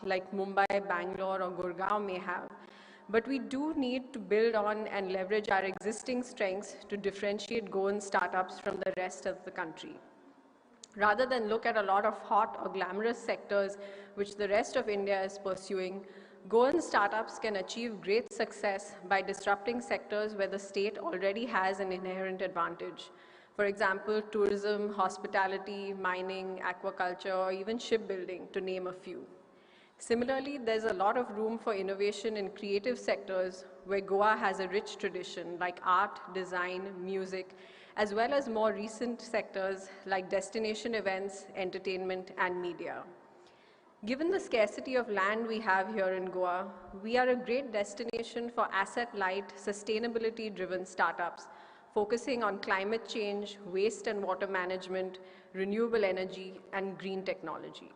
like Mumbai, Bangalore, or Gurgaon may have. But we do need to build on and leverage our existing strengths to differentiate Goan startups from the rest of the country. Rather than look at a lot of hot or glamorous sectors which the rest of India is pursuing, Goan startups can achieve great success by disrupting sectors where the state already has an inherent advantage. For example, tourism, hospitality, mining, aquaculture, or even shipbuilding, to name a few. Similarly, there's a lot of room for innovation in creative sectors where Goa has a rich tradition like art, design, music, as well as more recent sectors like destination events, entertainment, and media. Given the scarcity of land we have here in Goa, we are a great destination for asset-light, sustainability-driven startups, focusing on climate change, waste and water management, renewable energy, and green technology.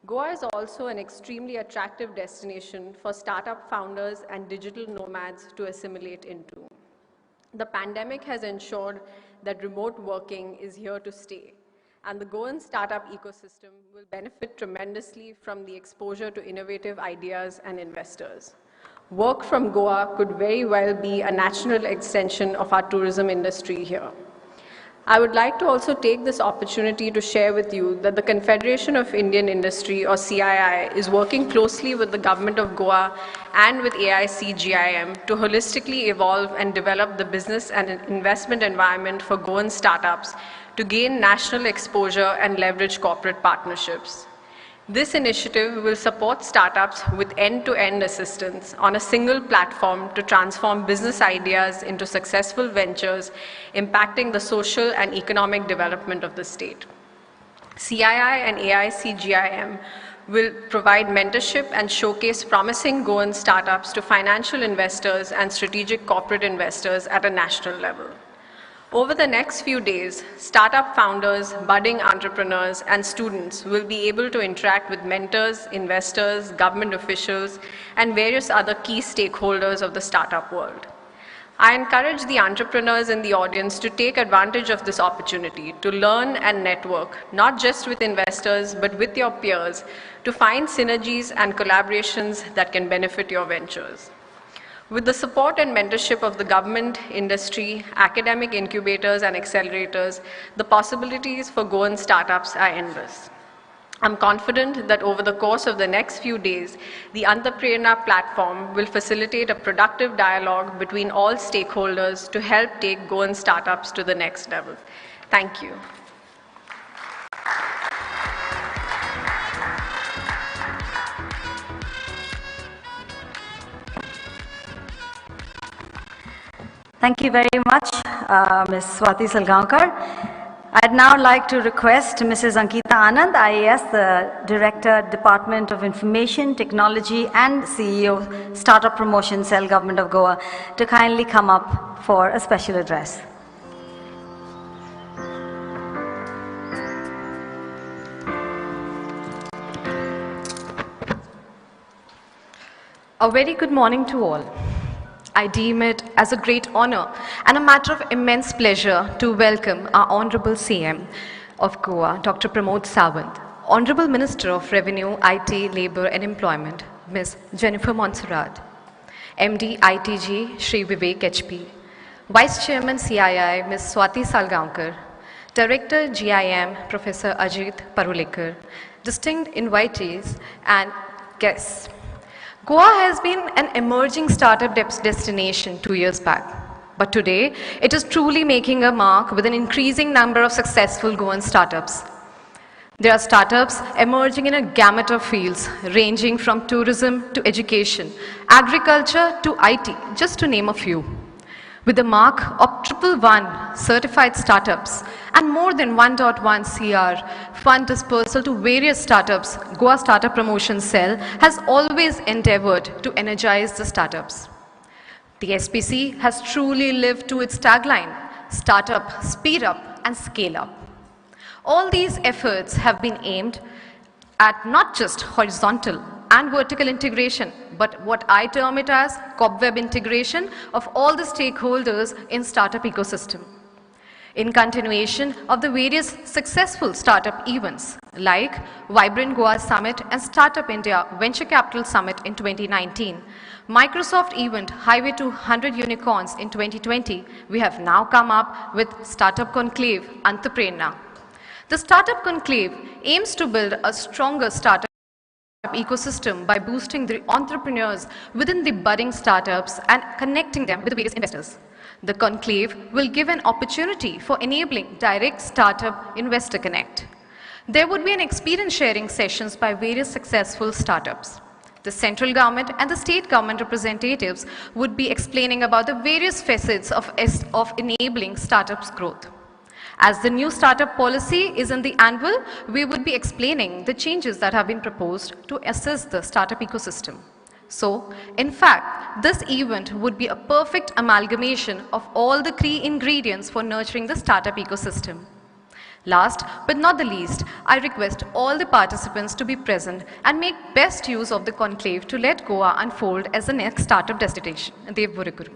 Goa is also an extremely attractive destination for startup founders and digital nomads to assimilate into. The pandemic has ensured that remote working is here to stay, and the Goan startup ecosystem will benefit tremendously from the exposure to innovative ideas and investors. Work from Goa could very well be a natural extension of our tourism industry here. I would like to also take this opportunity to share with you that the Confederation of Indian Industry, or CII, is working closely with the government of Goa and with AICGIM to holistically evolve and develop the business and investment environment for Goan startups to gain national exposure and leverage corporate partnerships. This initiative will support startups with end-to-end assistance on a single platform to transform business ideas into successful ventures, impacting the social and economic development of the state. CII and AICGIM will provide mentorship and showcase promising Goan startups to financial investors and strategic corporate investors at a national level. Over the next few days, startup founders, budding entrepreneurs, and students will be able to interact with mentors, investors, government officials, and various other key stakeholders of the startup world. I encourage the entrepreneurs in the audience to take advantage of this opportunity to learn and network, not just with investors, but with your peers, to find synergies and collaborations that can benefit your ventures. With the support and mentorship of the government, industry, academic incubators and accelerators, the possibilities for Goan startups are endless. I'm confident that over the course of the next few days, the ANTHA PRERNA platform will facilitate a productive dialogue between all stakeholders to help take Goan startups to the next level. Thank you. Thank you very much, Ms. Swati Salgaonkar. I'd now like to request Mrs. Ankita Anand, IAS, the Director, Department of Information Technology and CEO, Startup Promotion Cell, Government of Goa, to kindly come up for a special address. A very good morning to all. I deem it as a great honor and a matter of immense pleasure to welcome our Honorable CM of Goa, Dr. Pramod Sawant, Honorable Minister of Revenue, IT, Labour and Employment, Ms. Jennifer Monserrat, MD ITG, Shri Vivek HP, Vice Chairman CII, Ms. Swati Salgaonkar, Director GIM, Professor Ajit Parulekar, distinct invitees and guests. Goa has been an emerging startup destination 2 years back, but today it is truly making a mark with an increasing number of successful Goan startups. There are startups emerging in a gamut of fields, ranging from tourism to education, agriculture to IT, just to name a few. With the mark of 111 certified startups and more than 1.1 CR fund dispersal to various startups, Goa Startup Promotion Cell has always endeavored to energize the startups. The SPC has truly lived to its tagline, Startup, Speed Up and Scale Up. All these efforts have been aimed at not just horizontal and vertical integration, but what I term it as cobweb integration of all the stakeholders in startup ecosystem. In continuation of the various successful startup events like Vibrant Goa Summit and Startup India Venture Capital Summit in 2019, Microsoft event Highway to 100 Unicorns in 2020, we have now come up with Startup Conclave, ANTHA PRERNA. The Startup Conclave aims to build a stronger startup ecosystem by boosting the entrepreneurs within the budding startups and connecting them with the various investors. The conclave will give an opportunity for enabling direct startup investor connect. There would be an experience sharing sessions by various successful startups. The central government and the state government representatives would be explaining about the various facets of enabling startups growth. As the new startup policy is in the anvil, we would be explaining the changes that have been proposed to assist the startup ecosystem. So, in fact, this event would be a perfect amalgamation of all the key ingredients for nurturing the startup ecosystem. Last but not the least, I request all the participants to be present and make best use of the conclave to let Goa unfold as the next startup destination. Dev Burikuru.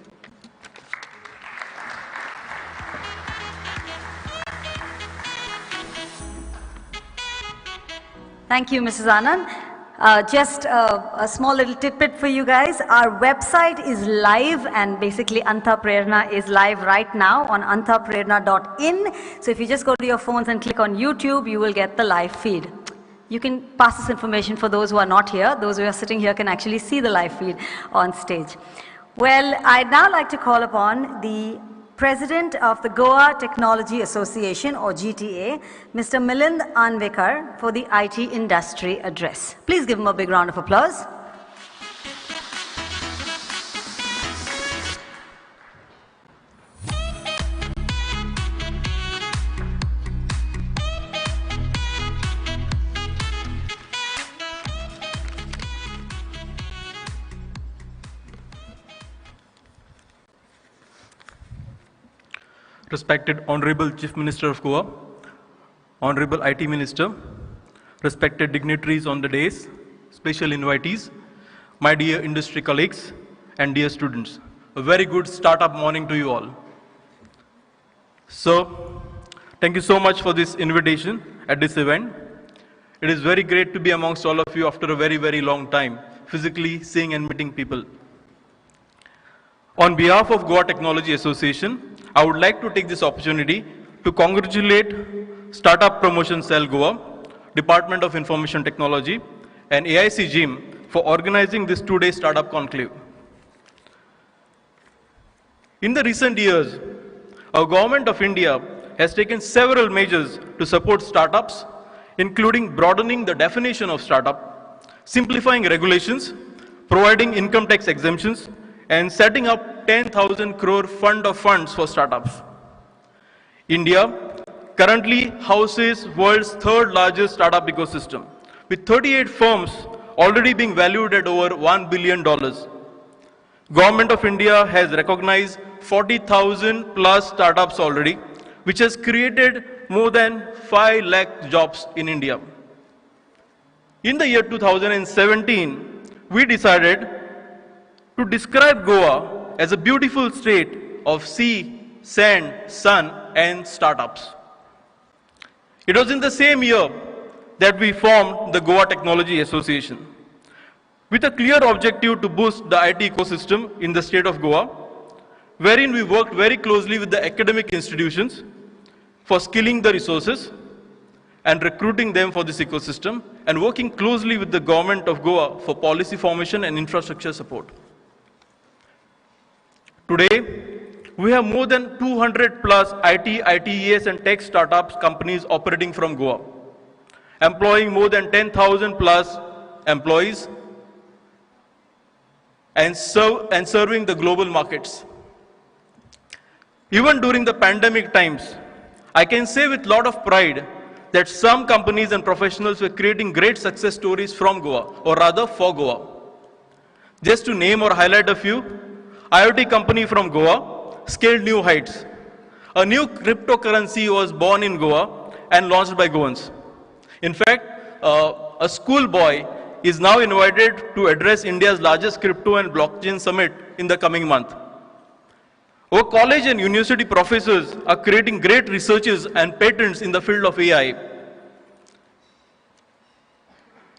Thank you, Mrs. Anand. Just a small little tidbit for you guys. Our website is live, and basically ANTHA PRERNA is live right now on anthaprerna.in. So if you just go to your phones and click on YouTube, you will get the live feed. You can pass this information for those who are not here. Those who are sitting here can actually see the live feed on stage. Well, I'd now like to call upon the President of the Goa Technology Association, or GTA, Mr. Milind Anvekar, for the IT industry address. Please give him a big round of applause. Respected Honorable Chief Minister of Goa, Honorable IT Minister, respected dignitaries on the dais, special invitees, my dear industry colleagues, and dear students. A very good startup morning to you all. So, thank you so much for this invitation at this event. It is very great to be amongst all of you after a very, very long time, physically seeing and meeting people. On behalf of Goa Technology Association, I would like to take this opportunity to congratulate Startup Promotion Cell Goa, Department of Information Technology, and AIC GIM for organizing this two-day startup conclave. In the recent years, our Government of India has taken several measures to support startups, including broadening the definition of startup, simplifying regulations, providing income tax exemptions, and setting up 10,000 crore fund of funds for startups. India currently houses world's third largest startup ecosystem, with 38 firms already being valued at over $1 billion. Government of India has recognized 40,000 plus startups already, which has created more than 5 lakh jobs in India. In the year 2017, we decided to describe Goa as a beautiful state of sea, sand, sun, and startups. It was in the same year that we formed the Goa Technology Association, with a clear objective to boost the IT ecosystem in the state of Goa, wherein we worked very closely with the academic institutions for skilling the resources and recruiting them for this ecosystem, and working closely with the government of Goa for policy formation and infrastructure support. Today, we have more than 200 plus IT, ITES and tech startups companies operating from Goa, employing more than 10,000 plus employees and serving the global markets. Even during the pandemic times, I can say with a lot of pride that some companies and professionals were creating great success stories from Goa, or rather for Goa. Just to name or highlight a few, IoT company from Goa scaled new heights. A new cryptocurrency was born in Goa and launched by Goans. In fact, a schoolboy is now invited to address India's largest crypto and blockchain summit in the coming month. Our college and university professors are creating great researches and patents in the field of AI.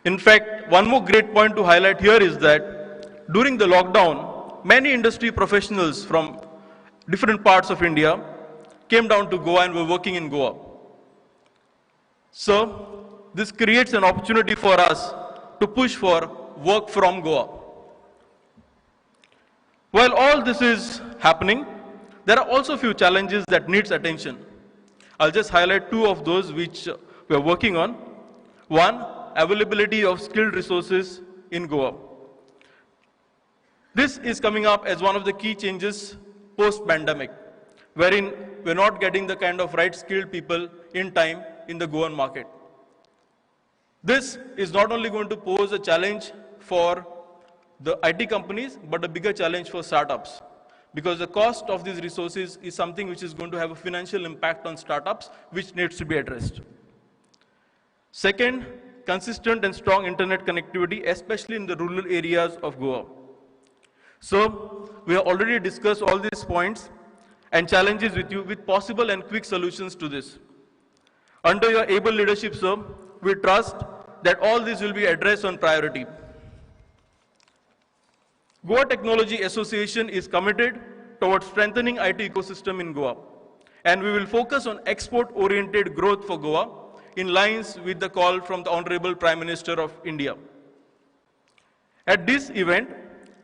In fact, one more great point to highlight here is that during the lockdown, many industry professionals from different parts of India came down to Goa and were working in Goa. So, this creates an opportunity for us to push for work from Goa. While all this is happening, there are also a few challenges that needs attention. I'll just highlight two of those which we are working on. One, availability of skilled resources in Goa. This is coming up as one of the key changes post-pandemic, wherein we're not getting the kind of right skilled people in time in the Goan market. This is not only going to pose a challenge for the IT companies, but a bigger challenge for startups, because the cost of these resources is something which is going to have a financial impact on startups, which needs to be addressed. Second, consistent and strong internet connectivity, especially in the rural areas of Goa. So, we have already discussed all these points and challenges with you with possible and quick solutions to this. Under your able leadership, sir, we trust that all this will be addressed on priority. Goa Technology Association is committed towards strengthening IT ecosystem in Goa, and we will focus on export-oriented growth for Goa in lines with the call from the Honorable Prime Minister of India. At this event,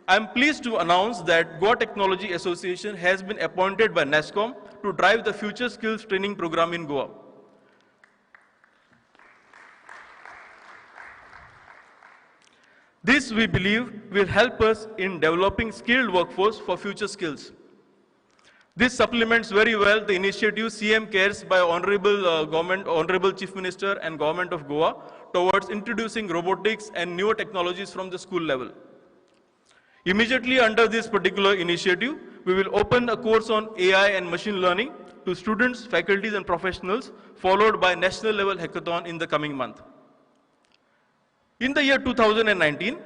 I am pleased to announce that Goa Technology Association has been appointed by NASSCOM to drive the Future Skills Training Program in Goa. This, we believe, will help us in developing skilled workforce for future skills. This supplements very well the initiative CM Cares by Honorable Chief Minister and Government of Goa towards introducing robotics and newer technologies from the school level. Immediately under this particular initiative, we will open a course on AI and machine learning to students, faculties, and professionals, followed by national level hackathon in the coming month. In the year 2019,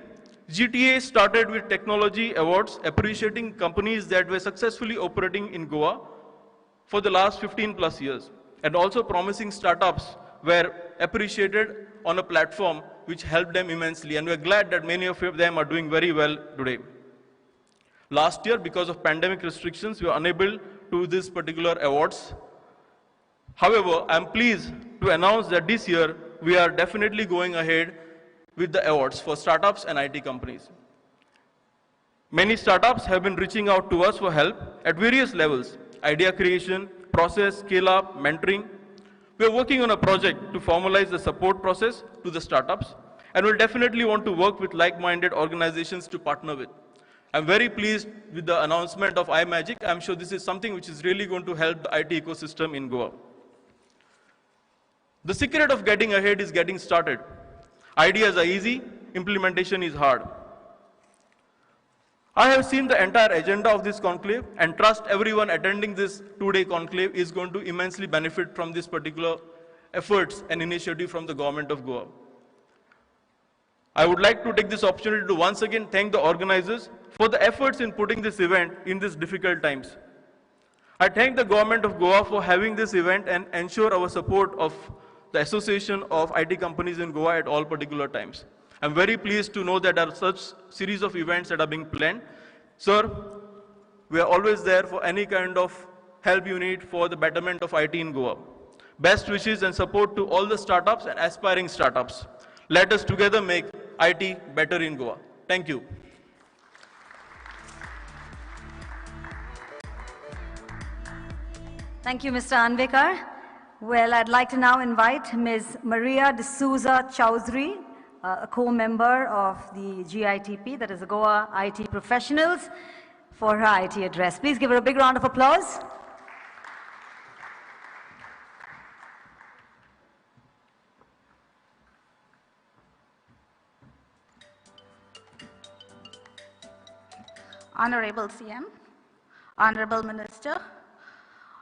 GTA started with technology awards appreciating companies that were successfully operating in Goa for the last 15 plus years, and also promising startups were appreciated on a platform which helped them immensely, and we're glad that many of them are doing very well today. Last year, because of pandemic restrictions, we were unable to do these particular awards. However, I'm pleased to announce that this year we are definitely going ahead with the awards for startups and IT companies. Many startups have been reaching out to us for help at various levels: idea creation, process, scale-up, mentoring. We are working on a project to formalize the support process to the startups, and we'll definitely want to work with like-minded organizations to partner with. I'm very pleased with the announcement of iMagic. I'm sure this is something which is really going to help the IT ecosystem in Goa. The secret of getting ahead is getting started. Ideas are easy, implementation is hard. I have seen the entire agenda of this conclave and trust everyone attending this two-day conclave is going to immensely benefit from this particular efforts and initiative from the government of Goa. I would like to take this opportunity to once again thank the organizers for the efforts in putting this event in these difficult times. I thank the government of Goa for having this event and ensure our support of the Association of IT Companies in Goa at all particular times. I'm very pleased to know that there are such series of events that are being planned. Sir, we are always there for any kind of help you need for the betterment of IT in Goa. Best wishes and support to all the startups and aspiring startups. Let us together make IT better in Goa. Thank you. Thank you, Mr. Anvekar. Well, I'd like to now invite Ms. Maria D'Souza Chowdhury, a co-member of the GITP, that is the Goa IT Professionals, for her IT address. Please give her a big round of applause. Honorable CM, Honorable Minister,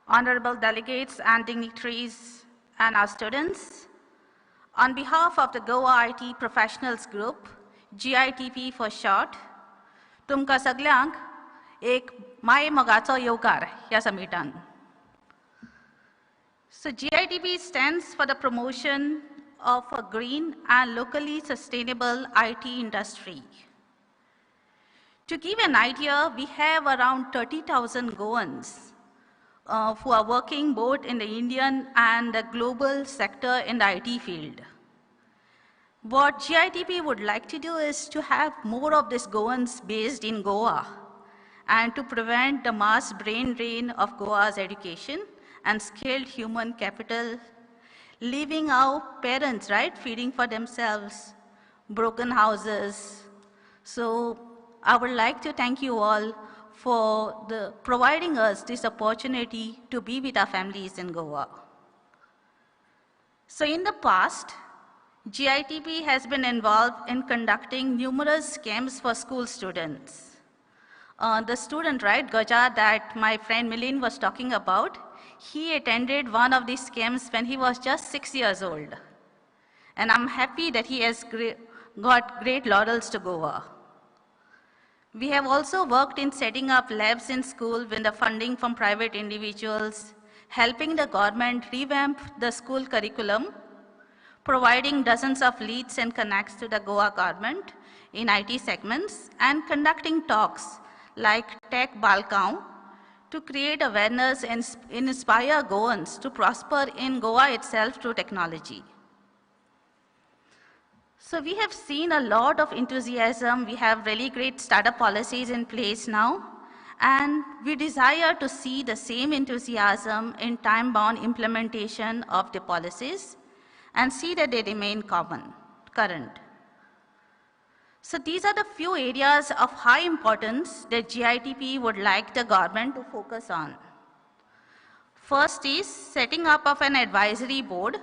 Honorable delegates and dignitaries and our students, on behalf of the Goa IT Professionals Group, GITP for short, तुमकां सगल्यांक एक Mai Mogato Yokar, Yasamitan. So GITP stands for the promotion of a green and locally sustainable IT industry. To give an idea, we have around 30,000 Goans who are working both in the Indian and the global sector in the IT field. What GITP would like to do is to have more of these Goans based in Goa and to prevent the mass brain drain of Goa's education and skilled human capital, leaving our parents, right, feeding for themselves, broken houses. So I would like to thank you all for providing us this opportunity to be with our families in Goa. So in the past, GITP has been involved in conducting numerous camps for school students. The student, right, Gaja, that my friend Milin was talking about, he attended one of these camps when he was just 6 years old. And I'm happy that he has got great laurels to Goa. We have also worked in setting up labs in school with the funding from private individuals, helping the government revamp the school curriculum, providing dozens of leads and connects to the Goa government in IT segments, and conducting talks like Tech Balkaun to create awareness and inspire Goans to prosper in Goa itself through technology. So we have seen a lot of enthusiasm. We have really great startup policies in place now, and we desire to see the same enthusiasm in time-bound implementation of the policies and see that they remain current. So these are the few areas of high importance that GITP would like the government to focus on. First is setting up of an advisory board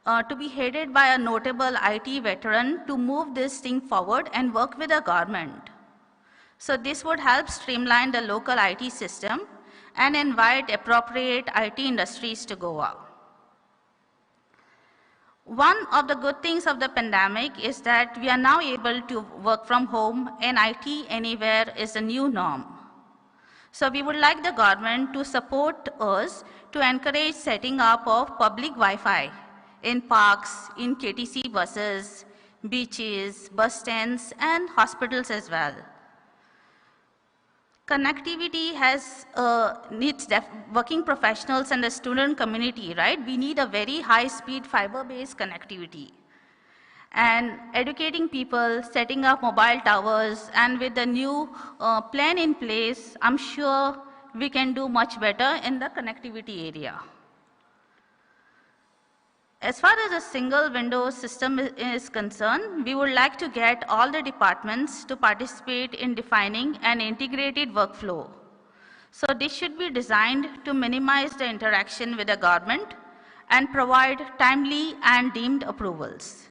to be headed by a notable IT veteran to move this thing forward and work with the government. So this would help streamline the local IT system and invite appropriate IT industries to Goa. One of the good things of the pandemic is that we are now able to work from home, and IT anywhere is the new norm. So we would like the government to support us to encourage setting up of public Wi-Fi in parks, in KTC buses, beaches, bus stands, and hospitals as well. Connectivity needs working professionals and the student community, right? We need a very high-speed fiber-based connectivity. And educating people, setting up mobile towers, and with the new plan in place, I'm sure we can do much better in the connectivity area. As far as a single window system is concerned, we would like to get all the departments to participate in defining an integrated workflow. So this should be designed to minimize the interaction with the government and provide timely and deemed approvals.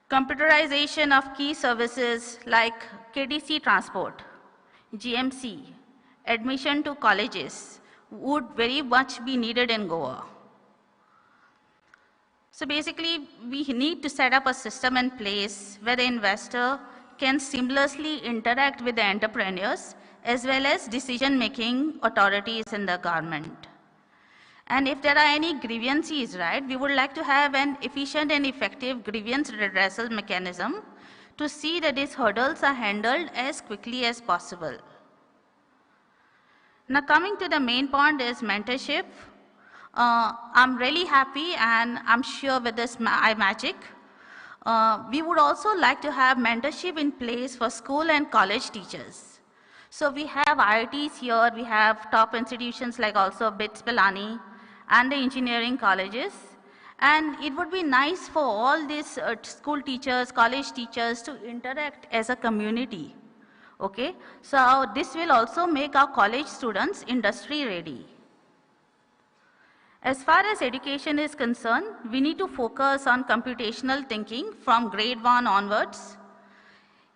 Computerization of key services like KTC transport, GMC, admission to colleges would very much be needed in Goa. So basically, we need to set up a system in place where the investor can seamlessly interact with the entrepreneurs as well as decision-making authorities in the government. And if there are any grievances, right, we would like to have an efficient and effective grievance redressal mechanism to see that these hurdles are handled as quickly as possible. Now coming to the main point is mentorship. I'm really happy, and I'm sure with this iMagic, we would also like to have mentorship in place for school and college teachers. So we have IITs here, we have top institutions like also BITS Pilani and the engineering colleges. And it would be nice for all these school teachers, college teachers to interact as a community. Okay, so this will also make our college students industry ready. As far as education is concerned, we need to focus on computational thinking from grade 1 onwards.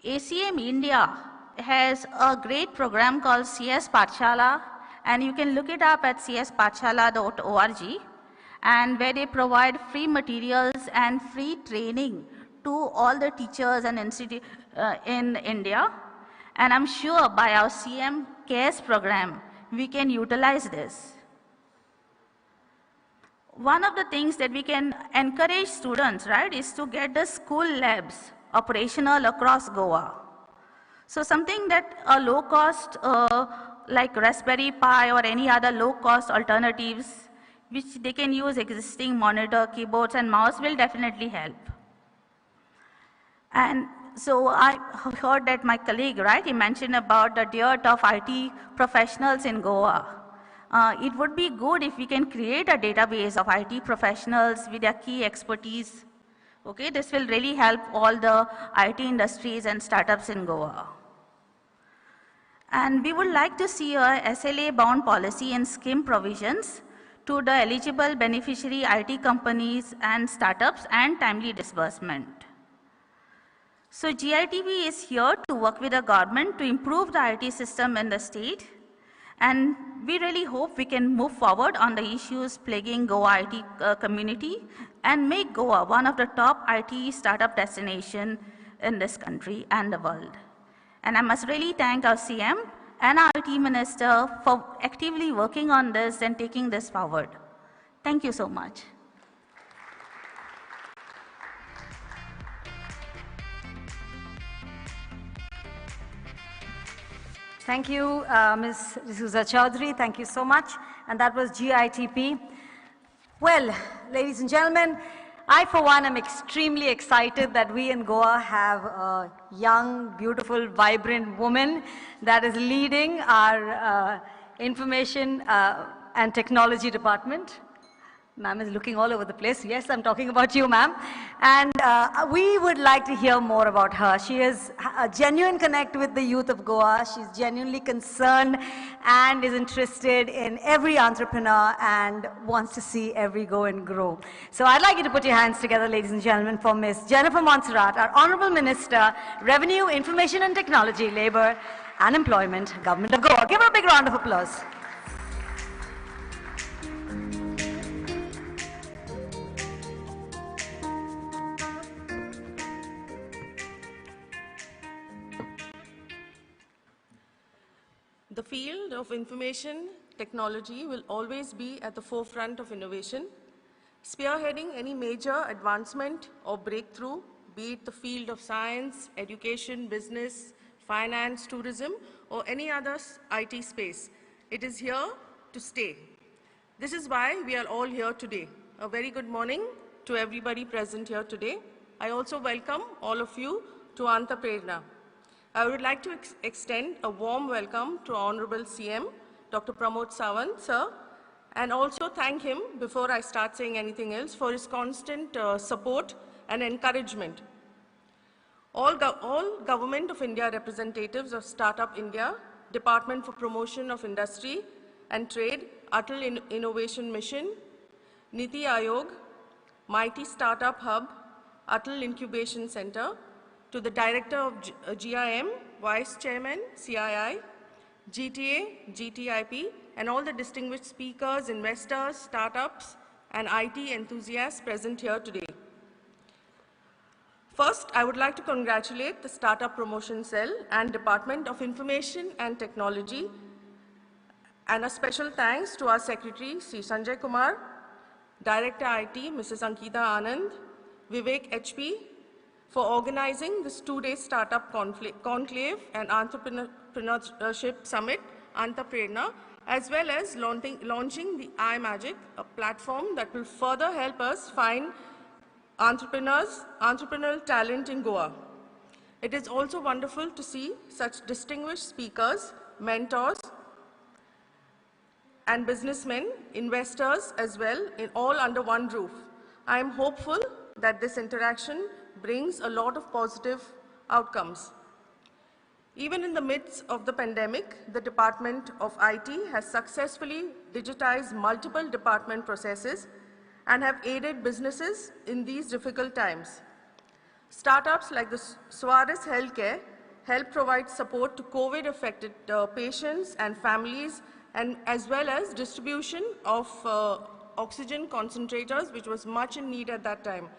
ACM India has a great program called CS Pathshala, and you can look it up at cspathshala.org, and where they provide free materials and free training to all the teachers and institutes in India. And I'm sure by our CM CARES program, we can utilize this. One of the things that we can encourage students, right, is to get the school labs operational across Goa. So something that a low cost, like Raspberry Pi or any other low cost alternatives, which they can use existing monitor, keyboards and mouse will definitely help. And so I heard that my colleague, right, he mentioned about the dearth of IT professionals in Goa. It would be good if we can create a database of IT professionals with their key expertise. Okay, this will really help all the IT industries and startups in Goa. And we would like to see a SLA-bound policy and scheme provisions to the eligible beneficiary IT companies and startups and timely disbursement. So GITB is here to work with the government to improve the IT system in the state. And we really hope we can move forward on the issues plaguing Goa IT community and make Goa one of the top IT startup destinations in this country and the world. And I must really thank our CM and our IT Minister for actively working on this and taking this forward. Thank you so much. Thank you, Ms. D'Souza Chaudhary. Thank you so much. And that was GITP. Well, ladies and gentlemen, I, for one, am extremely excited that we in Goa have a young, beautiful, vibrant woman that is leading our information and technology department. Ma'am is looking all over the place. Yes, I'm talking about you, ma'am. And we would like to hear more about her. She has a genuine connect with the youth of Goa. She's genuinely concerned and is interested in every entrepreneur and wants to see every go and grow. So I'd like you to put your hands together, ladies and gentlemen, for Ms. Jennifer Montserrat, our Honorable Minister, Revenue, Information and Technology, Labor and Employment, Government of Goa. Give her a big round of applause. The field of information technology will always be at the forefront of innovation, spearheading any major advancement or breakthrough, be it the field of science, education, business, finance, tourism, or any other IT space. It is here to stay. This is why we are all here today. A very good morning to everybody present here today. I also welcome all of you to ANTHA PRERNA. I would like to extend a warm welcome to Honorable CM, Dr. Pramod Sawant, sir, and also thank him, before I start saying anything else, for his constant support and encouragement. All Government of India representatives of Startup India, Department for Promotion of Industry and Trade, Atal Innovation Mission, Niti Aayog, Mighty Startup Hub, Atal Incubation Center, to the Director of GIM, Vice Chairman, CII, GTA, GTIP, and all the distinguished speakers, investors, startups, and IT enthusiasts present here today. First, I would like to congratulate the Startup Promotion Cell and Department of Information and Technology, and a special thanks to our Secretary, Sri Sanjay Kumar, Director IT, Mrs. Ankita Anand, Vivek HP, for organizing this two-day startup conclave and entrepreneurship summit, ANTHA PRERNA, as well as launching the iMagic, a platform that will further help us find entrepreneurial talent in Goa. It is also wonderful to see such distinguished speakers, mentors, and businessmen, investors as well, all under one roof. I am hopeful that this interaction brings a lot of positive outcomes. Even in the midst of the pandemic, the Department of IT has successfully digitized multiple department processes and have aided businesses in these difficult times. Startups like the Suarez Healthcare help provide support to COVID-affected patients and families, and as well as distribution of oxygen concentrators, which was much in need at that time.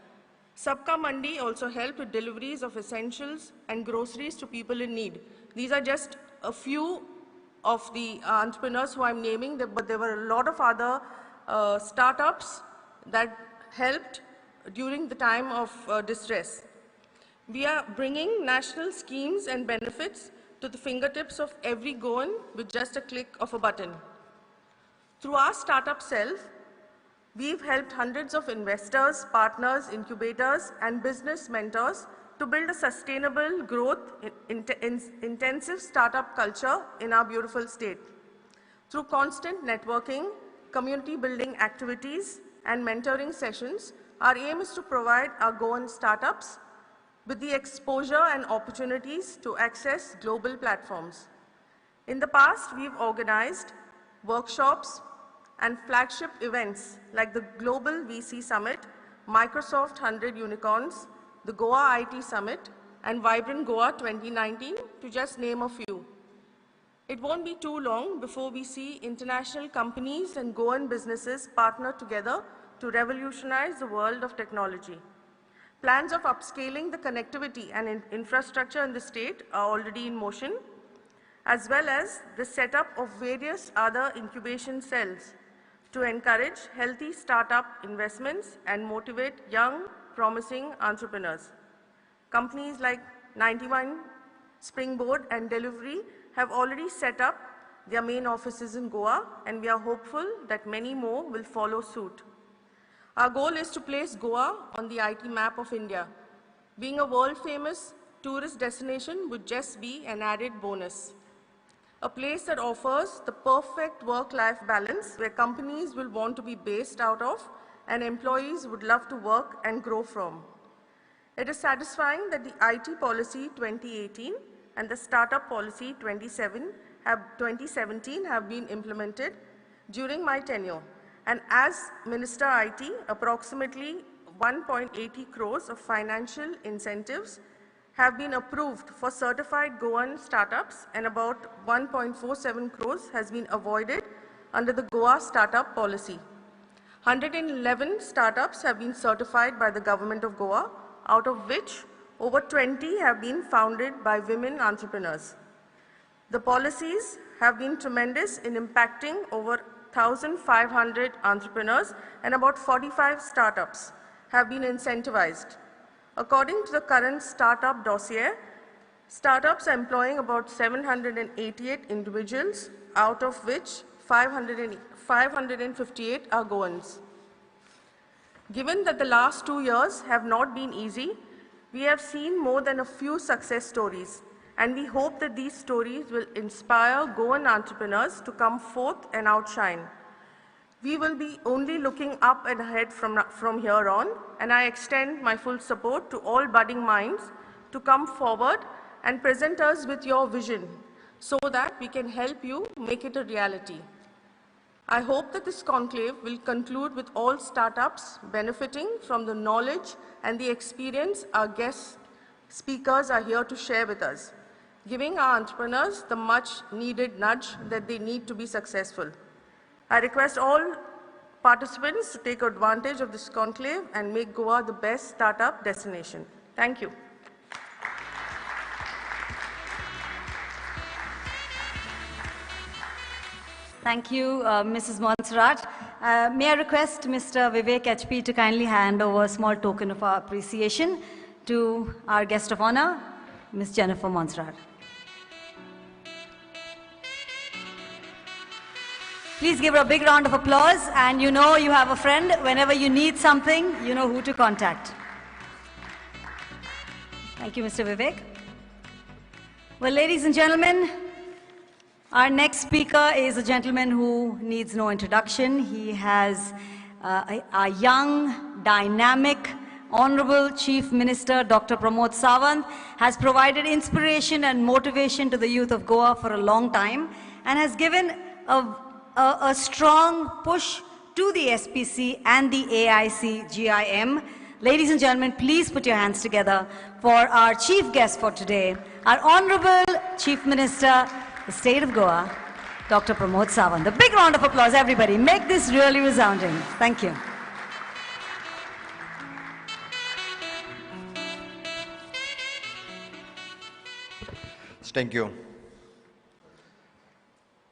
Sabka Mandi also helped with deliveries of essentials and groceries to people in need. These are just a few of the entrepreneurs who I'm naming, but there were a lot of other startups that helped during the time of distress. We are bringing national schemes and benefits to the fingertips of every Goan with just a click of a button. Through our startup cell, we've helped hundreds of investors, partners, incubators, and business mentors to build a sustainable growth, intensive startup culture in our beautiful state. Through constant networking, community building activities, and mentoring sessions, our aim is to provide our Goan startups with the exposure and opportunities to access global platforms. In the past, we've organized workshops and flagship events like the Global VC Summit, Microsoft 100 Unicorns, the Goa IT Summit, and Vibrant Goa 2019, to just name a few. It won't be too long before we see international companies and Goan businesses partner together to revolutionize the world of technology. Plans of upscaling the connectivity and infrastructure in the state are already in motion, as well as the setup of various other incubation cells to encourage healthy startup investments and motivate young, promising entrepreneurs. Companies like 91, Springboard, and Delivery have already set up their main offices in Goa, and we are hopeful that many more will follow suit. Our goal is to place Goa on the IT map of India. Being a world-famous tourist destination would just be an added bonus. A place that offers the perfect work-life balance where companies will want to be based out of and employees would love to work and grow from. It is satisfying that the IT Policy 2018 and the Startup Policy 2017 have been implemented during my tenure. And as Minister IT, approximately 1.80 crores of financial incentives have been approved for certified Goan startups, and about 1.47 crores has been avoided under the Goa Startup Policy. 111 startups have been certified by the Government of Goa, out of which over 20 have been founded by women entrepreneurs. The policies have been tremendous in impacting over 1,500 entrepreneurs, and about 45 startups have been incentivized. According to the current startup dossier, startups are employing about 788 individuals, out of which 558 are Goans. Given that the last 2 years have not been easy, we have seen more than a few success stories, and we hope that these stories will inspire Goan entrepreneurs to come forth and outshine. We will be only looking up and ahead from here on, and I extend my full support to all budding minds to come forward and present us with your vision so that we can help you make it a reality. I hope that this conclave will conclude with all startups benefiting from the knowledge and the experience our guest speakers are here to share with us, giving our entrepreneurs the much needed nudge that they need to be successful. I request all participants to take advantage of this conclave and make Goa the best startup destination. Thank you. Thank you, Mrs. Montserrat. May I request Mr. Vivek HP to kindly hand over a small token of our appreciation to our guest of honor, Ms. Jennifer Montserrat. Please give her a big round of applause, and you know you have a friend. Whenever you need something, you know who to contact. Thank you, Mr. Vivek. Well, ladies and gentlemen, our next speaker is a gentleman who needs no introduction. He has a young, dynamic, Honorable Chief Minister Dr. Pramod Sawant has provided inspiration and motivation to the youth of Goa for a long time and has given a strong push to the SPC and the AIC GIM. Ladies and gentlemen, please put your hands together for our chief guest for today, our Honorable Chief Minister, the State of Goa, Dr. Pramod Sawant. A big round of applause, everybody. Make this really resounding. Thank you. Thank you.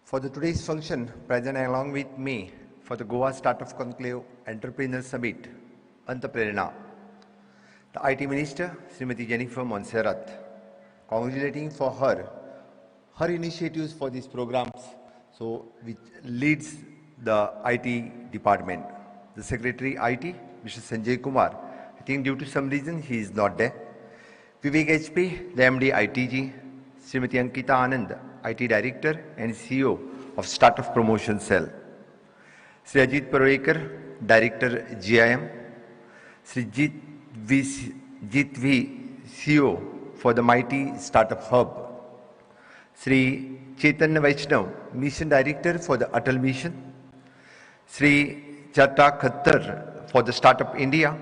For the today's function, present along with me for the Goa Startup Conclave Entrepreneur Summit, ANTHA PRERNA, the IT Minister, Srimati Jennifer Montserrat, congratulating for her initiatives for these programs, which leads the IT department. The Secretary IT, Mr. Sanjay Kumar, I think due to some reason he is not there. Vivek HP, the MD ITG, Srimati Ankita Anand, IT Director and CEO of Startup Promotion Cell. Sri Ajit Parwekar, Director GIM. Sri Jit V, CEO for the Mighty Startup Hub. Sri Chaitanya Vaishnav, Mission Director for the Atal Mission. Sri Chata Khattar for the Startup India.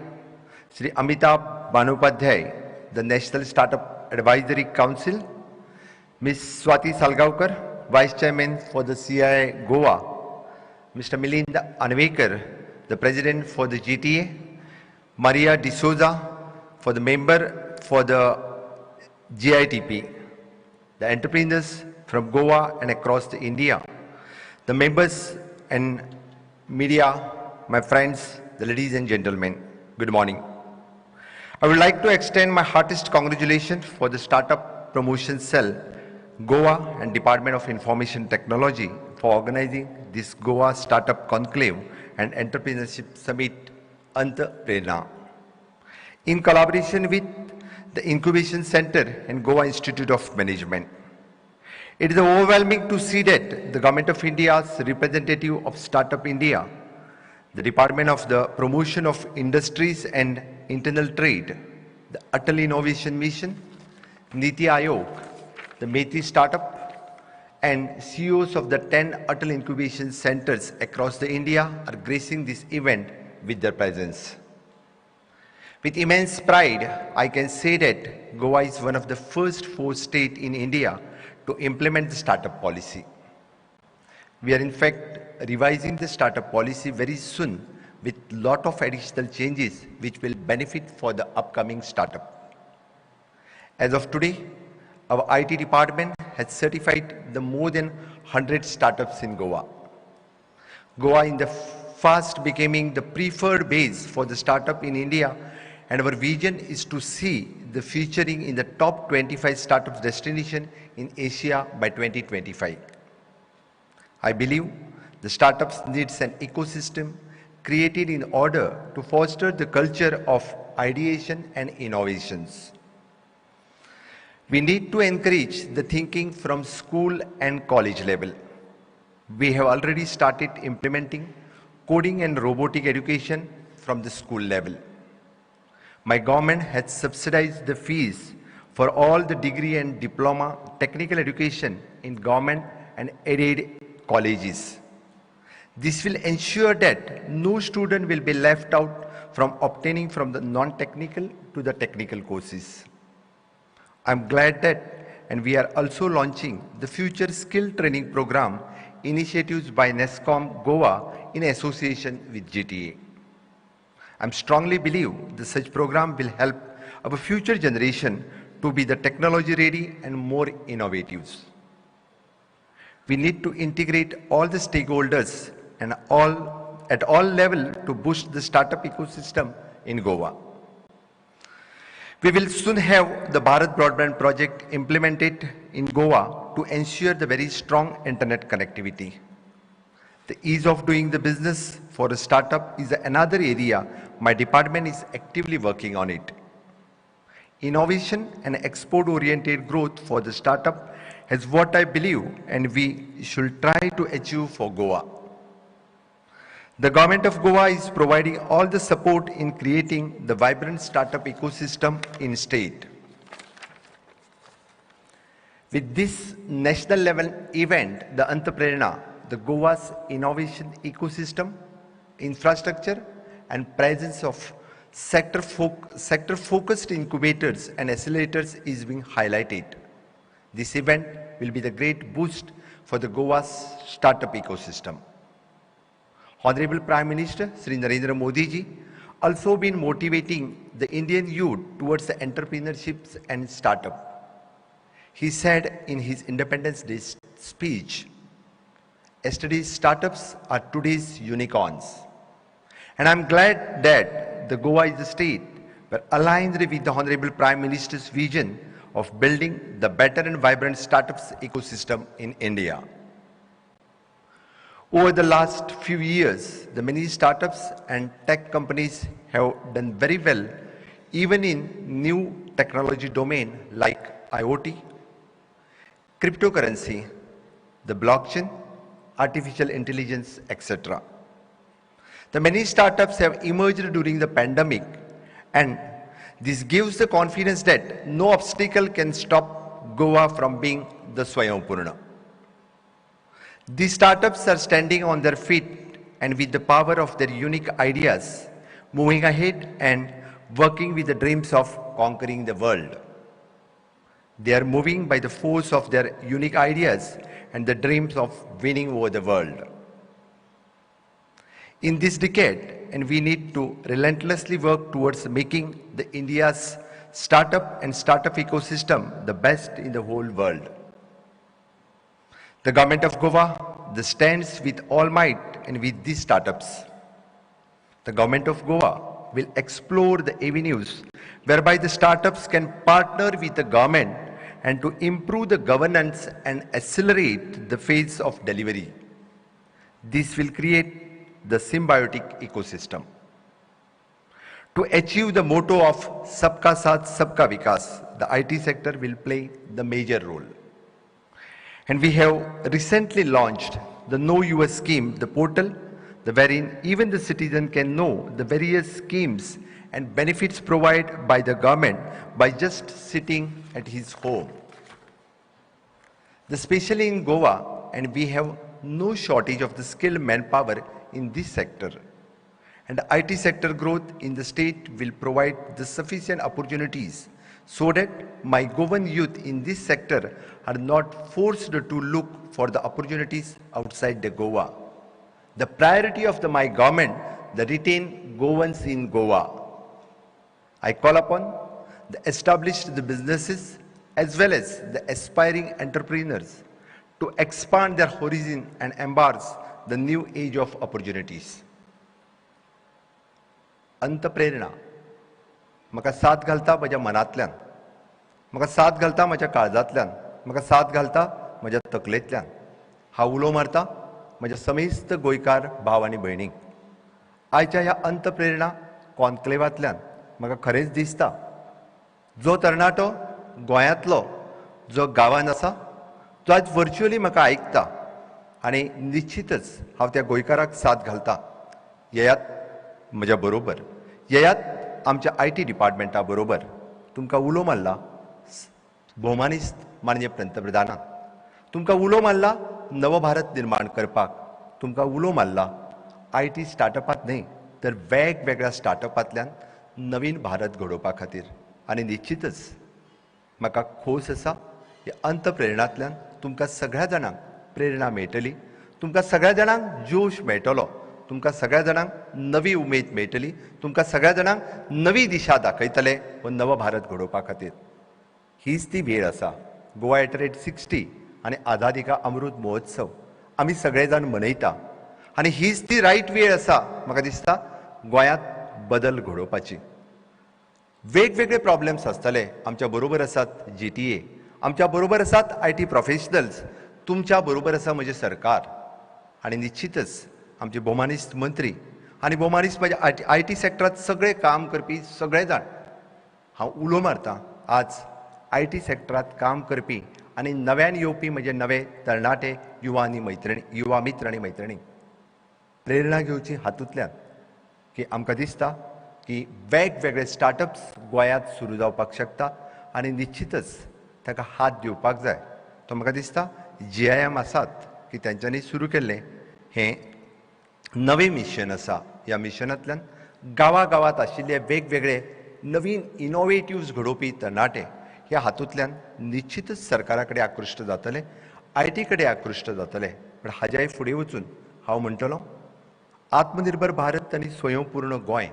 Sri Amitabh Banopadhyay, the National Startup Advisory Council. Ms. Swati Salgaonkar, Vice Chairman for the CII Goa. Mr. Milind Anvekar, the President for the GTA. Maria D'Souza, for the member for the GITP. The entrepreneurs from Goa and across the India. The members and media, my friends, the ladies and gentlemen, good morning. I would like to extend my heartiest congratulations for the Startup Promotion Cell, Goa and Department of Information Technology for organizing this Goa Startup Conclave and Entrepreneurship Summit, ANTHA PRERNA, in collaboration with the Incubation Center and Goa Institute of Management. It is overwhelming to see that the Government of India's representative of Startup India, the Department of the Promotion of Industries and Internal Trade, the Atal Innovation Mission, Niti Aayog, the Meti Startup, and CEOs of the 10 Atal Incubation Centers across the India are gracing this event with their presence. With immense pride, I can say that Goa is one of the first 4 states in India to implement the startup policy. We are in fact revising the startup policy very soon with lot of additional changes which will benefit for the upcoming startup. As of today, our IT department has certified the more than 100 startups in Goa. Goa is fast becoming the preferred base for the startup in India, and our vision is to see the featuring in the top 25 startup destination in Asia by 2025. I believe the startups needs an ecosystem created in order to foster the culture of ideation and innovations. We need to encourage the thinking from school and college level. We have already started implementing coding and robotic education from the school level. My government has subsidized the fees for all the degree and diploma technical education in government and aided colleges. This will ensure that no student will be left out from obtaining from the non-technical to the technical courses. I'm glad that, and we are also launching the Future Skill Training Program initiatives by NESCOM Goa in association with GTA. I strongly believe that such program will help our future generation to be the technology ready and more innovative. We need to integrate all the stakeholders and at all levels to boost the startup ecosystem in Goa. We will soon have the Bharat Broadband project implemented in Goa to ensure the very strong internet connectivity. The ease of doing the business for a startup is another area my department is actively working on it. Innovation and export-oriented growth for the startup is what I believe and we should try to achieve for Goa. The government of Goa is providing all the support in creating the vibrant startup ecosystem in state. With this national level event, the ANTHA PRERNA, the Goa's innovation ecosystem, infrastructure and presence of sector-focused incubators and accelerators is being highlighted. This event will be the great boost for the Goa's startup ecosystem. Honorable Prime Minister Sri Narendra Modi ji also been motivating the Indian youth towards the entrepreneurships and startup. He said in his Independence Day speech, yesterday's startups are today's unicorns. And I'm glad that the Goa is the state where aligned with the Honorable Prime Minister's vision of building the better and vibrant startups ecosystem in India. Over the last few years, the many startups and tech companies have done very well, even in new technology domain like IoT, cryptocurrency, the blockchain, artificial intelligence, etc. The many startups have emerged during the pandemic, and this gives the confidence that no obstacle can stop Goa from being the Swayambhurna. These startups are standing on their feet and with the power of their unique ideas, moving ahead and working with the dreams of conquering the world. They are moving by the force of their unique ideas and the dreams of winning over the world. In this decade, and we need to relentlessly work towards making the India's startup and startup ecosystem the best in the whole world. The government of Goa stands with all might and with these startups. The government of Goa will explore the avenues whereby the startups can partner with the government and to improve the governance and accelerate the phase of delivery. This will create the symbiotic ecosystem. To achieve the motto of Sabka Saath, Sabka Vikas, the IT sector will play the major role. And we have recently launched the Know US scheme, the portal, wherein even the citizen can know the various schemes and benefits provided by the government by just sitting at his home. Especially in Goa, and we have no shortage of the skilled manpower in this sector. And the IT sector growth in the state will provide the sufficient opportunities so that my Goan youth in this sector are not forced to look for the opportunities outside the Goa. The priority of my government, the retain Goans in Goa. I call upon the established businesses as well as the aspiring entrepreneurs to expand their horizon and embrace the new age of opportunities. ANTHA PRERNA. म्हाका साथ घालता म्हज्या मनांतल्यान, म्हाका साथ घालता म्हज्या काळजांतल्यान, म्हाका साथ घालता म्हज्या तकलेंतल्यान. हांव उलो मारता म्हज्या समेस्त गोंयकार भाव आनी भयणींक. आयच्या ह्या अंत प्रेरणा कॉन्क्लेवांतल्यान म्हाका खरेंच दिसता जो तरणाटो गोंयांतलो जो गांवांत आसा तो आज व्हर्च्युअली म्हाका आयकता आनी निश्चितच हांव त्या गोंयकाराक साथ घालता. येयात म्हज्या बरोबर, येयात आमच्या IT डिपार्टमेंटा बरोबर. तुमकां उलो मारला भौमानिस्त माननीय पंतप्रधानान, तुमकां उलो मारला नव भारत निर्माण करपाक, तुमकां उलो मारला IT स्टार्टअपांत न्हय तर वेगवेगळ्या स्टार्टअपांतल्यान नवीन भारत घडोवपा खातीर. आनी निश्चितच म्हाका खोस आसा की अंत प्रेरणांतल्यान तुमकां सगळ्या जाणांक प्रेरणा मेळटली, तुमकां सगळ्या जाणांक जोश मेळटलो, तुमकां सगळ्या जाणांक नवी उमेद मेळटली, तुमकां सगळ्या जाणांक नवी दिशा दाखयतले हो नव भारत घडोवपा खातीर. हीच ती वेळ आसा. गोवा @60 आनी आझादी का अमृत महोत्सव आमी सगळे जाण मनयता आनी हीच ती रायट वेळ आसा म्हाका दिसता गोंयांत बदल घडोवपाची. वेगवेगळे प्रॉब्लेम्स आसतले. आमच्या बरोबर आसात GTA, आमच्या बरोबर आसात IT प्रोफेशनल्स, तुमच्या बरोबर आसा म्हजें सरकार आनी निश्चितच आमचे भौमानिस्त मंत्री आनी भौमानिस्त म्हज्या IT सेक्टरांत सगळे काम करपी सगळे जाण. हांव उलो मारतां आज IT सेक्टरांत काम करपी आनी नव्यान येवपी म्हजे नवे तरणाटे युवा मित्र आनी मैत्रिणी. प्रेरणा घेवची हातूंतल्यान की आमकां दिसता की वेगवेगळे स्टार्टअप्स गोंयांत सुरू जावपाक शकता आनी निश्चितच ताका हात दिवपाक जाय. तो म्हाका दिसता GIM आसात की तांच्यांनी सुरू केल्लें हें नवें मिशन आसा. ह्या मिशनांतल्यान गांवागांवांत आशिल्ले वेगवेगळे नवीन इनोवेटिव्स घडोवपी तरणाटे ह्या हातूंतल्यान निश्चितच सरकारा कडेन आकृश्ट जातले, IT कडेन आकृश्ट जातले. पण हाज्याय फुडें वचून हांव म्हणटलों आत्मनिर्भर भारत आनी स्वयंपूर्ण गोंय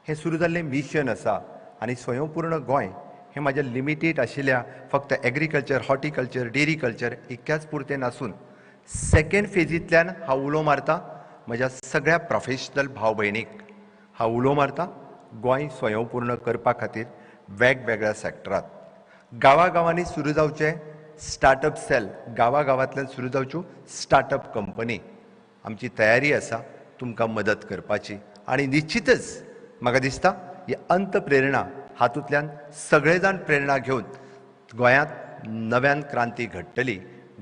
हें सुरू जाल्लें मिशन आसा आनी स्वयंपूर्ण गोंय हे माझ्या लिमिटेड आशिल्ल्या फक्त एग्रीकल्चर, हॉर्टिकल्चर, डेरी कल्चर इतक्याच पुरते नासून सेकंड फेजींतल्यान हांव उलो मारता म्हज्या सगळ्या प्रोफेशनल भाव भयणीक हांव उलो मारता गोंय स्वयंपूर्ण करपा खातीर वेगवेगळ्या सॅक्टरांत गांवांनी सुरू जावचे स्टार्टअप सेल, गांवांतल्यान सुरू जावच्यो स्टार्टअप कंपनी आमची तयारी आसा तुमकां मदत करपाची आनी निश्चितच म्हाका दिसता ही अंत प्रेरणा हातूंतल्यान सगळे जाण प्रेरणा घेवन गोंयांत नव्यान क्रांती घडटली.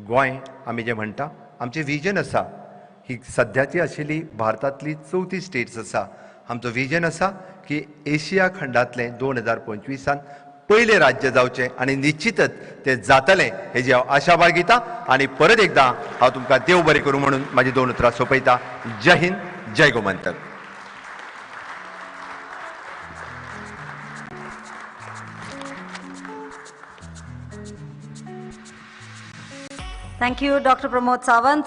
गोंय आमी जे म्हणटा आमचें विजन आसा ही सद्याची आशिल्ली भारतांतली 34 स्टेट्स आसा. आमचो विजन आसा की एशिया खंडांतलें 2025 पयलें राज्य जावचें आनी निश्चितच तें जातलें हेजी हांव आशा बाळगितां आनी परत एकदां हांव तुमकां देव बरें करूं म्हणून म्हाजी 2 उतरां सोंपयतां. जय हिंद, जय Gomantak. Thank you, Dr. Pramod Sawant.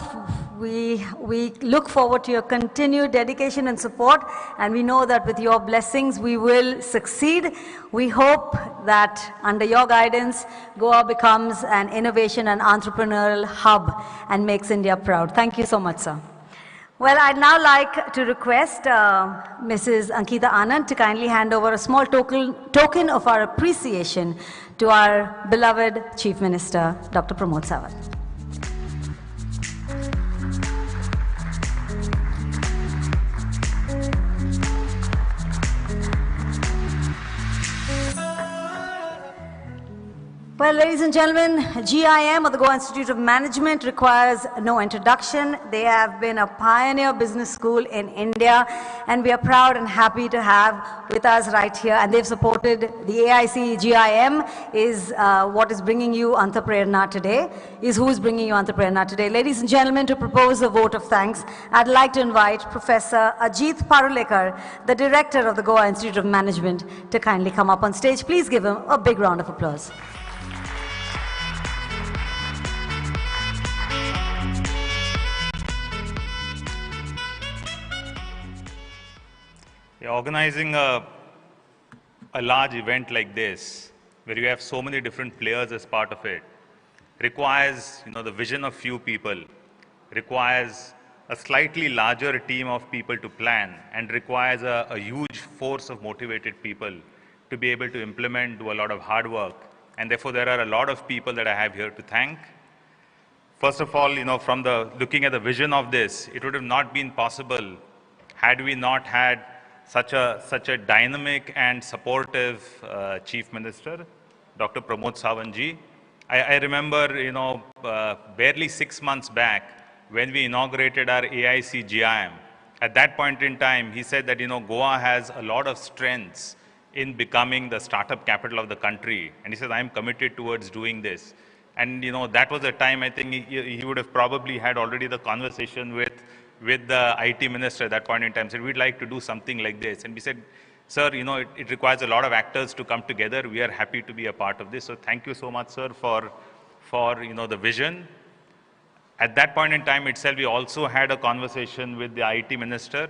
We look forward to your continued dedication and support, and we know that with your blessings we will succeed. We hope that under your guidance, Goa becomes an innovation and entrepreneurial hub and makes India proud. Thank you so much, sir. Well, I'd now like to request Mrs. Ankita Anand to kindly hand over a small token of our appreciation to our beloved Chief Minister, Dr. Pramod Sawant. Well, ladies and gentlemen, GIM, or the Goa Institute of Management, requires no introduction. They have been a pioneer business school in India, and we are proud and happy to have with us right here. And they've supported the AIC GIM is what is bringing you ANTHA PRERNA today, is who is bringing you ANTHA PRERNA today. Ladies and gentlemen, to propose a vote of thanks, I'd like to invite Professor Ajit Parulekar, the Director of the Goa Institute of Management, to kindly come up on stage. Please give him a big round of applause. Organizing a large event like this, where you have so many different players as part of it, requires the vision of few people, requires a slightly larger team of people to plan, and requires a huge force of motivated people to be able to implement, do a lot of hard work. And therefore, there are a lot of people that I have here to thank. First of all, from looking at the vision of this, it would have not been possible had we not had such a dynamic and supportive Chief Minister, Dr. Pramod Sawant ji. I remember, barely 6 months back when we inaugurated our AIC GIM. At that point in time, he said that, Goa has a lot of strengths in becoming the startup capital of the country. And he said, I'm committed towards doing this. And, that was the time I think he would have probably had already the conversation with the IT minister at that point in time, said, we'd like to do something like this. And we said, sir, it requires a lot of actors to come together. We are happy to be a part of this. So thank you so much, sir, for the vision. At that point in time itself, we also had a conversation with the IT minister,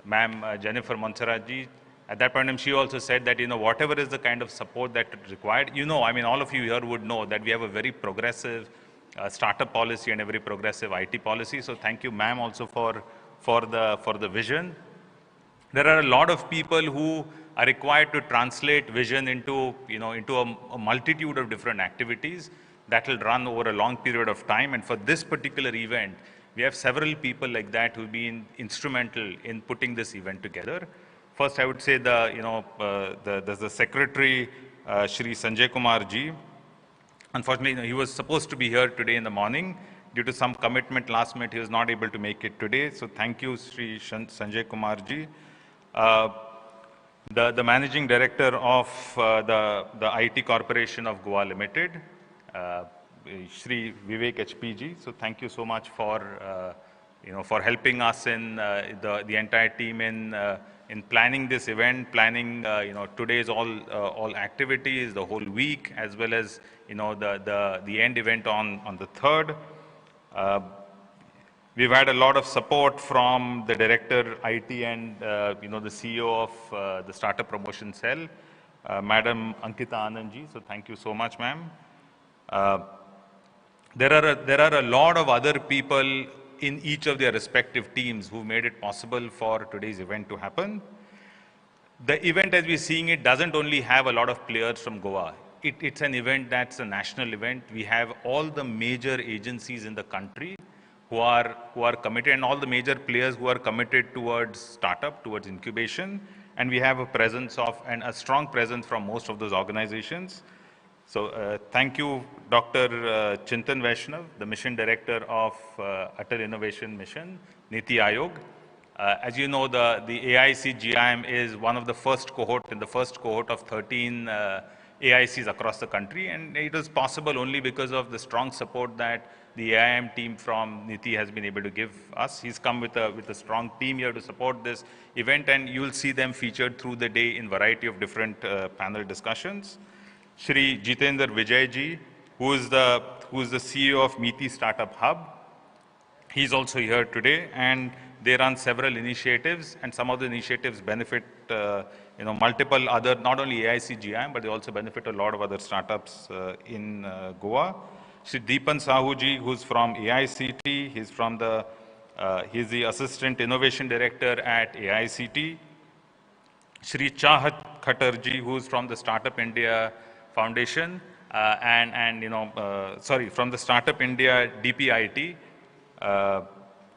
Ma'am Jennifer Monserrat-ji. At that point in time, she also said that, whatever is the kind of support that is required, all of you here would know that we have a very progressive startup policy and a very progressive IT policy. So thank you, ma'am, also for the vision. There are a lot of people who are required to translate vision into a multitude of different activities that will run over a long period of time. And for this particular event, we have several people like that who've been instrumental in putting this event together. First, I would say the secretary, Shri Sanjay Kumar ji. Unfortunately, he was supposed to be here today in the morning. Due to some commitment last minute, he was not able to make it today. So thank you, Shri Sanjay Kumar ji. The managing director of the IT Corporation of Goa Limited, Shri Vivek HP ji. So thank you so much for helping us in the entire team in planning this event, planning today's all activities, the whole week, as well as the end event on the 3rd. We've had a lot of support from the director IT and the CEO of the Startup Promotion Cell. Madam Ankita Anandji. So thank you so much, ma'am. There are a lot of other people in each of their respective teams who made it possible for today's event to happen. The event, as we're seeing it, doesn't only have a lot of players from Goa. It's an event that's a national event. We have all the major agencies in the country who are committed, and all the major players who are committed towards startup, towards incubation, and we have a presence of, and a strong presence from most of those organizations. So thank you, Dr. Chintan Vaishnav, the Mission Director of Atal Innovation Mission, Niti Aayog. As you know, the AIC GIM is one of the first cohort, in the first cohort of 13 AICs across the country, and it was possible only because of the strong support that the AIM team from Niti has been able to give us. He's come with a strong team here to support this event, and you'll see them featured through the day in variety of different panel discussions. Shri Jitendra Vijayji, who is the CEO of Meeti Startup Hub, he's also here today, and they run several initiatives, and some of the initiatives benefit multiple other, not only AIC GIM, but they also benefit a lot of other startups in Goa. Shri Deepan Sahuji, who's from AICT, he's the Assistant Innovation Director at AICT. Shri Chahat Khattarji, who's from the Startup India Foundation, from the Startup India DPIT.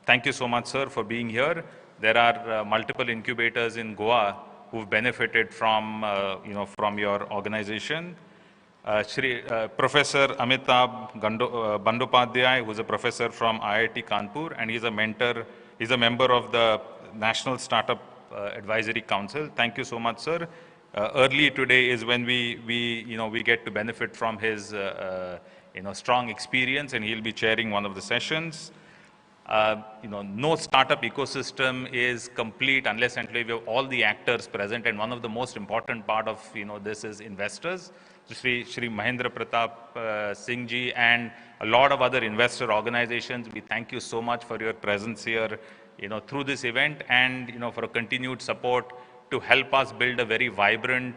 Thank you so much, sir, for being here. There are multiple incubators in Goa who've benefited from, from your organization. Professor Amitabh Bandopadhyay, who's a professor from IIT Kanpur, and he's a member of the National Startup Advisory Council. Thank you so much, sir. Early today is when we get to benefit from his strong experience, and he'll be chairing one of the sessions. No startup ecosystem is complete unless and until we have all the actors present, and one of the most important part of this is investors. So Shri Mahendra Pratap Singh ji and a lot of other investor organizations, we thank you so much for your presence here through this event, and for a continued support to help us build a very vibrant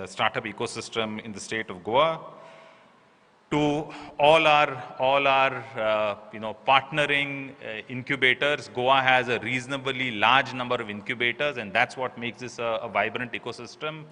startup ecosystem in the state of Goa. To all our partnering incubators, Goa has a reasonably large number of incubators, and that's what makes this a vibrant ecosystem.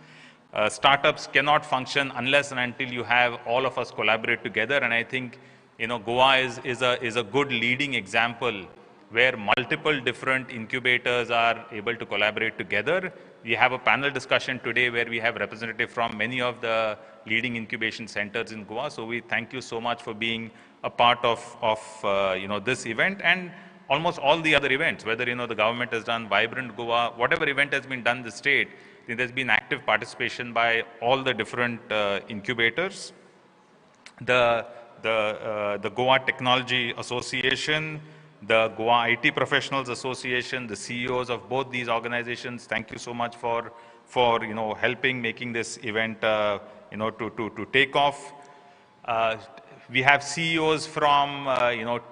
Startups cannot function unless and until you have all of us collaborate together, and I think Goa is a good leading example where multiple different incubators are able to collaborate together. We have a panel discussion today where we have representatives from many of the leading incubation centers in Goa. So we thank you so much for being a part of this event, and almost all the other events, whether the government has done Vibrant Goa, whatever event has been done in the state, there's been active participation by all the different incubators. The Goa Technology Association, the Goa IT Professionals Association, the CEOs of both these organizations, thank you so much for helping making this event to take off. We have CEOs from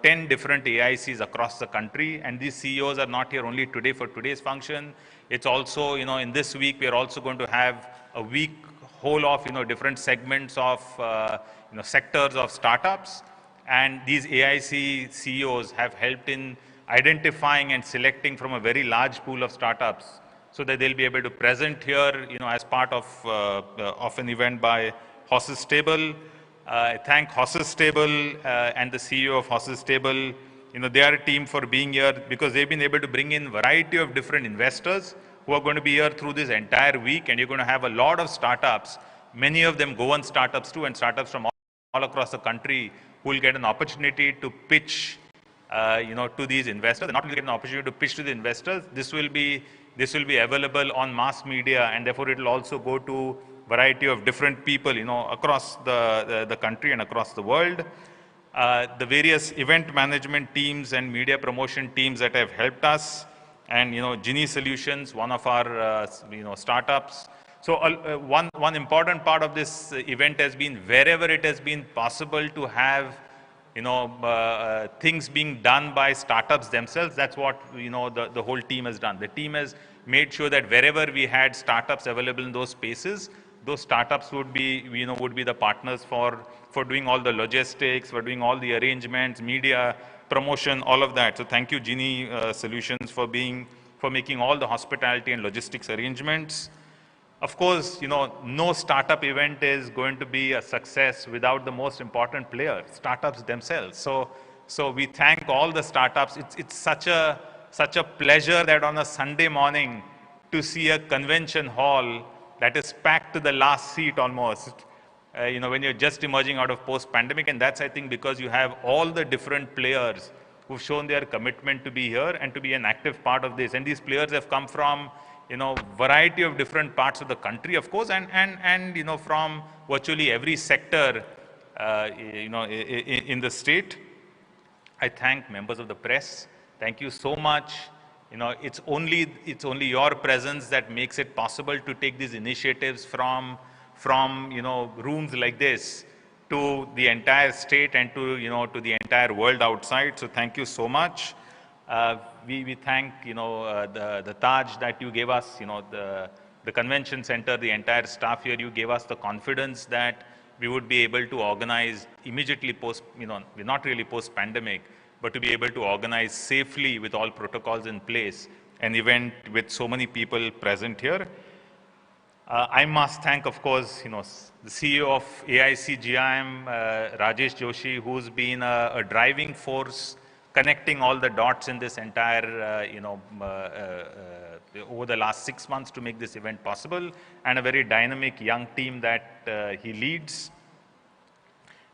10 different AICs across the country, and these CEOs are not here only today for today's function. It's also in this week we are also going to have a week whole of different segments of sectors of startups. And these AIC CEOs have helped in identifying and selecting from a very large pool of startups so that they'll be able to present here, as part of an event by Horses Stable. I thank Horses Stable and the CEO of Horses Stable. They are a team for being here because they've been able to bring in variety of different investors who are going to be here through this entire week, and you're going to have a lot of startups, many of them Goan startups too, and startups from all across the country who will get an opportunity to pitch, to these investors. They're not going to get an opportunity to pitch to the investors. This will be available on mass media, and therefore it will also go to variety of different people, across the country and across the world. The various event management teams and media promotion teams that have helped us, and Genie Solutions, one of our startups. So one important part of this event has been wherever it has been possible to have things being done by startups themselves. That's what the whole team has done. The team has made sure that wherever we had startups available in those spaces, those startups would be, would be the partners for doing all the logistics, for doing all the arrangements, media, promotion, all of that. So thank you, Genie Solutions, for making all the hospitality and logistics arrangements. Of course, no startup event is going to be a success without the most important player, startups themselves. So we thank all the startups. It's such a pleasure that on a Sunday morning to see a convention hall that is packed to the last seat almost, when you're just emerging out of post-pandemic. And that's, I think, because you have all the different players who've shown their commitment to be here and to be an active part of this. And these players have come from, variety of different parts of the country, of course, and from virtually every sector, in the state. I thank members of the press. Thank you so much. It's only your presence that makes it possible to take these initiatives from rooms like this to the entire state and to the entire world outside. So thank you so much. We thank the Taj that you gave us, the convention center, the entire staff here. You gave us the confidence that we would be able to organize immediately post, we're not really post-pandemic, but to be able to organize safely with all protocols in place an event with so many people present here. I must thank, of course, the CEO of AICGIM, Rajesh Joshi, who's been a driving force connecting all the dots in this entire, over the last 6 months to make this event possible, and a very dynamic young team that he leads.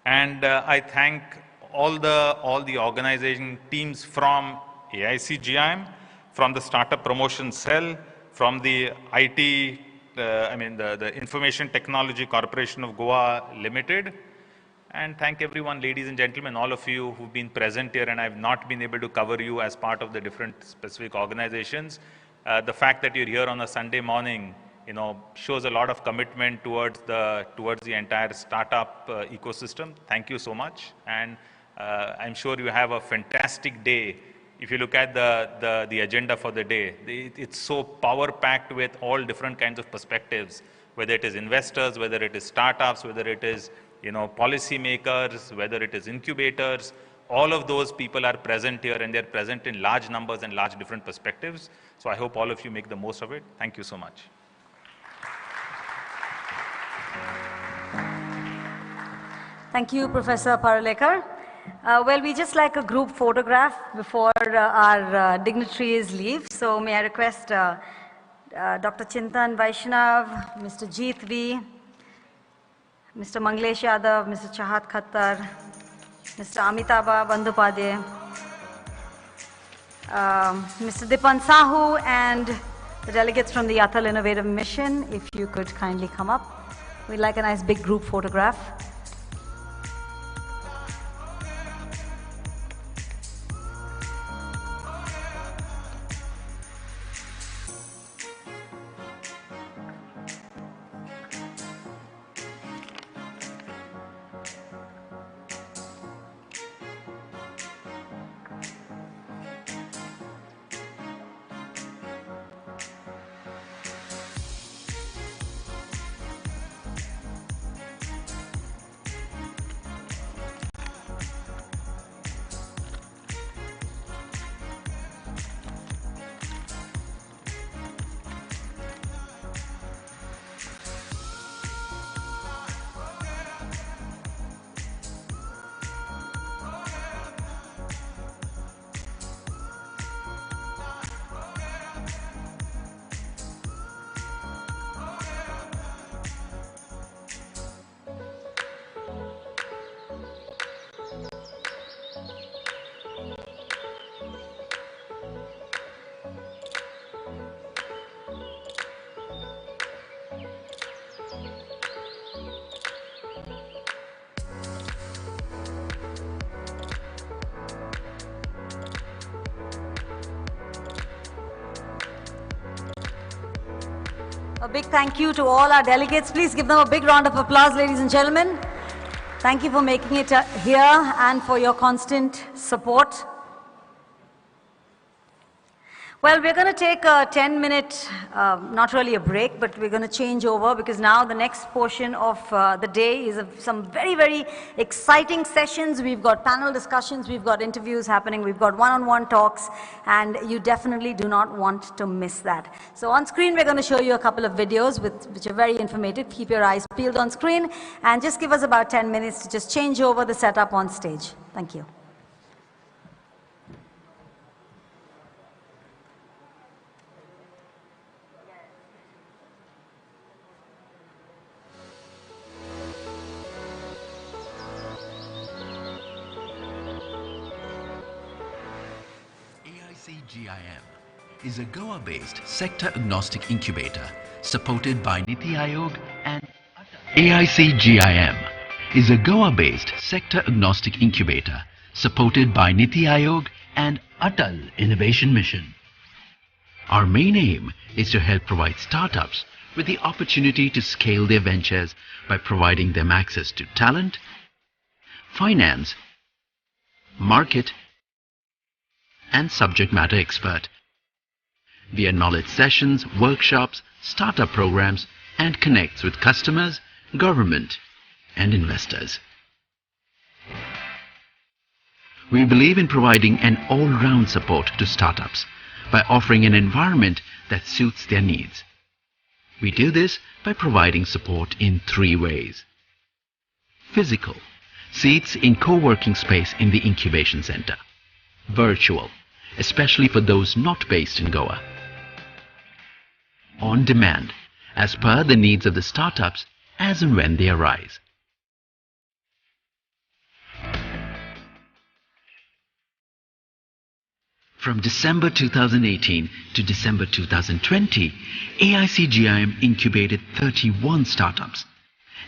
And I thank all the organizing teams from AICGIM, from the Startup Promotion Cell, from the IT, the Information Technology Corporation of Goa Limited. And thank everyone, ladies and gentlemen, all of you who've been present here, and I've not been able to cover you as part of the different specific organizations. The fact that you're here on a Sunday morning, shows a lot of commitment towards the entire startup ecosystem. Thank you so much. And I'm sure you have a fantastic day. If you look at the agenda for the day, it's so power-packed with all different kinds of perspectives, whether it is investors, whether it is startups, whether it is policy makers, whether it is incubators. All of those people are present here, and they're present in large numbers and large different perspectives. So I hope all of you make the most of it. Thank you so much. Thank you, Professor Parulekar. Well, we just like a group photograph before our dignitaries leave. So may I request Dr. Chintan Vaishnav, Mr. Jeet V, Mr. Manglesh Yadav, Mr. Chahat Khattar, Mr. Amitabha Bandyopadhyay, Mr. Dipan Sahu, and the delegates from the Atal Innovative Mission, if you could kindly come up. We'd like a nice big group photograph. A big thank you to all our delegates. Please give them a big round of applause, ladies and gentlemen. Thank you for making it here and for your constant support. Well, we're going to take a 10-minute, not really a break, but we're going to change over because now the next portion of the day is some very, very exciting sessions. We've got panel discussions, we've got interviews happening, we've got one-on-one talks, and you definitely do not want to miss that. So on screen, we're going to show you a couple of videos which are very informative. Keep your eyes peeled on screen, and just give us about 10 minutes to just change over the setup on stage. Thank you. GIM is a Goa-based sector-agnostic incubator supported by Niti Aayog and AICGIM is a Goa-based sector-agnostic incubator supported by Niti Aayog and Atal Innovation Mission. Our main aim is to help provide startups with the opportunity to scale their ventures by providing them access to talent, finance, market, and subject matter expert via knowledge sessions, workshops, startup programs, and connects with customers, government, and investors. We believe in providing an all-round support to startups by offering an environment that suits their needs. We do this by providing support in 3 ways. Physical, seats in co-working space in the incubation center. Virtual, especially for those not based in Goa. On demand, as per the needs of the startups as and when they arise. From December 2018 to December 2020, AICGIM incubated 31 startups,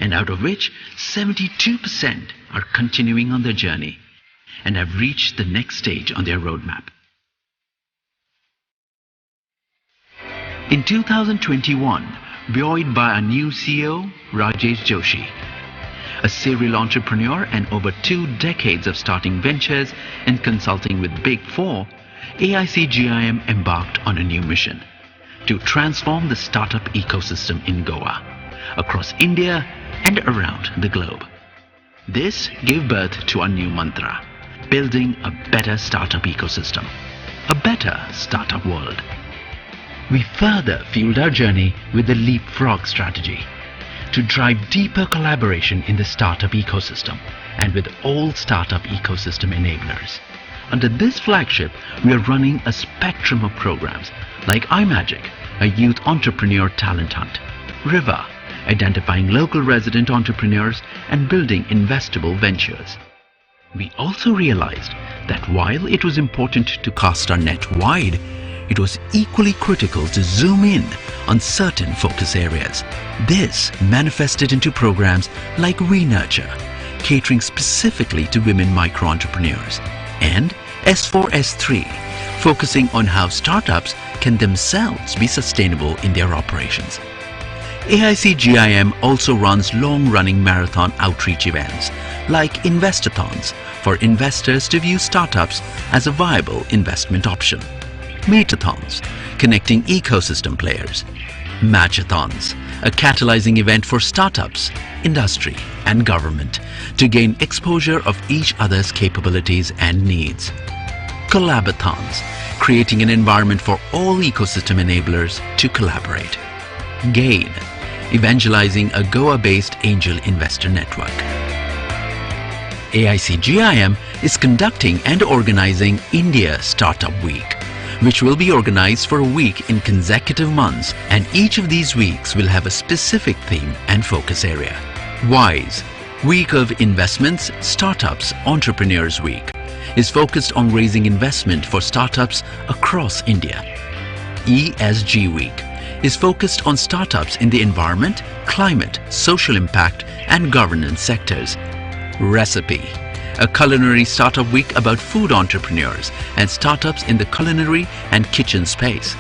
and out of which 72% are continuing on their journey and have reached the next stage on their roadmap. In 2021, buoyed by our new CEO, Rajesh Joshi, a serial entrepreneur and over 2 decades of starting ventures and consulting with Big Four, AICGIM embarked on a new mission to transform the startup ecosystem in Goa, across India and around the globe. This gave birth to our new mantra, building a better startup ecosystem, a better startup world. We further fueled our journey with the leapfrog strategy to drive deeper collaboration in the startup ecosystem and with all startup ecosystem enablers. Under this flagship, we are running a spectrum of programs like iMagic, a youth entrepreneur talent hunt, River, identifying local resident entrepreneurs and building investable ventures. We also realized that while it was important to cast our net wide, it was equally critical to zoom in on certain focus areas. This manifested into programs like We Nurture, catering specifically to women micro-entrepreneurs, and S4S3, focusing on how startups can themselves be sustainable in their operations. AICGIM also runs long-running marathon outreach events like Investathons for investors to view startups as a viable investment option, Meetathons, connecting ecosystem players, Matchathons, a catalyzing event for startups, industry and government to gain exposure of each other's capabilities and needs, Collaborathons, creating an environment for all ecosystem enablers to collaborate, Gain, evangelizing a Goa-based angel investor network. AICGIM is conducting and organizing India Startup Week, which will be organized for a week in consecutive months, and each of these weeks will have a specific theme and focus area. WISE, Week of Investments, Startups, Entrepreneurs Week, is focused on raising investment for startups across India. ESG Week is focused on startups in the environment, climate, social impact, and governance sectors. Recipe, a culinary startup week about food entrepreneurs and startups in the culinary and kitchen space.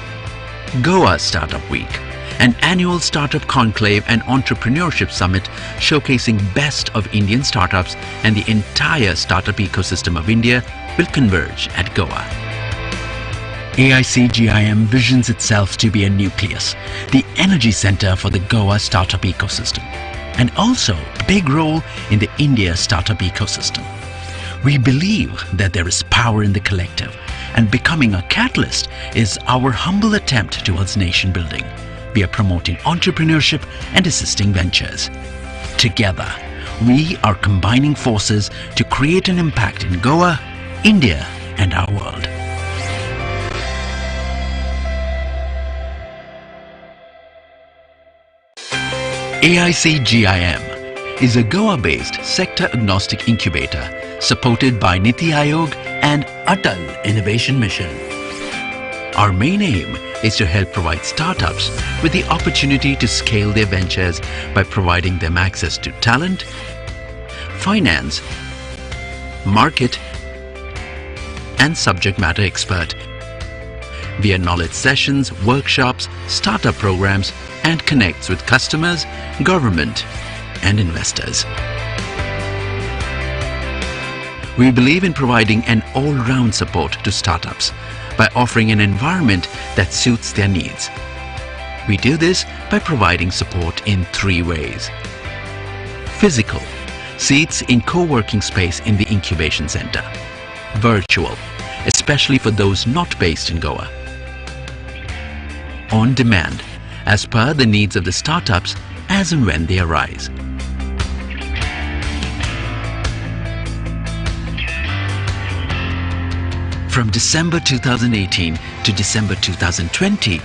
Goa Startup Week, an annual startup conclave and entrepreneurship summit showcasing best of Indian startups, and the entire startup ecosystem of India will converge at Goa. AICGIM visions itself to be a nucleus, the energy center for the Goa startup ecosystem, and also a big role in the India startup ecosystem. We believe that there is power in the collective, and becoming a catalyst is our humble attempt towards nation building. We are promoting entrepreneurship and assisting ventures. Together, we are combining forces to create an impact in Goa, India, and our world. AICGIM is a Goa-based sector-agnostic incubator supported by Niti Aayog and Atal Innovation Mission. Our main aim is to help provide startups with the opportunity to scale their ventures by providing them access to talent, finance, market, and subject matter expert via knowledge sessions, workshops, startup programs, and connects with customers, government, and investors. We believe in providing an all-round support to startups by offering an environment that suits their needs. We do this by providing support in 3 ways. Physical, seats in co-working space in the incubation center. Virtual, especially for those not based in Goa. On demand, as per the needs of the startups as and when they arise. From December 2018 to December 2020,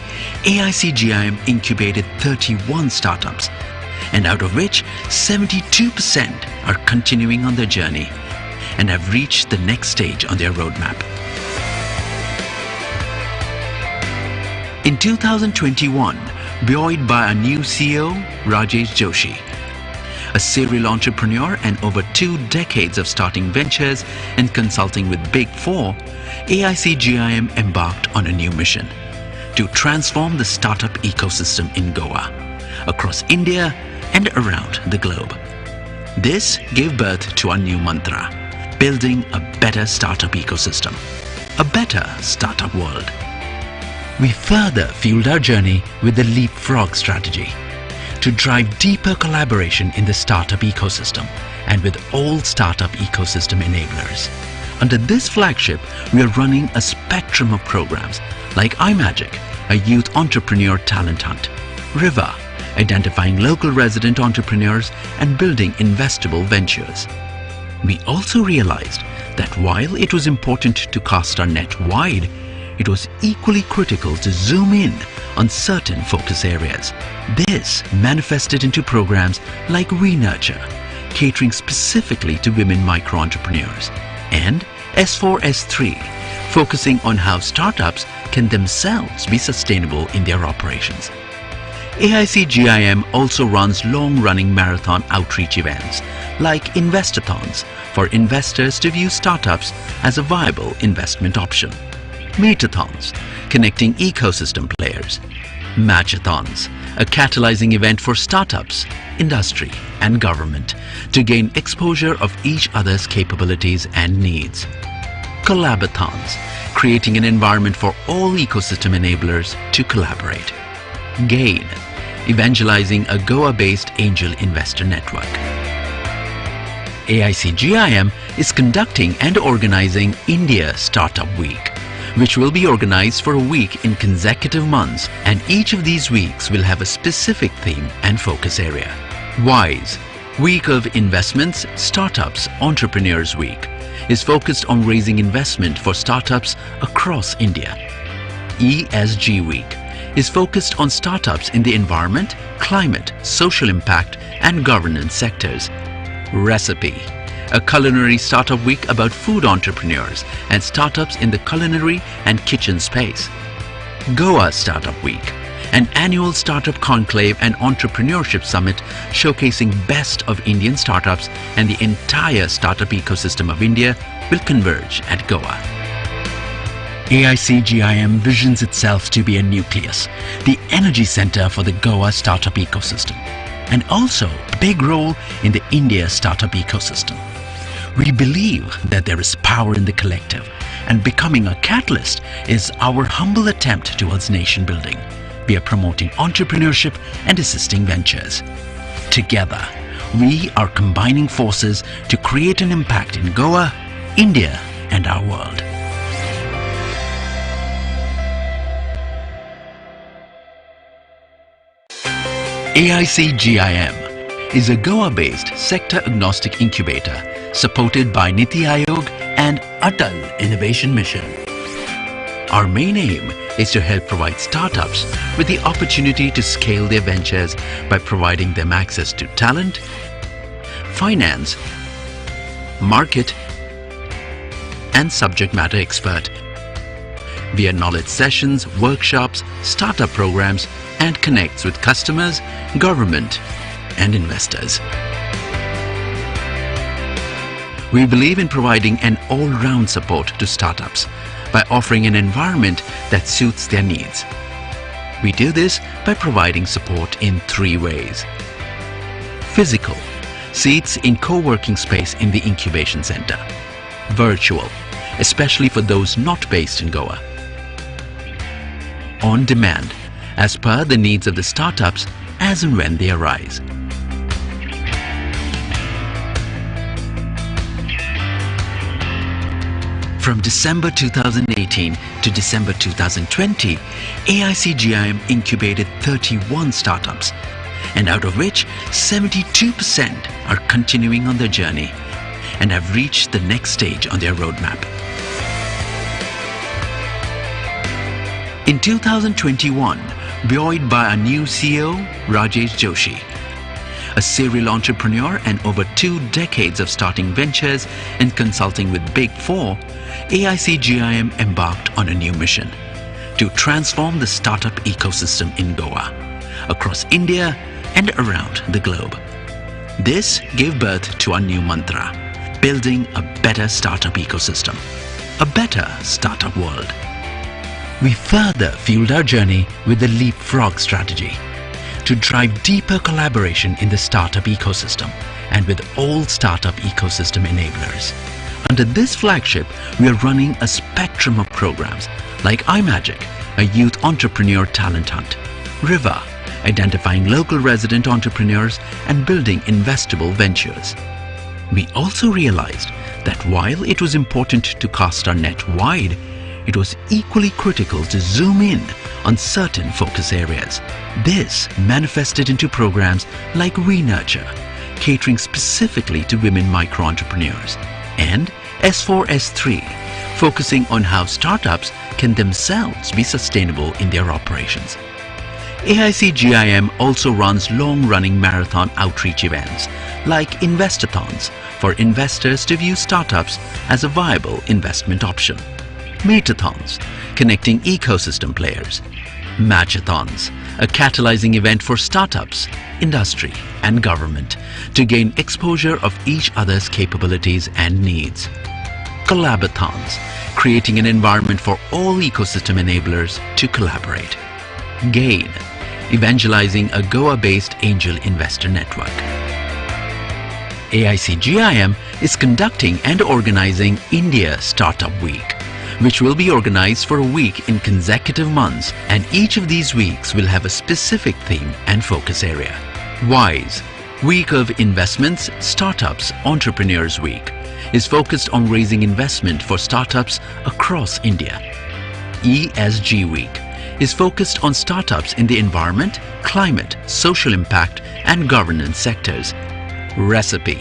AICGIM incubated 31 startups, and out of which 72% are continuing on their journey and have reached the next stage on their roadmap. In 2021, buoyed by our new CEO, Rajesh Joshi, a serial entrepreneur and over 2 decades of starting ventures and consulting with Big Four, AICGIM embarked on a new mission to transform the startup ecosystem in Goa, across India and around the globe. This gave birth to our new mantra, building a better startup ecosystem, a better startup world. We further fueled our journey with the Leapfrog strategy to drive deeper collaboration in the startup ecosystem and with all startup ecosystem enablers. Under this flagship, we are running a spectrum of programs like iMagic, a youth entrepreneur talent hunt, River, identifying local resident entrepreneurs and building investable ventures. We also realized that while it was important to cast our net wide, it was equally critical to zoom in on certain focus areas. This manifested into programs like We Nurture, catering specifically to women micro-entrepreneurs, and S4S3, focusing on how startups can themselves be sustainable in their operations. AICGIM also runs long-running marathon outreach events like Investathons for investors to view startups as a viable investment option. Meetathons, connecting ecosystem players. Matchathons, a catalyzing event for startups, industry and government to gain exposure of each other's capabilities and needs. Collaborathons, creating an environment for all ecosystem enablers to collaborate. GAIN, evangelizing a Goa-based angel investor network. AICGIM is conducting and organizing India Startup Week, which will be organized for a week in consecutive months, and each of these weeks will have a specific theme and focus area. WISE, Week of Investments, Startups, Entrepreneurs Week, is focused on raising investment for startups across India. ESG Week is focused on startups in the environment, climate, social impact, and governance sectors. Recipe, a culinary startup week about food entrepreneurs and startups in the culinary and kitchen space. Goa Startup Week, an annual startup conclave and entrepreneurship summit showcasing best of Indian startups, and the entire startup ecosystem of India will converge at Goa. AICGIM visions itself to be a nucleus, the energy center for the Goa startup ecosystem, and also a big role in the India startup ecosystem. We believe that there is power in the collective, and becoming a catalyst is our humble attempt towards nation building. We are promoting entrepreneurship and assisting ventures. Together, we are combining forces to create an impact in Goa, India, and our world. AIC GIM is a Goa-based sector-agnostic incubator supported by Niti Aayog and Atal Innovation Mission. Our main aim is to help provide startups with the opportunity to scale their ventures by providing them access to talent, finance, market, and subject matter expert via knowledge sessions, workshops, startup programs, and connects with customers, government, and investors. We believe in providing an all-round support to startups by offering an environment that suits their needs. We do this by providing support in 3 ways. Physical, seats in co-working space in the incubation center. Virtual, especially for those not based in Goa. On demand, as per the needs of the startups as and when they arise. From December 2018 to December 2020, AIC GIM incubated 31 startups, and out of which 72% are continuing on their journey and have reached the next stage on their roadmap. In 2021, buoyed by our new CEO, Rajesh Joshi, a serial entrepreneur and over 2 decades of starting ventures and consulting with Big Four, AIC GIM embarked on a new mission to transform the startup ecosystem in Goa, across India and around the globe. This gave birth to our new mantra, building a better startup ecosystem, a better startup world. We further fueled our journey with the leapfrog strategy to drive deeper collaboration in the startup ecosystem and with all startup ecosystem enablers. Under this flagship, we are running a spectrum of programs like iMagic, a youth entrepreneur talent hunt, River, identifying local resident entrepreneurs and building investable ventures. We also realized that while it was important to cast our net wide, it was equally critical to zoom in on certain focus areas. This manifested into programs like We Nurture, catering specifically to women micro-entrepreneurs, and S4S3, focusing on how startups can themselves be sustainable in their operations. AIC GIM also runs long-running marathon outreach events like Investathons for investors to view startups as a viable investment option. Meetathons, connecting ecosystem players. Matchathons, a catalyzing event for startups, industry and government to gain exposure of each other's capabilities and needs. Collaborathons, creating an environment for all ecosystem enablers to collaborate. GAIN, evangelizing a Goa-based angel investor network. AIC GIM is conducting and organizing India Startup Week, which will be organized for a week in consecutive months, and each of these weeks will have a specific theme and focus area. WISE, Week of Investments, Startups, Entrepreneurs Week, is focused on raising investment for startups across India. ESG Week is focused on startups in the environment, climate, social impact, and governance sectors. Recipe,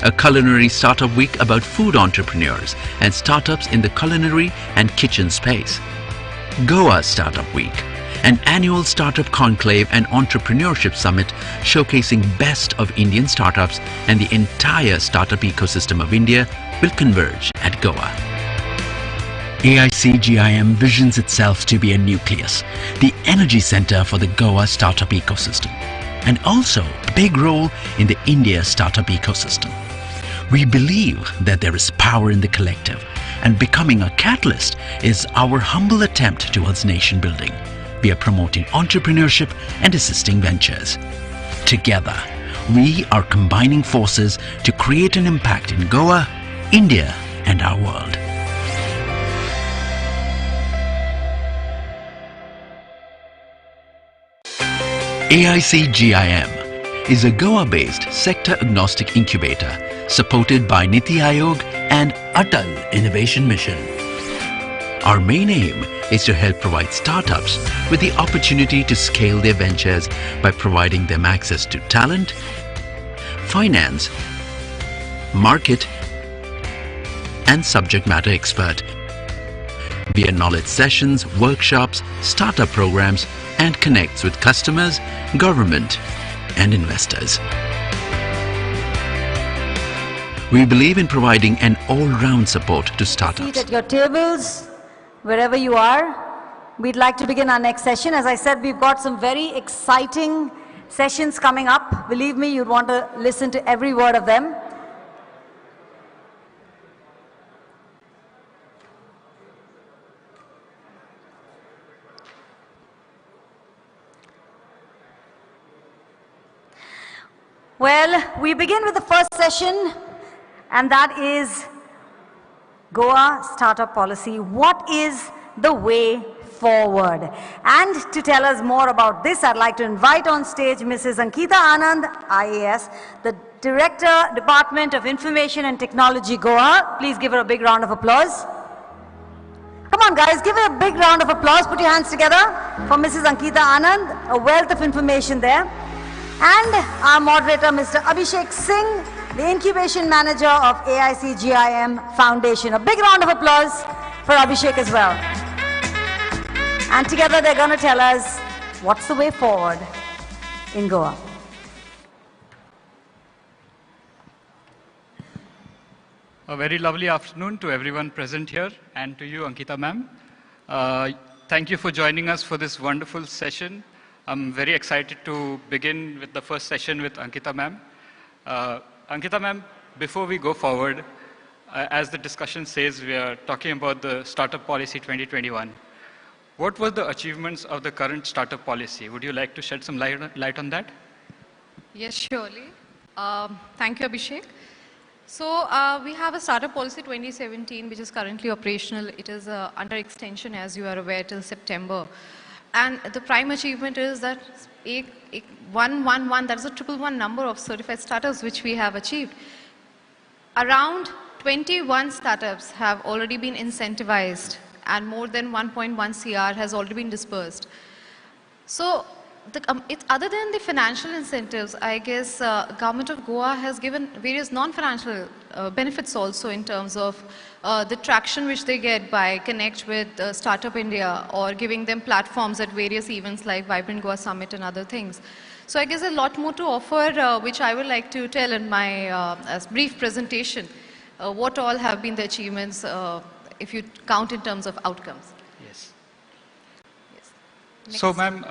a culinary startup week about food entrepreneurs and startups in the culinary and kitchen space. Goa Startup Week, an annual startup conclave and entrepreneurship summit showcasing best of Indian startups, and the entire startup ecosystem of India will converge at Goa. AIC GIM visions itself to be a nucleus, the energy center for the Goa startup ecosystem, and also a big role in the India startup ecosystem. We believe that there is power in the collective, and becoming a catalyst is our humble attempt towards nation building. We are promoting entrepreneurship and assisting ventures. Together, we are combining forces to create an impact in Goa, India and our world. AIC-GIM is a Goa-based sector-agnostic incubator supported by Niti Aayog and Atal Innovation Mission. Our main aim is to help provide startups with the opportunity to scale their ventures by providing them access to talent, finance, market, and subject matter expert via knowledge sessions, workshops, startup programs, and connects with customers, government, and investors. We believe in providing an all-round support to startups. Seat at your tables, wherever you are. We'd like to begin our next session. As I said, we've got some very exciting sessions coming up. Believe me, you'd want to listen to every word of them. Well, we begin with the first session, and that is Goa Startup Policy. What is the way forward? And to tell us more about this, I'd like to invite on stage Mrs. Ankita Anand, IAS, the Director, Department of Information and Technology, Goa. Please give her a big round of applause. Come on guys, give her a big round of applause. Put your hands together for Mrs. Ankita Anand, a wealth of information there. And our moderator, Mr. Abhishek Singh, the Incubation Manager of AIC-GIM Foundation. A big round of applause for Abhishek as well. And together they're going to tell us what's the way forward in Goa. A very lovely afternoon to everyone present here and to you, Ankita ma'am. Thank you for joining us for this wonderful session. I'm very excited to begin with the first session with Ankita ma'am. Ankita ma'am, before we go forward, as the discussion says, we are talking about the Startup Policy 2021. What were the achievements of the current Startup Policy? Would you like to shed some light on that? Yes, surely. Thank you, Abhishek. So we have a Startup Policy 2017, which is currently operational. It is under extension, as you are aware, till September. And the prime achievement is that 111, that is a 111 number of certified startups which we have achieved. Around 21 startups have already been incentivized and more than 1.1 CR has already been dispersed. So it's other than the financial incentives, I guess Government of Goa has given various non-financial benefits also in terms of the traction which they get by connect with Startup India or giving them platforms at various events like Vibrant Goa Summit and other things. So I guess a lot more to offer which I would like to tell in my brief presentation. What all have been the achievements if you count in terms of outcomes. Yes. Yes. So ma'am,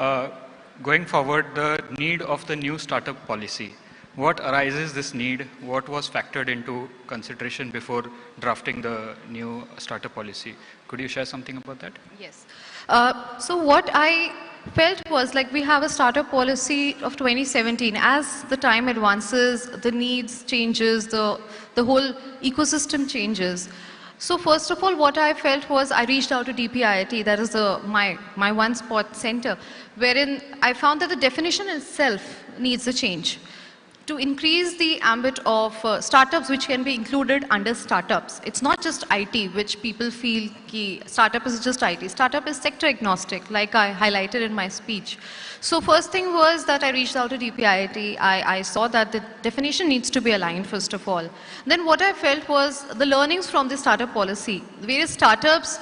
going forward, the need of the new startup policy. What arises this need? What was factored into consideration before drafting the new startup policy? Could you share something about that? Yes. So what I felt was like we have a startup policy of 2017. As the time advances, the needs changes, the whole ecosystem changes. So first of all, what I felt was I reached out to DPIIT, that is my one spot center, wherein I found that the definition itself needs a change. To increase the ambit of startups which can be included under startups. It's not just IT, which people feel ki startup is just IT. Startup is sector agnostic, like I highlighted in my speech. So first thing was that I reached out to DPIIT. I saw that the definition needs to be aligned, first of all. Then what I felt was the learnings from the startup policy. Various startups,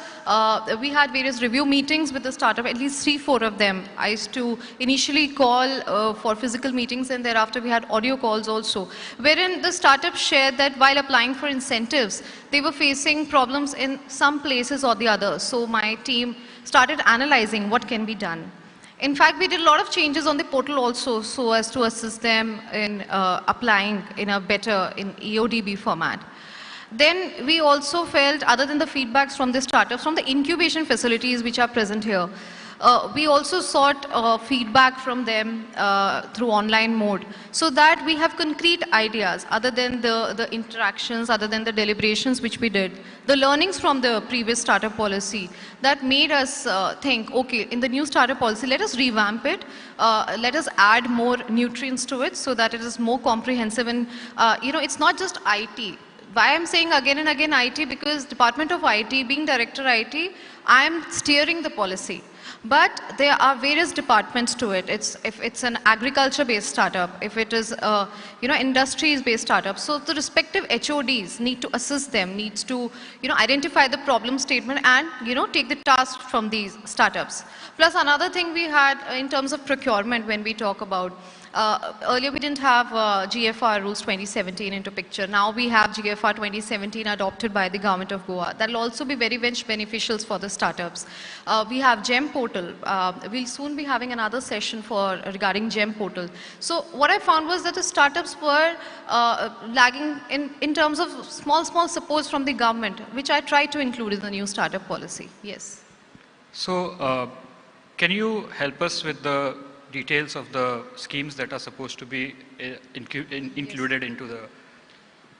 we had various review meetings with the startup, at least 3-4 of them. I used to initially call for physical meetings, and thereafter we had audio calls also, wherein the startups shared that while applying for incentives, they were facing problems in some places or the other. So my team started analyzing what can be done. In fact, we did a lot of changes on the portal also so as to assist them in applying in a better EODB format. Then we also felt, other than the feedbacks from the startups, from the incubation facilities which are present here, we also sought feedback from them through online mode, so that we have concrete ideas other than the interactions, other than the deliberations which we did, the learnings from the previous startup policy that made us think, okay, in the new startup policy, let us revamp it, let us add more nutrients to it so that it is more comprehensive. And it's not just IT. Why I'm saying again and again IT? Because Department of IT, being Director IT, I'm steering the policy. But there are various departments to it. If it's an agriculture-based startup, if it is industries-based startup, so the respective HODs need to assist them, needs to identify the problem statement and take the task from these startups. Plus another thing we had in terms of procurement when we talk about. Earlier we didn't have GFR rules 2017 into picture. Now we have GFR 2017 adopted by the government of Goa. That will also be very much beneficial for the startups. We have GEM portal. We'll soon be having another session regarding GEM portal. So what I found was that the startups were lagging in terms of small supports from the government, which I tried to include in the new startup policy. Yes. So can you help us with the details of the schemes that are supposed to be included into the...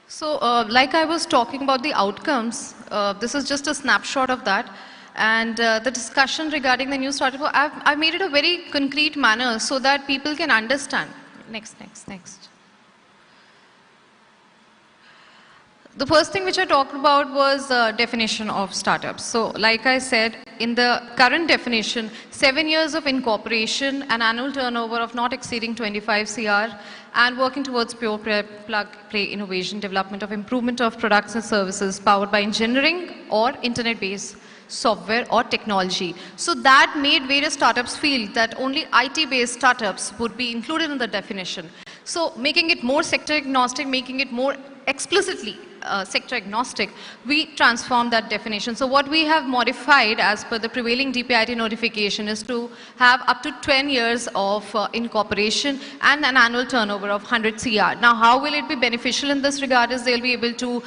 So like I was talking about the outcomes, this is just a snapshot of that. And the discussion regarding the new startup, I've made it a very concrete manner so that people can understand. Next. The first thing which I talked about was definition of startups. So like I said, in the current definition, 7 years of incorporation, an annual turnover of not exceeding 25 CR, and working towards pure plug-play innovation, development of improvement of products and services powered by engineering or internet-based software or technology. So that made various startups feel that only IT-based startups would be included in the definition. So making it more sector agnostic, making it more explicitly sector agnostic, we transformed that definition. So what we have modified as per the prevailing DPIT notification is to have up to 10 years of incorporation and an annual turnover of 100 CR. Now how will it be beneficial in this regard is they'll be able to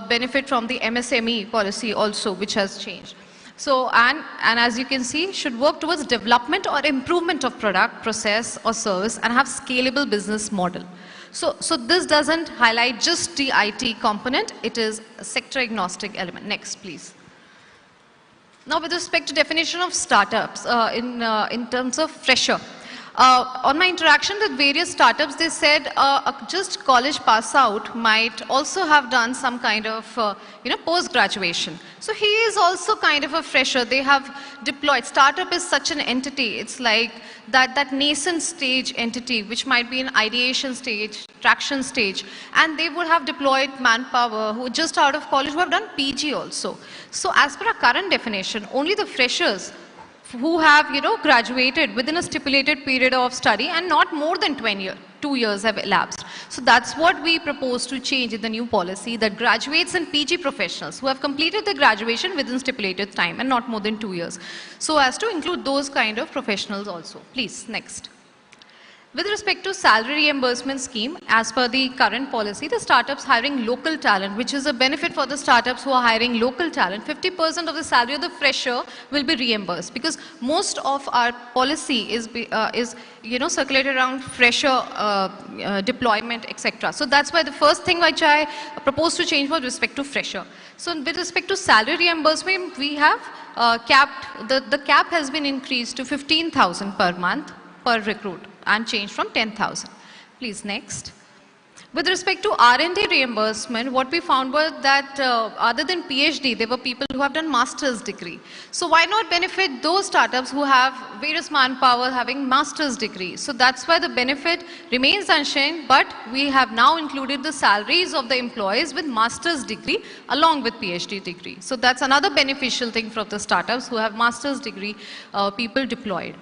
benefit from the MSME policy also, which has changed. So, and as you can see, should work towards development or improvement of product, process or service and have scalable business model. So this doesn't highlight just the IT component, it is a sector agnostic element. Next, please. Now with respect to definition of startups in terms of fresher. On my interaction with various startups, they said just college pass out might also have done some kind of post-graduation. So he is also kind of a fresher. They have deployed. Startup is such an entity. It's like that nascent stage entity, which might be in ideation stage, traction stage, and they would have deployed manpower who just out of college who have done PG also. So as per our current definition, only the freshers who have graduated within a stipulated period of study and not more than 2 years have elapsed. So that's what we propose to change in the new policy, that graduates and PG professionals who have completed their graduation within stipulated time and not more than 2 years. So as to include those kind of professionals also. Please, next. With respect to salary reimbursement scheme, as per the current policy, the startups hiring local talent, which is a benefit for the startups who are hiring local talent, 50% of the salary of the fresher will be reimbursed, because most of our policy is circulated around fresher deployment, etc. So that's why the first thing which I proposed to change was with respect to fresher. So with respect to salary reimbursement, we have capped, the cap has been increased to 15,000 per month per recruit and changed from 10,000. Please, next. With respect to R&D reimbursement, what we found was that other than PhD, there were people who have done master's degree. So why not benefit those startups who have various manpower having master's degree? So that's why the benefit remains unchanged, but we have now included the salaries of the employees with master's degree along with PhD degree. So that's another beneficial thing for the startups who have master's degree people deployed.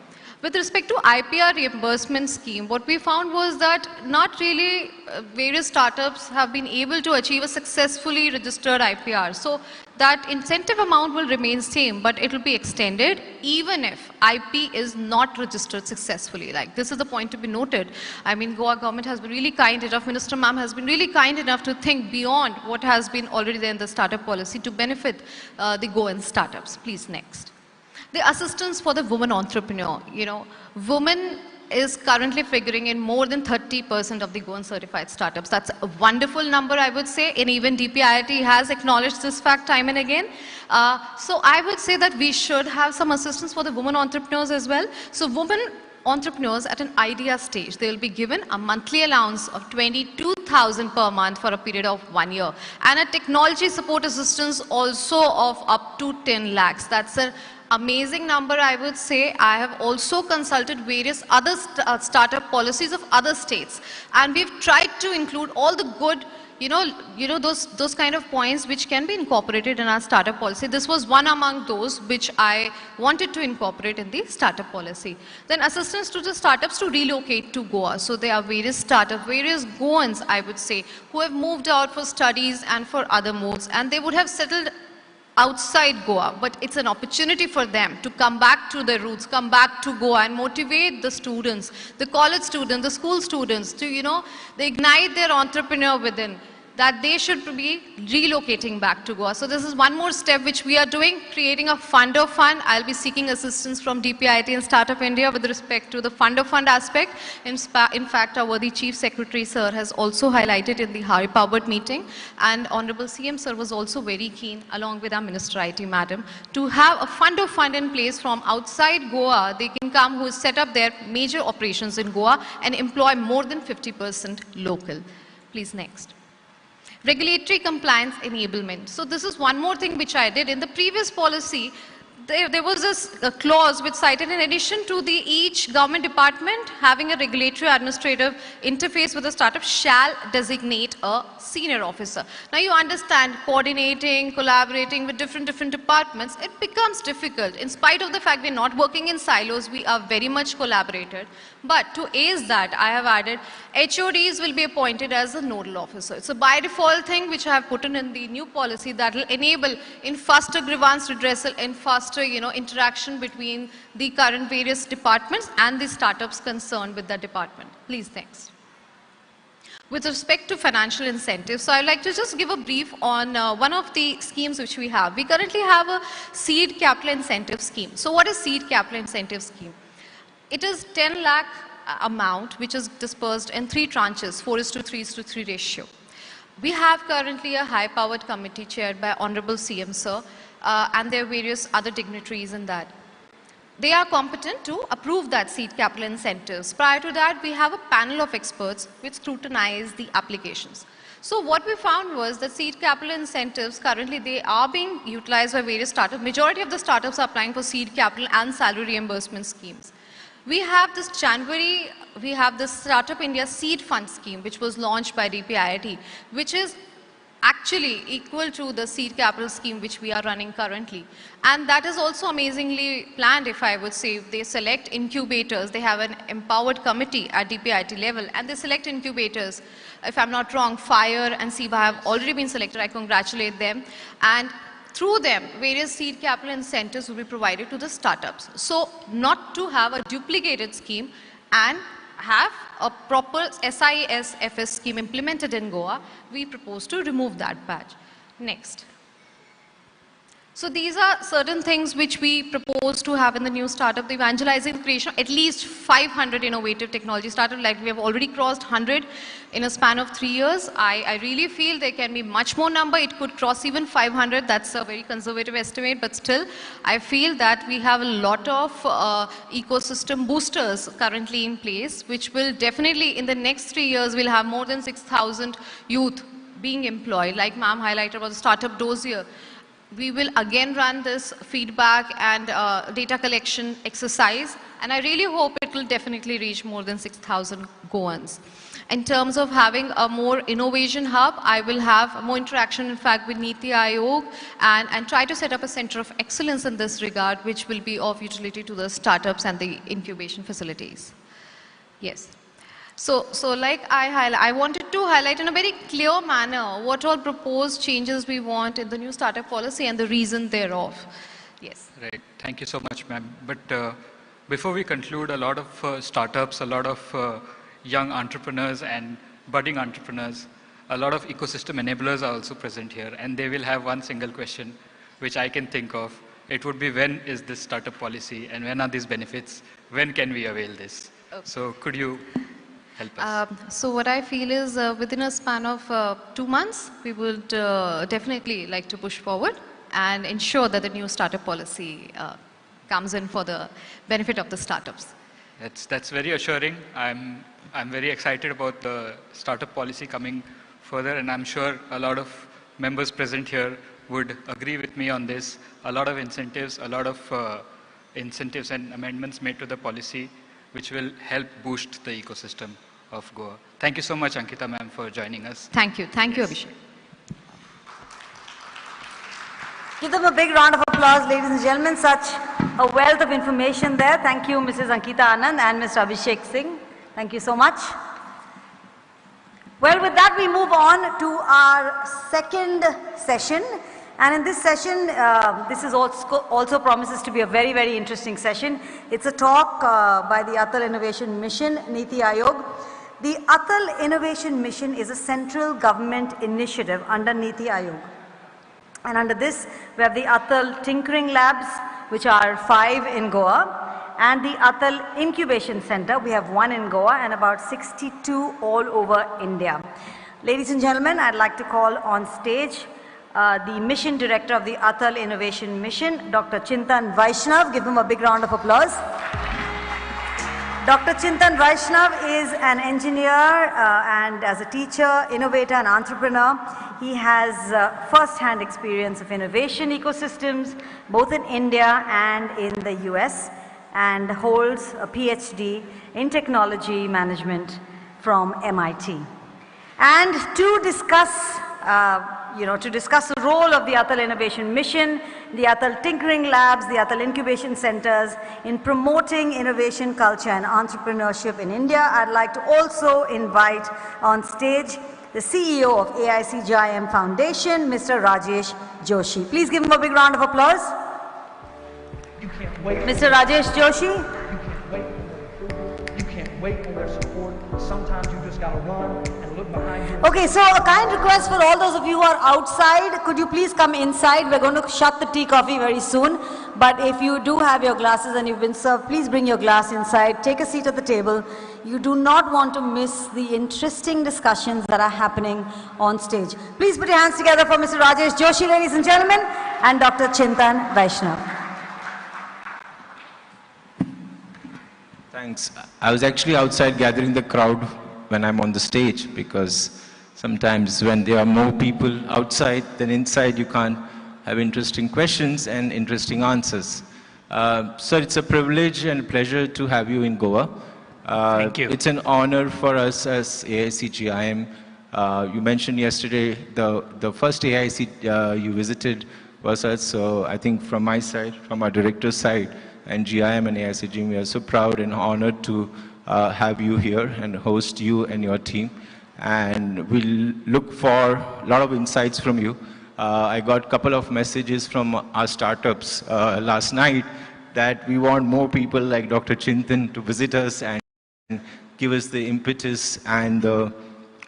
With respect to IPR reimbursement scheme, what we found was that not really various startups have been able to achieve a successfully registered IPR. So that incentive amount will remain same, but it will be extended even if IP is not registered successfully. Like, this is the point to be noted. I mean, Goa government has been really kind enough, Minister Ma'am has been really kind enough to think beyond what has been already there in the startup policy to benefit the Goan startups. Please, next. The assistance for the woman entrepreneur. Women is currently figuring in more than 30% of the Goan certified startups. That's a wonderful number, I would say, and even DPIIT has acknowledged this fact time and again. So I would say that we should have some assistance for the women entrepreneurs as well. So women entrepreneurs at an idea stage, they will be given a monthly allowance of 22,000 per month for a period of 1 year, and a technology support assistance also of up to 10 lakhs. That's an amazing number, I would say. I have also consulted various other startup policies of other states, and we've tried to include all the good those kind of points which can be incorporated in our startup policy. This was one among those which I wanted to incorporate in the startup policy. Then assistance to the startups to relocate to Goa. So there are various startups, various Goans, I would say, who have moved out for studies and for other modes, and they would have settled outside Goa, but it's an opportunity for them to come back to their roots, come back to Goa and motivate the students, the college students, the school students to, they ignite their entrepreneur within, that they should be relocating back to Goa. So this is one more step which we are doing, creating a funder fund. I'll be seeking assistance from DPIIT and Startup India with respect to the funder fund aspect. In fact, our worthy Chief Secretary Sir has also highlighted in the Hari Powered meeting, and Honorable CM Sir was also very keen, along with our Minister IT Madam, to have a funder fund in place from outside Goa. They can come who set up their major operations in Goa and employ more than 50% local. Please next. Regulatory compliance enablement. So this is one more thing which I did. In the previous policy, there was a clause which cited, in addition to each government department having a regulatory administrative interface with a startup, shall designate a senior officer. Now you understand, coordinating, collaborating with different departments, it becomes difficult. In spite of the fact we're not working in silos, we are very much collaborated. But to ace that, I have added HODs will be appointed as a nodal officer. It's a by default thing which I have put in the new policy that will enable in faster grievance redressal and faster interaction between the current various departments and the startups concerned with that department. Please, thanks. With respect to financial incentives, so I'd like to just give a brief on one of the schemes which we have. We currently have a seed capital incentive scheme. So what is seed capital incentive scheme? It is 10 lakh amount which is dispersed in 3 tranches, 4:3:3 ratio. We have currently a high-powered committee chaired by Honorable CM Sir, and there are various other dignitaries in that. They are competent to approve that seed capital incentives. Prior to that, we have a panel of experts which scrutinize the applications. So what we found was that seed capital incentives, currently they are being utilized by various startups. Majority of the startups are applying for seed capital and salary reimbursement schemes. We have this January, we have the Startup India Seed Fund scheme, which was launched by DPIIT, which is actually equal to the seed capital scheme which we are running currently. And that is also amazingly planned, if I would say. They select incubators. They have an empowered committee at DPIIT level, and they select incubators. If I'm not wrong, FIRE and SIBA have already been selected. I congratulate them. And through them, various seed capital incentives will be provided to the startups. So not to have a duplicated scheme and have a proper SIS-FS scheme implemented in Goa, we propose to remove that badge. Next. So these are certain things which we propose to have in the new startup, the evangelizing the creation of at least 500 innovative technology startups. Like we have already crossed 100 in a span of 3 years. I really feel there can be much more number. It could cross even 500. That's a very conservative estimate, but still I feel that we have a lot of ecosystem boosters currently in place, which will definitely in the next 3 years will have more than 6,000 youth being employed. Like ma'am highlighted about the startup dossier. We will again run this feedback and data collection exercise, and I really hope it will definitely reach more than 6,000 Goans. In terms of having a more innovation hub, I will have more interaction, in fact, with Niti Aayog and try to set up a center of excellence in this regard, which will be of utility to the startups and the incubation facilities. Yes. So like I wanted to highlight in a very clear manner what all proposed changes we want in the new startup policy and the reason thereof. Yes. Right. Thank you so much, ma'am. But before we conclude, a lot of startups, a lot of young entrepreneurs and budding entrepreneurs, a lot of ecosystem enablers are also present here, and they will have one single question which I can think of. it would be when is this startup policy and when are these benefits? When can we avail this? Okay. So could you help us? So what I feel is within a span of 2 months, we would definitely like to push forward and ensure that the new startup policy comes in for the benefit of the startups. That's very assuring. I'm very excited about the startup policy coming further, and I'm sure a lot of members present here would agree with me on this. A lot of incentives and amendments made to the policy which will help boost the ecosystem of Goa. Thank you so much, Ankita ma'am, for joining us. Thank you. Thank you, Abhishek. Give them a big round of applause, ladies and gentlemen. Such a wealth of information there. Thank you, Mrs. Ankita Anand and Mr. Abhishek Singh. Thank you so much. Well, with that, we move on to our second session. And in this session, this is also promises to be a very, very interesting session. It's a talk by the Atal Innovation Mission, Niti Aayog. The Atal Innovation Mission is a central government initiative under Niti Aayog. And under this, we have the Atal Tinkering Labs, which are 5 in Goa, and the Atal Incubation Center. We have 1 in Goa and about 62 all over India. Ladies and gentlemen, I'd like to call on stage the Mission Director of the Atal Innovation Mission, Dr. Chintan Vaishnav. Give him a big round of applause. Dr. Chintan Vaishnav is an engineer and as a teacher, innovator and entrepreneur. He has first-hand experience of innovation ecosystems, both in India and in the US, and holds a PhD in technology management from MIT. And to discuss the role of the Atal Innovation Mission, the Atal Tinkering Labs, the Atal Incubation Centers in promoting innovation culture and entrepreneurship in India, I'd like to also invite on stage the CEO of AICGIM Foundation, Mr. Rajesh Joshi. Please give him a big round of applause. You can't wait. Mr. Rajesh Joshi. You can't wait for their support. Sometimes you just gotta run and look behind you. Okay, so a kind request for all those of you who are outside, could you please come inside? We're going to shut the tea coffee very soon. But if you do have your glasses and you've been served, please bring your glass inside. Take a seat at the table. You do not want to miss the interesting discussions that are happening on stage. Please put your hands together for Mr. Rajesh Joshi, ladies and gentlemen, and Dr. Chintan Vaishnav. Thanks. I was actually outside gathering the crowd when I'm on the stage, because sometimes when there are more people outside than inside, you can't have interesting questions and interesting answers. Sir, it's a privilege and pleasure to have you in Goa. Thank you. It's an honor for us as AICGIM. You mentioned yesterday the first AIC you visited was us, so I think from my side, from our director's side, and GIM and AICGIM, we are so proud and honored to have you here and host you and your team. And we'll look for a lot of insights from you. I got a couple of messages from our startups last night that we want more people like Dr. Chintan to visit us and give us the impetus and the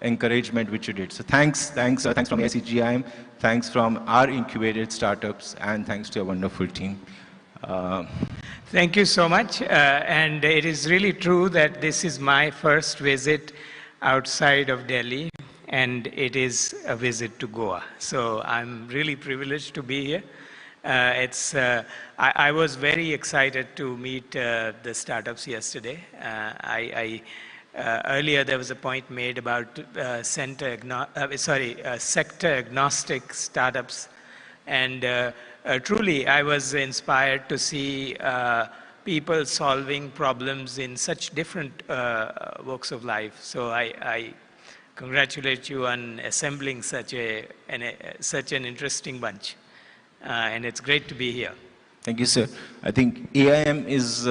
encouragement which you did. So thanks from AICGIM, thanks from our incubated startups, and thanks to a wonderful team. Thank you so much. And it is really true that this is my first visit outside of Delhi, and it is a visit to Goa. So I'm really privileged to be here. I was very excited to meet the startups yesterday. Earlier there was a point made about sector agnostic startups, and truly I was inspired to see people solving problems in such different walks of life. So I congratulate you on assembling such an interesting bunch. And it's great to be here. Thank you, sir. I think AIM is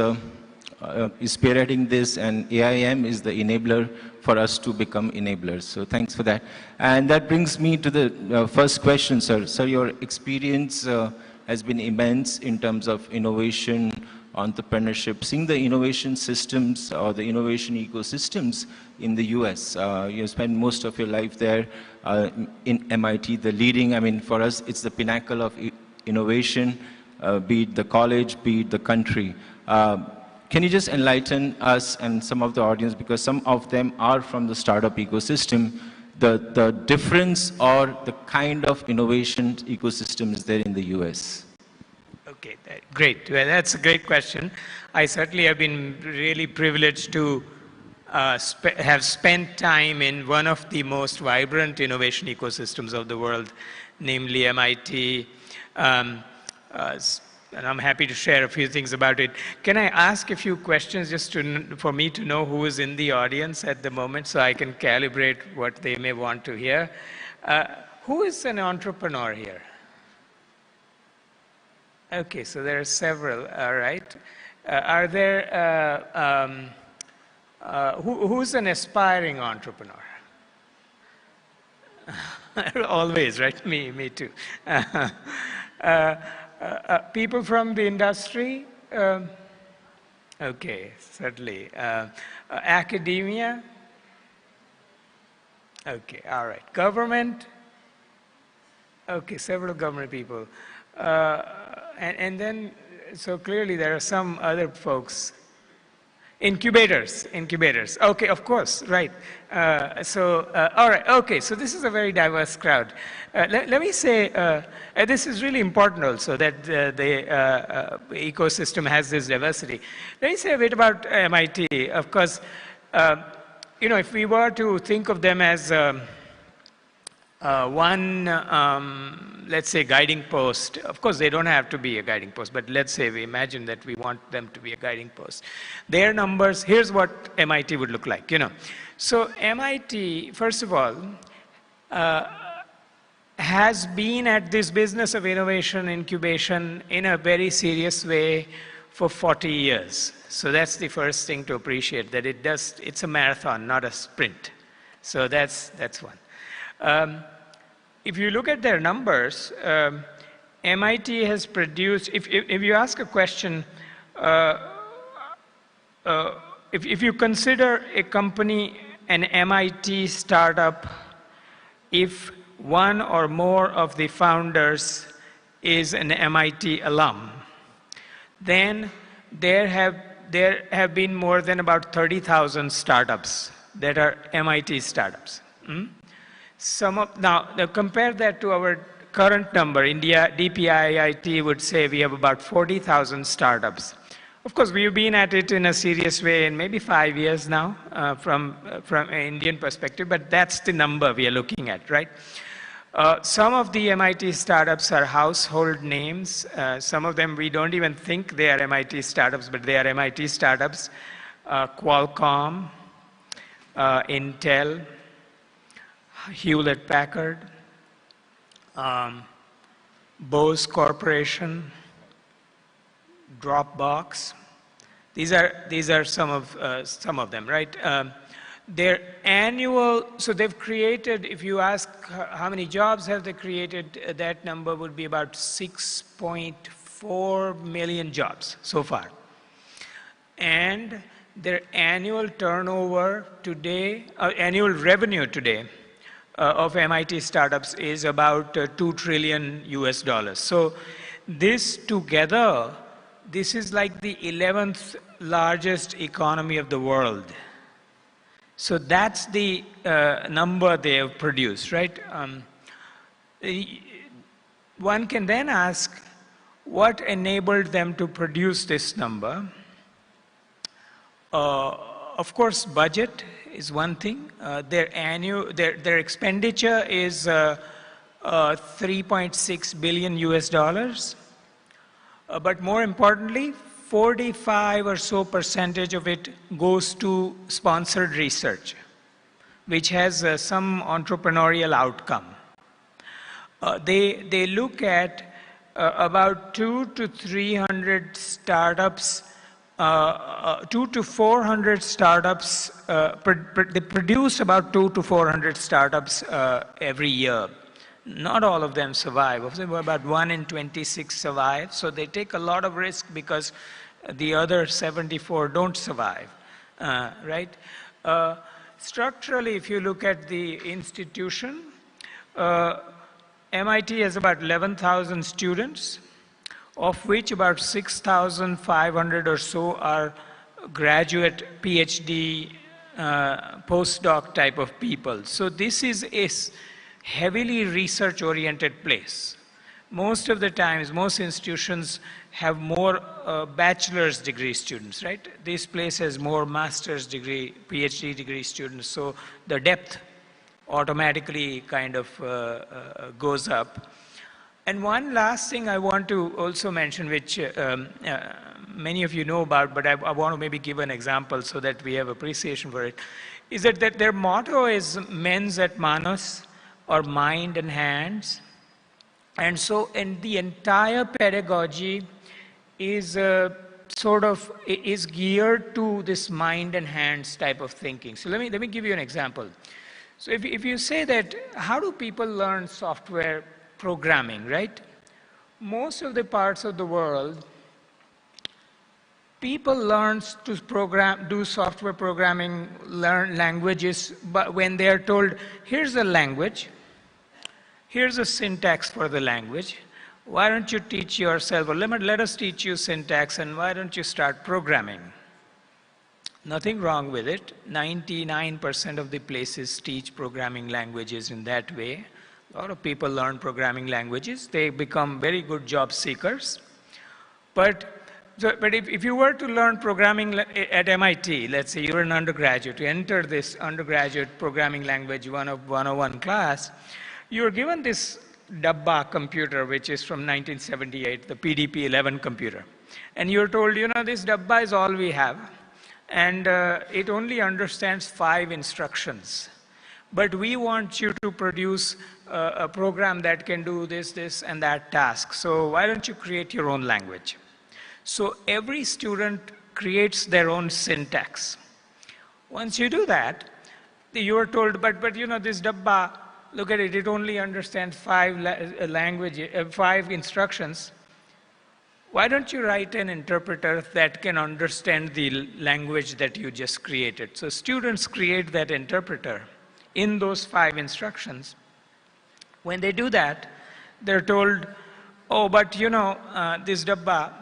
spearheading this, and AIM is the enabler for us to become enablers. So thanks for that. And that brings me to the first question, sir. Sir, your experience has been immense in terms of innovation, entrepreneurship, seeing the innovation systems or the innovation ecosystems in the US. You spent most of your life there in MIT, the leading, I mean, for us, it's the pinnacle of innovation. be it the college, be it the country. Can you just enlighten us and some of the audience, because some of them are from the startup ecosystem, the difference or the kind of innovation ecosystem is there in the US? Okay, great. Well, that's a great question. I certainly have been really privileged to have spent time in one of the most vibrant innovation ecosystems of the world, namely MIT. And I'm happy to share a few things about it. Can I ask a few questions just for me to know who is in the audience at the moment so I can calibrate what they may want to hear? Who is an entrepreneur here? Okay, so there are several, all right. Are there, who's an aspiring entrepreneur? Always, right? Me too. People from the industry? Okay, certainly. Academia? Okay, all right. Government? Okay, several government people. And then, so clearly there are some other folks. Incubators. Okay, of course, right. All right, okay, so this is a very diverse crowd. Let me say, this is really important also, that the ecosystem has this diversity. Let me say a bit about MIT. Of course, you know, if we were to think of them as one, let's say, guiding post. Of course, they don't have to be a guiding post, but let's say we imagine that we want them to be a guiding post. Their numbers, here's what MIT would look like, you know. So MIT, first of all, has been at this business of innovation incubation in a very serious way for 40 years. So that's the first thing to appreciate, that it's a marathon, not a sprint. So that's one. If you look at their numbers, MIT has produced, if you ask a question, if you consider a company an MIT startup, if one or more of the founders is an MIT alum, then there have been more than about 30,000 startups that are MIT startups. Now, compare that to our current number. India, DPIIT would say we have about 40,000 startups. Of course, we've been at it in a serious way in maybe 5 years now from an Indian perspective, but that's the number we are looking at, right? Some of the MIT startups are household names. Some of them we don't even think they are MIT startups, but they are MIT startups. Qualcomm, Intel, Hewlett-Packard, Bose Corporation, Dropbox. These are some of them, right? Their annual, so they've created, if you ask how many jobs have they created, that number would be about 6.4 million jobs so far. And their annual turnover today, annual revenue today of MIT startups is about $2 trillion US. So this together, this is like the 11th largest economy of the world. So that's the number they have produced, right? One can then ask, what enabled them to produce this number? Of course, budget is one thing. Their expenditure is 3.6 billion US dollars. But more importantly, 45 or so percentage of it goes to sponsored research, which has some entrepreneurial outcome. They look at about 200 to 300 startups, 200 to 400 startups, they produce about 200 to 400 startups every year. Not all of them survive. About 1 in 26 survive. So they take a lot of risk because the other 74 don't survive, right? Structurally, if you look at the institution, MIT has about 11,000 students. of which about 6,500 or so are graduate PhD, postdoc type of people. So this is a heavily research-oriented place. Most of the times, most institutions have more bachelor's degree students, right? This place has more master's degree, PhD degree students, so the depth automatically kind of goes up. And one last thing I want to also mention, which many of you know about, but I want to maybe give an example so that we have appreciation for it, is that their motto is mens et manus, or mind and hands. And so in the entire pedagogy is is geared to this mind and hands type of thinking. So let me give you an example. So if you say that, how do people learn software programming, right? Most of the parts of the world, people learn to do software programming, learn languages, but when they are told, here's a language, here's a syntax for the language, why don't you teach yourself, or let us teach you syntax, and why don't you start programming? Nothing wrong with it. 99% of the places teach programming languages in that way. A lot of people learn programming languages. They become very good job seekers. But if you were to learn programming at MIT, let's say you're an undergraduate, you enter this undergraduate programming language 101 class, you're given this Dabba computer, which is from 1978, the PDP-11 computer. And you're told, you know, this Dabba is all we have. And it only understands 5 instructions. But we want you to produce a program that can do this, this, and that task. So why don't you create your own language? So every student creates their own syntax. Once you do that, you are told, but you know, this Dabba, look at it, it only understands 5 instructions. Why don't you write an interpreter that can understand the language that you just created? So students create that interpreter in those 5 instructions. When they do that, they're told, oh, but you know, this Dabba,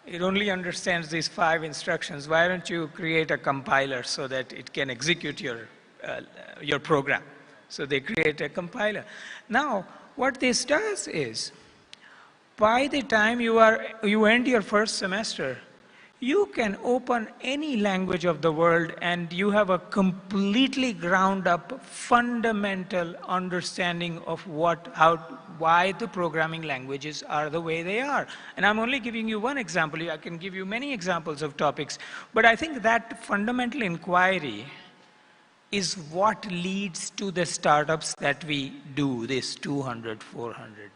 it only understands these 5 instructions. Why don't you create a compiler so that it can execute your program? So they create a compiler. Now, what this does is, by the time you end your first semester, you can open any language of the world and you have a completely ground up fundamental understanding of why the programming languages are the way they are. And I'm only giving you one example. I can give you many examples of topics, but I think that fundamental inquiry is what leads to the startups that we do, this 200, 400,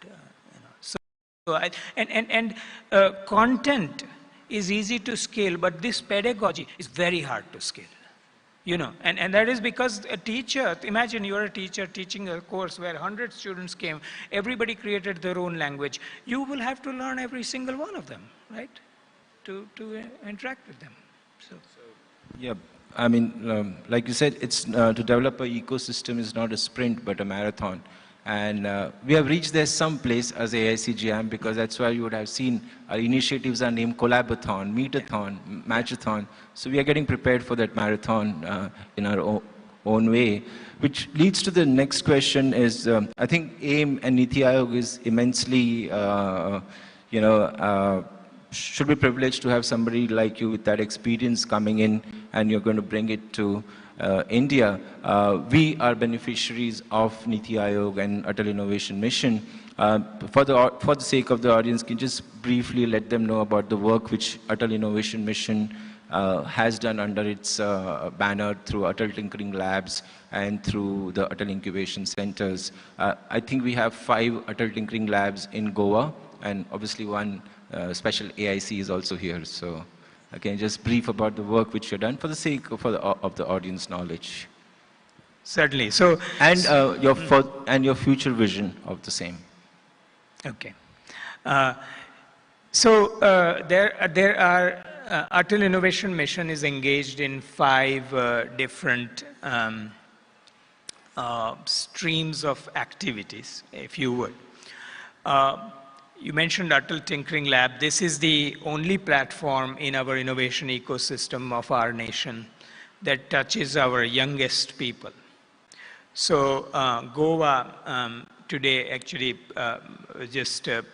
content is easy to scale, but this pedagogy is very hard to scale. You know, and that is because a teacher, imagine you're a teacher teaching a course where 100 students came, everybody created their own language. You will have to learn every single one of them, right? To interact with them. So. Yeah, I mean, like you said, it's to develop an ecosystem is not a sprint, but a marathon. And we have reached there someplace as AICGM, because that's why you would have seen our initiatives are named Collabathon, Meetathon, Matchathon. So we are getting prepared for that marathon in our own way, which leads to the next question is, I think AIM and Niti Aayog is immensely, should be privileged to have somebody like you with that experience coming in, and you're going to bring it to India. We are beneficiaries of Niti Aayog and Atal Innovation Mission. For the sake of the audience, can you just briefly let them know about the work which Atal Innovation Mission has done under its banner through Atal Tinkering Labs and through the Atal Incubation Centers. I think we have 5 Atal Tinkering Labs in Goa, and obviously one special AIC is also here. So can you just brief about the work which you've done for the sake of the audience knowledge? Certainly. So and your future vision of the same. Okay. There are Atal Innovation Mission is engaged in 5 different streams of activities, if you would. You mentioned Atal Tinkering Lab. This is the only platform in our innovation ecosystem of our nation that touches our youngest people. So Goa today, actually, just to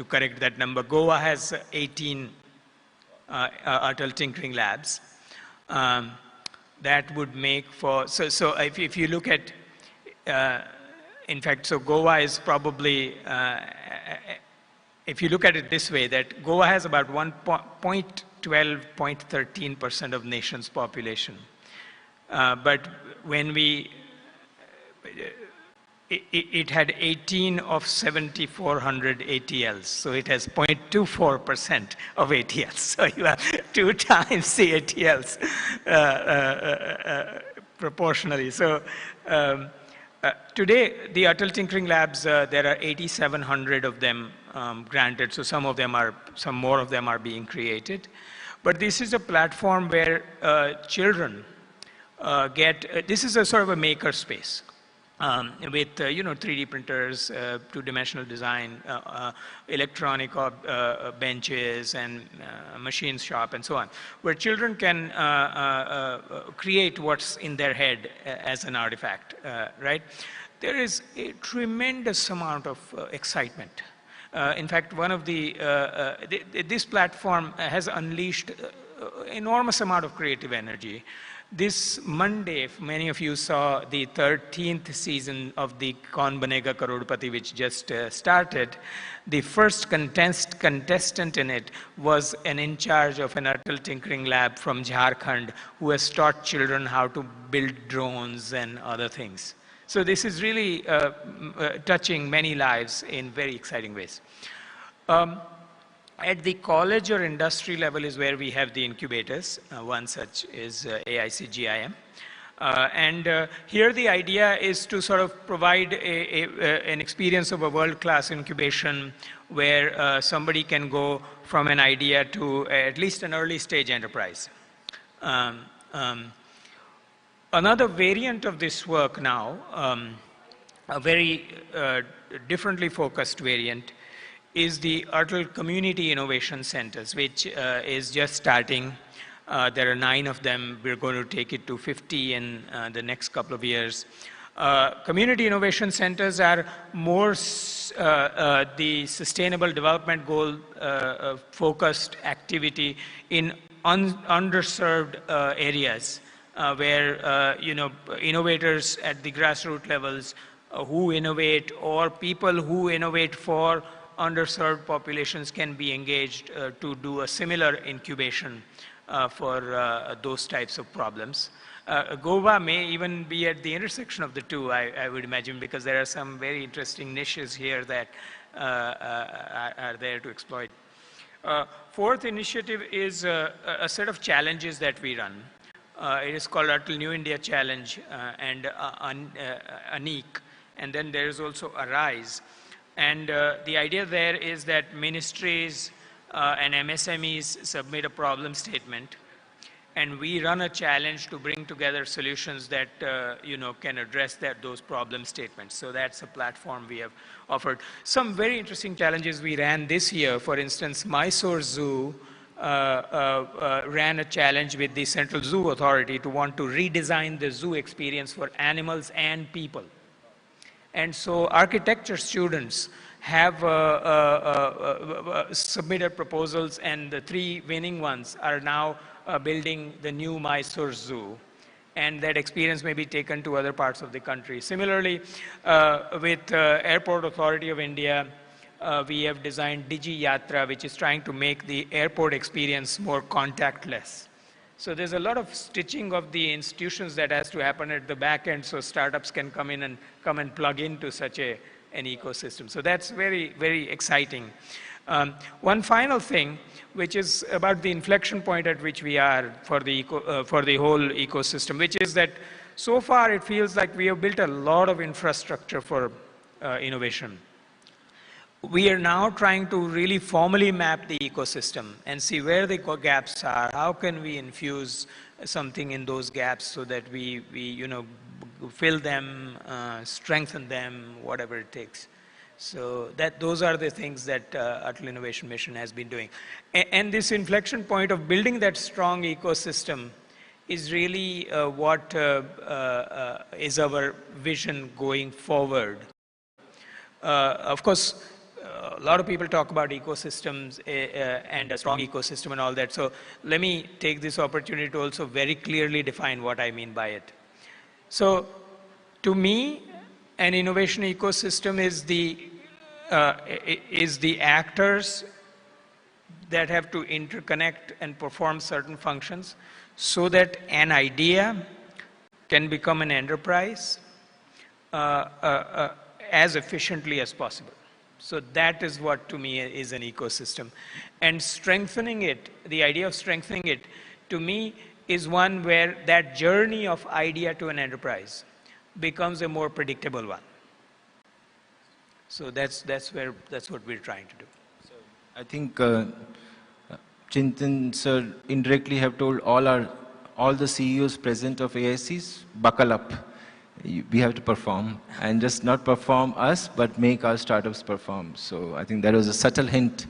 correct that number, Goa has 18 Atal Tinkering Labs. That would make for, so if you look at, in fact, so Goa is probably, if you look at it this way, that Goa has about 0.13% of nation's population. But when we, it had 18 of 7,400 ATLs, so it has 0.24% of ATLs. So you have 2 times the ATLs proportionally. So today, the Atal Tinkering Labs, there are 8,700 of them granted. So some more of them are being created. But this is a platform where children this is a sort of a maker space. With 3D printers, two-dimensional design, electronic benches, and machine shop, and so on, where children can create what's in their head as an artifact, right? There is a tremendous amount of excitement. In fact, one of this platform has unleashed enormous amount of creative energy. This Monday, if many of you saw the 13th season of the Kaun Banega Crorepati, which just started, the first contestant in it was an in charge of an Atal Tinkering Lab from Jharkhand who has taught children how to build drones and other things. So this is really touching many lives in very exciting ways. At the college or industry level is where we have the incubators. One such is AICGIM. And here the idea is to sort of provide an experience of a world-class incubation where somebody can go from an idea to at least an early stage enterprise. Another variant of this work now, a very differently focused variant, is the Atal Community Innovation Centers, which is just starting. There are 9 of them. We're going to take it to 50 in the next couple of years. Community Innovation Centers are more the sustainable development goal focused activity in underserved areas where innovators at the grassroots levels who innovate, or people who innovate for underserved populations can be engaged to do a similar incubation for those types of problems. Goa may even be at the intersection of the two, I would imagine, because there are some very interesting niches here that are there to exploit. Fourth initiative is a set of challenges that we run. It is called Atal New India Challenge and Aneek, and then there is also Arise. And the idea there is that ministries and MSMEs submit a problem statement, and we run a challenge to bring together solutions that can address those problem statements. So that's a platform we have offered. Some very interesting challenges we ran this year. For instance, Mysore Zoo ran a challenge with the Central Zoo Authority to want to redesign the zoo experience for animals and people. And so architecture students have submitted proposals, and the 3 winning ones are now building the new Mysore Zoo. And that experience may be taken to other parts of the country. Similarly, with Airport Authority of India, we have designed Digi Yatra, which is trying to make the airport experience more contactless. So there's a lot of stitching of the institutions that has to happen at the back end, so startups can come in and plug into such an ecosystem. So that's very, very exciting. One final thing, which is about the inflection point at which we are for the whole ecosystem, which is that so far it feels like we have built a lot of infrastructure for innovation. We are now trying to really formally map the ecosystem and see where the gaps are. How can we infuse something in those gaps so that we fill them, strengthen them, whatever it takes. So those are the things that Atal Innovation Mission has been doing. And this inflection point of building that strong ecosystem is really what is our vision going forward. Of course, a lot of people talk about ecosystems and a strong ecosystem and all that. So let me take this opportunity to also very clearly define what I mean by it. So to me, an innovation ecosystem is the actors that have to interconnect and perform certain functions so that an idea can become an enterprise as efficiently as possible. So that is what to me is an ecosystem. And strengthening it, the idea of strengthening it, to me is one where that journey of idea to an enterprise becomes a more predictable one. So that's what we're trying to do. So I think Chintan sir indirectly have told all the CEOs present of AICs, buckle up. We have to perform, and just not perform us, but make our startups perform. So I think that was a subtle hint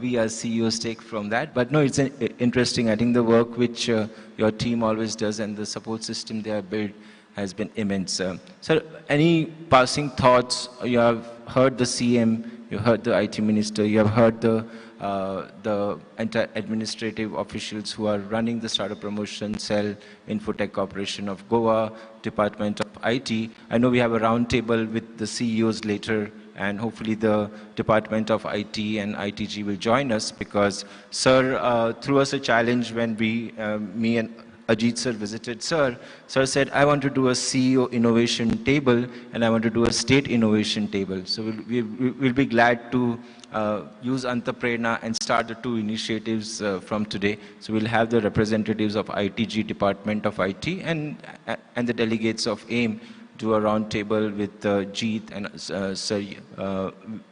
we as CEOs take from that. But no, it's interesting. I think the work which your team always does and the support system they have built has been immense. Sir, any passing thoughts? You have heard the CM, you heard the IT minister, you have heard the entire administrative officials who are running the Startup Promotion Cell, Infotech Corporation of Goa, Department of IT. I know we have a roundtable with the CEOs later, and hopefully the Department of IT and ITG will join us, because sir threw us a challenge when me and Ajit sir visited sir. Sir said, I want to do a CEO innovation table and I want to do a state innovation table. So we'll be glad to use ANTHA PRERNA and start the two initiatives from today. So we'll have the representatives of ITG, Department of IT, and the delegates of AIM do a round table with Jeet and sir,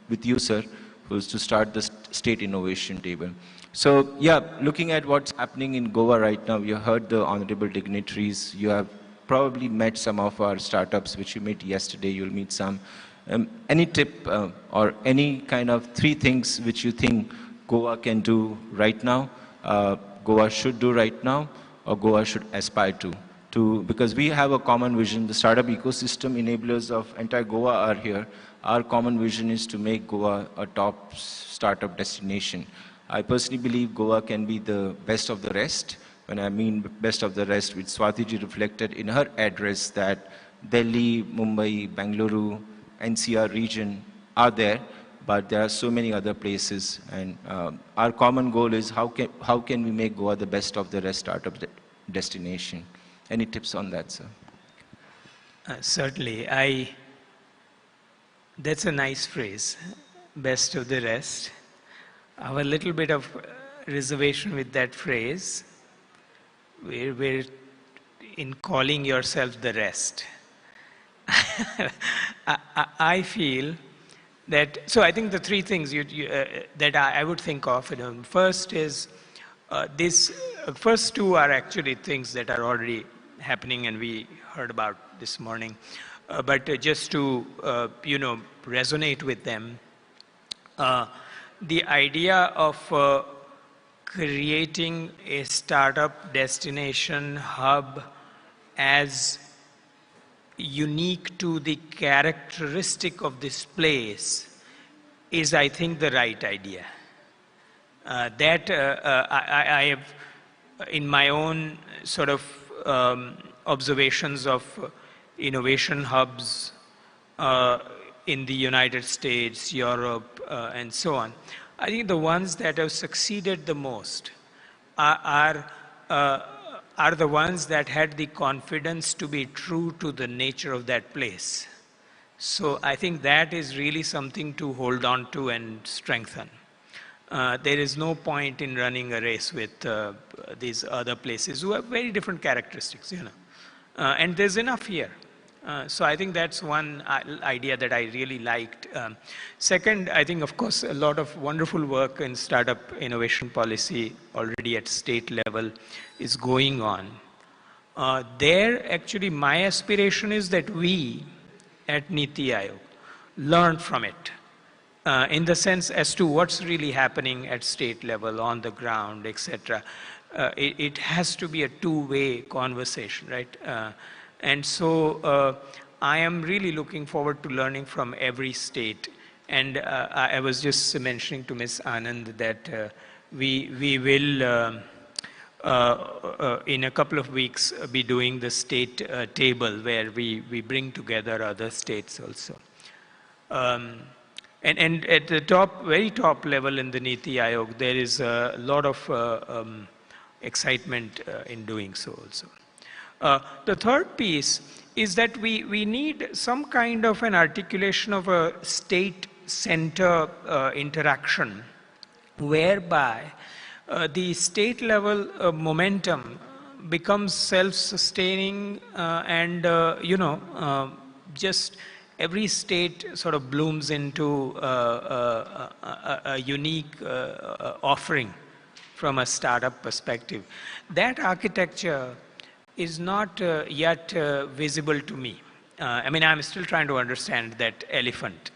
with you sir, who's to start the state innovation table. So yeah, looking at what's happening in Goa right now, you heard the honorable dignitaries, you have probably met some of our startups which you met yesterday, you'll meet some. Any tip or any kind of 3 things which you think Goa can do right now, Goa should do right now, or Goa should aspire to, because we have a common vision. The startup ecosystem enablers of entire Goa are here. Our common vision is to make Goa a top startup destination. I personally believe Goa can be the best of the rest. When I mean best of the rest, which Swatiji reflected in her address, that Delhi, Mumbai, Bangalore, NCR region are there, but there are so many other places. And our common goal is how can we make Goa the best of the rest startup destination? Any tips on that, sir? Certainly. That's a nice phrase, best of the rest. I have a little bit of reservation with that phrase. We're in calling yourself the rest. I feel that, so I think the 3 things that I would think of, first is first 2 are actually things that are already happening and we heard about this morning. But just to, resonate with them, the idea of creating a startup destination hub as unique to the characteristic of this place is, I think, the right idea. I have, in my own sort of observations of innovation hubs in the United States, Europe, and so on, I think the ones that have succeeded the most are the ones that had the confidence to be true to the nature of that place. So I think that is really something to hold on to and strengthen. There is no point in running a race with these other places who have very different characteristics, and there's enough here. So I think that's one idea that I really liked. Second, I think, of course, a lot of wonderful work in startup innovation policy already at state level is going on. There, actually, my aspiration is that we at NITI Aayog learn from it. In the sense as to what's really happening at state level, on the ground, etc. It has to be a two-way conversation, right? And so I am really looking forward to learning from every state. And I was just mentioning to Ms. Anand that we will, in a couple of weeks, be doing the state table where we bring together other states also. And at the top, very top level in the Niti Aayog, there is a lot of excitement in doing so also. The third piece is that we need some kind of an articulation of a state-center interaction whereby the state level momentum becomes self-sustaining and, just every state sort of blooms into a unique offering from a startup perspective. That architecture is not yet visible to me. I mean, I'm still trying to understand that elephant,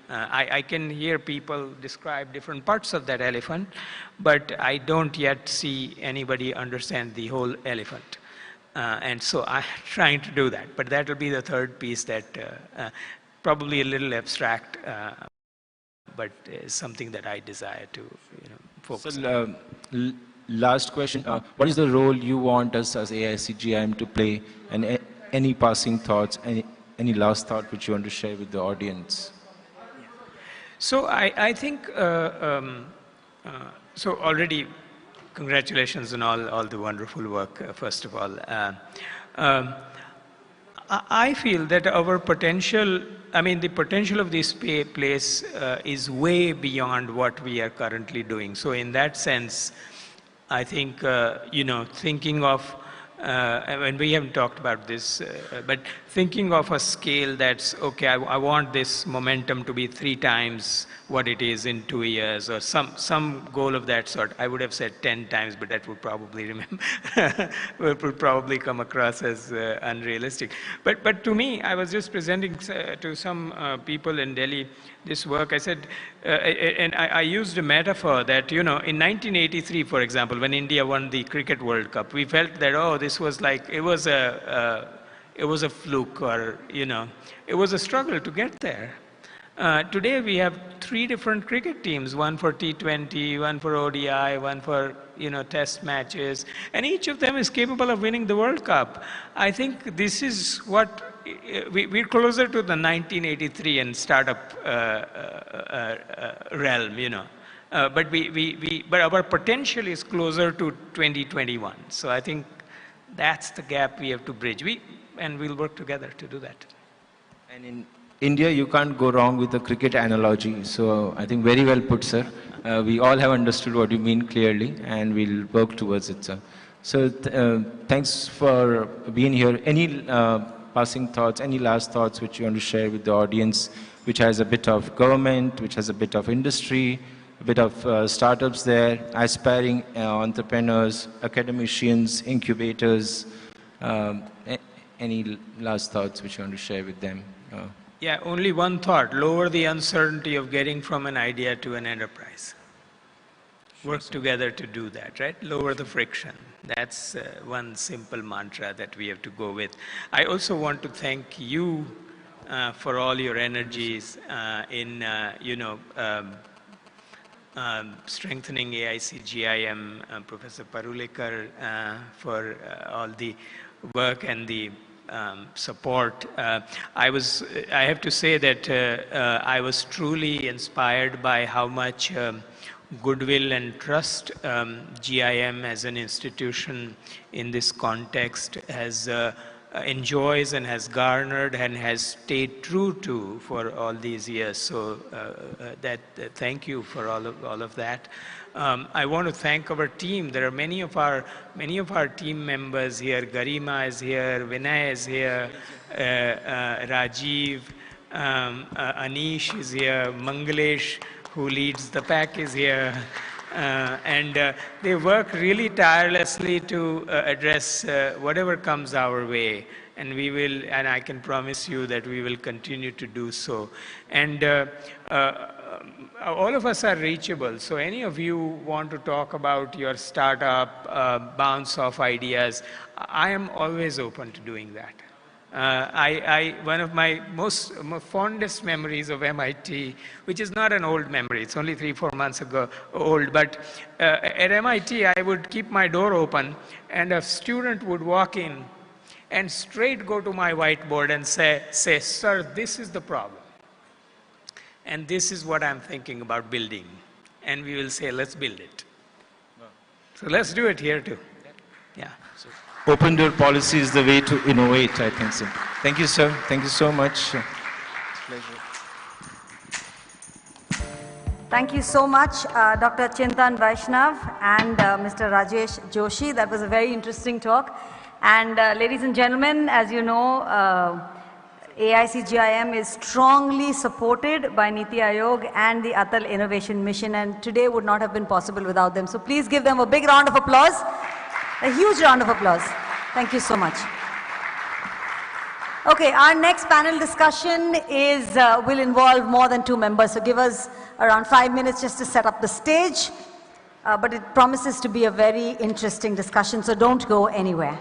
I can hear people describe different parts of that elephant, but I don't yet see anybody understand the whole elephant. And so I'm trying to do that, but that will be the third piece that probably a little abstract, but is something that I desire to focus on. So, last question, what is the role you want us as AICGIM to play, and any passing thoughts, any last thought which you want to share with the audience? So I think, so already congratulations on all the wonderful work, first of all. I feel that our potential, I mean, the potential of this place is way beyond what we are currently doing. So in that sense, I think, thinking of, and we haven't talked about this, but thinking of a scale that's, okay, I want this momentum to be 3 times what it is in 2 years, or some goal of that sort. I would have said 10 times, but that would probably would probably come across as unrealistic. But to me, I was just presenting to some people in Delhi this work. I said, and I used a metaphor that, in 1983, for example, when India won the Cricket World Cup, we felt that, oh, this was like, it was a fluke, or, it was a struggle to get there. Today we have 3 different cricket teams, one for T20, one for ODI, one for, test matches, and each of them is capable of winning the World Cup. I think this is what, we're closer to the 1983 and startup realm, but our potential is closer to 2021. So I think that's the gap we have to bridge. And we'll work together to do that. And in India, you can't go wrong with the cricket analogy. So I think very well put, sir. We all have understood what you mean clearly, and we'll work towards it, sir. So thanks for being here. Any passing thoughts, any last thoughts which you want to share with the audience, which has a bit of government, which has a bit of industry, a bit of startups there, aspiring entrepreneurs, academicians, incubators, any last thoughts which you want to share with them? Yeah, only one thought: lower the uncertainty of getting from an idea to an enterprise. Work together to do that, right? Lower the friction. That's one simple mantra that we have to go with. I also want to thank you for all your energies in, strengthening AICGIM, Professor Parulekar, for all the work and the support. I have to say that I was truly inspired by how much goodwill and trust GIM as an institution in this context has enjoys and has garnered and has stayed true to for all these years. So thank you for all of that. I want to thank our team. There are many of our team members here. Garima is here, Vinay is here, Rajiv, Anish is here, Mangalesh, who leads the pack, is here. And they work really tirelessly to address whatever comes our way. And we will, and I can promise you that we will continue to do so. And all of us are reachable. So any of you want to talk about your startup, bounce off ideas, I am always open to doing that. One of my most fondest memories of MIT, which is not an old memory, it's only 3-4 months ago old, but at MIT I would keep my door open and a student would walk in and straight go to my whiteboard and say, sir, this is the problem. And this is what I'm thinking about building. And we will say, let's build it. So let's do it here too. Yeah. Open door policy is the way to innovate, I think so. Thank you, sir. Thank you so much. It's a pleasure. Thank you so much, Dr. Chintan Vaishnav and Mr. Rajesh Joshi. That was a very interesting talk. And ladies and gentlemen, as you know, AICGIM is strongly supported by Niti Aayog and the Atal Innovation Mission, and today would not have been possible without them. So please give them a big round of applause, a huge round of applause. Thank you so much. Okay, our next panel discussion is will involve more than 2 members, so give us around 5 minutes just to set up the stage. But it promises to be a very interesting discussion, so don't go anywhere.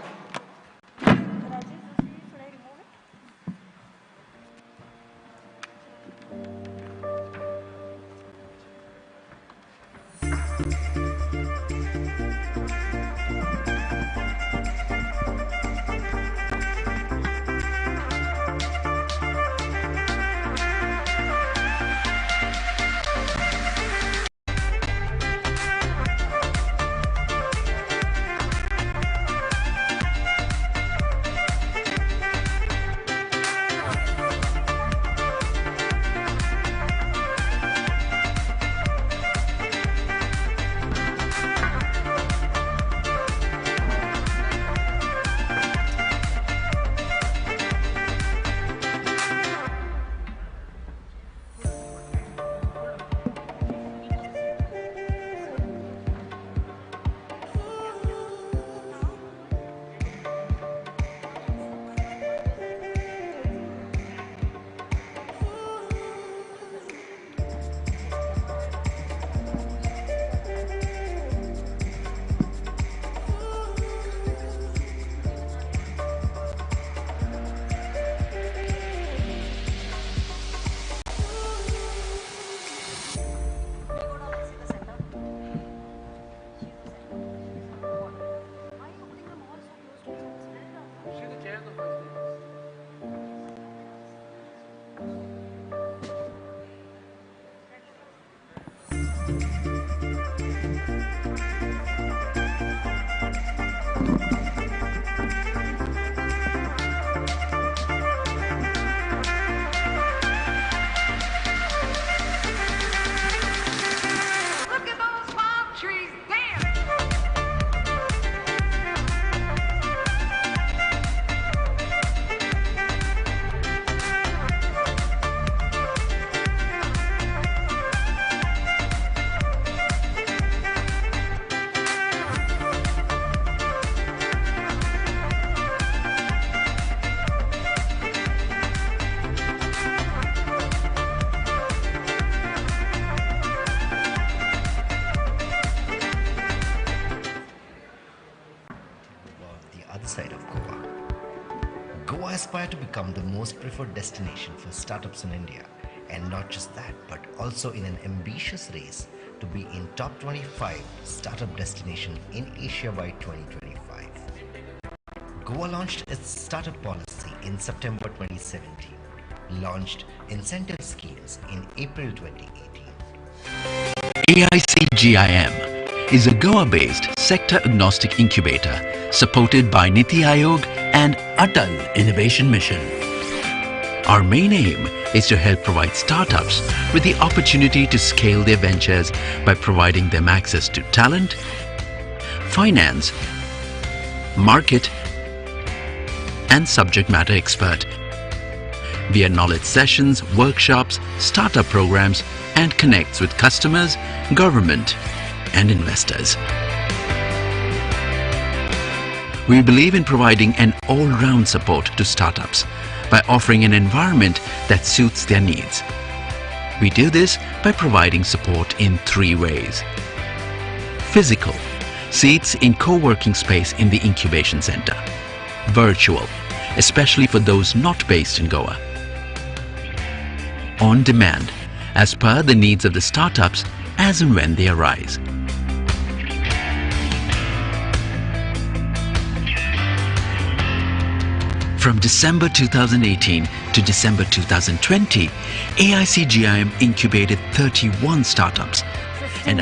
aspire to become the most preferred destination for startups in India. And not just that, but also in an ambitious race to be in top 25 startup destination in Asia by 2025. Goa launched its startup policy in September 2017, launched incentive schemes in April 2018. AICGIM is a Goa-based sector-agnostic incubator supported by Niti Aayog and Atal Innovation Mission. Our main aim is to help provide startups with the opportunity to scale their ventures by providing them access to talent, finance, market, and subject matter expert via knowledge sessions, workshops, startup programs, and connects with customers, government, and investors. We believe in providing an all-round support to startups by offering an environment that suits their needs. We do this by providing support in 3 ways. Physical, seats in co-working space in the incubation center. Virtual, especially for those not based in Goa. On demand, as per the needs of the startups as and when they arise. From December 2018 to December 2020, AICGIM incubated 31 startups. And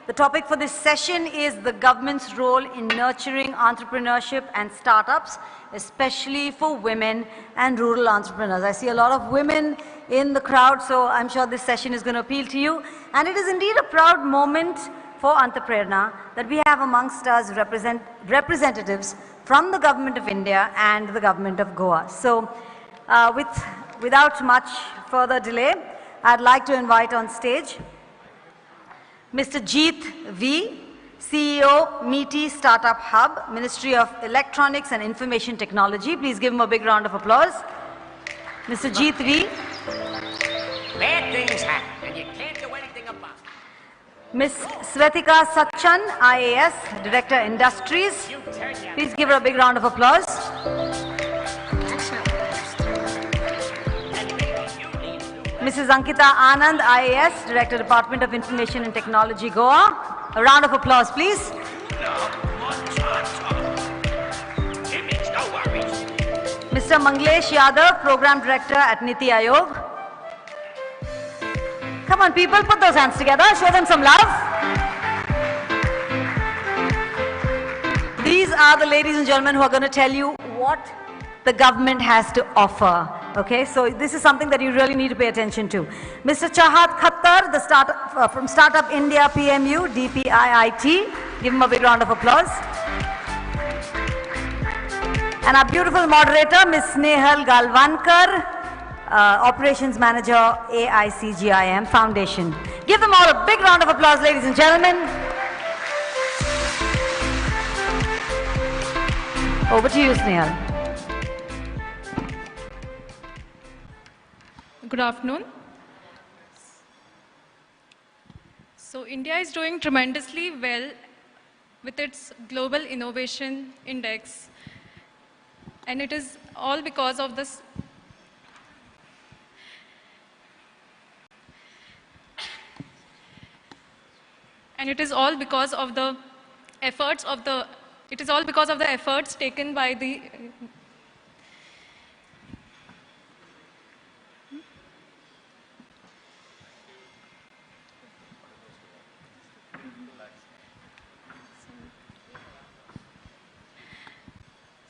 The topic for this session is the government's role in nurturing entrepreneurship and startups, especially for women and rural entrepreneurs. I see a lot of women in the crowd, so I'm sure this session is going to appeal to you. And it is indeed a proud moment for ANTHA PRERNA that we have amongst us representatives from the Government of India and the Government of Goa. So without much further delay, I'd like to invite on stage Mr. Jeet V, CEO, MeetY Startup Hub, Ministry of Electronics and Information Technology. Please give him a big round of applause. Mr. Jeet V. Bad things happen and you can't do anything about it. Ms. Svetika Sachan, IAS, Director Industries. Please give her a big round of applause. Mrs. Ankita Anand, IAS, Director, Department of Information and Technology, Goa. A round of applause, please. Mr. Manglesh Yadav, Program Director at Niti Aayog. Come on, people, put those hands together. Show them some love. These are the ladies and gentlemen who are going to tell you what the government has to offer. Okay, so this is something that you really need to pay attention to. Mr. Chahat Khattar, the from Startup India PMU, DPIIT. Give him a big round of applause. And our beautiful moderator, Ms. Snehal Galvankar, Operations Manager, AICGIM Foundation. Give them all a big round of applause, ladies and gentlemen. Over to you, Snehal. Good afternoon. So India is doing tremendously well with its Global Innovation Index, and it is all because of this. And it is all because of the efforts of the. It is all because of the efforts taken by the.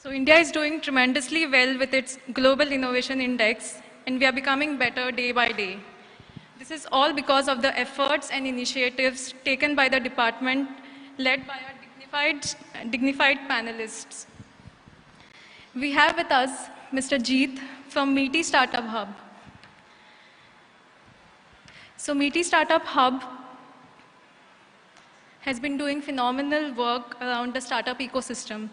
So India is doing tremendously well with its Global Innovation Index, and we are becoming better day by day. This is all because of the efforts and initiatives taken by the department, led by our dignified panelists. We have with us Mr. Jeet from MeetY Startup Hub. So MeetY Startup Hub has been doing phenomenal work around the startup ecosystem.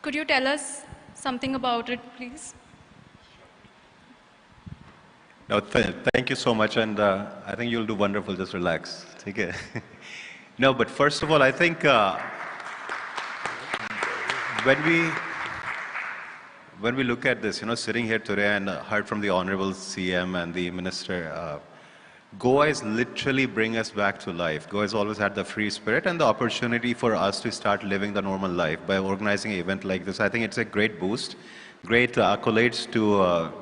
Could you tell us something about it, please? No, thank you so much, and I think you'll do wonderful. Just relax. Take it. No, but first of all, I think when we look at this, sitting here today and heard from the Honorable CM and the Minister, Goa is literally bringing us back to life. Goa has always had the free spirit and the opportunity for us to start living the normal life by organizing an event like this. I think it's a great boost, great accolades to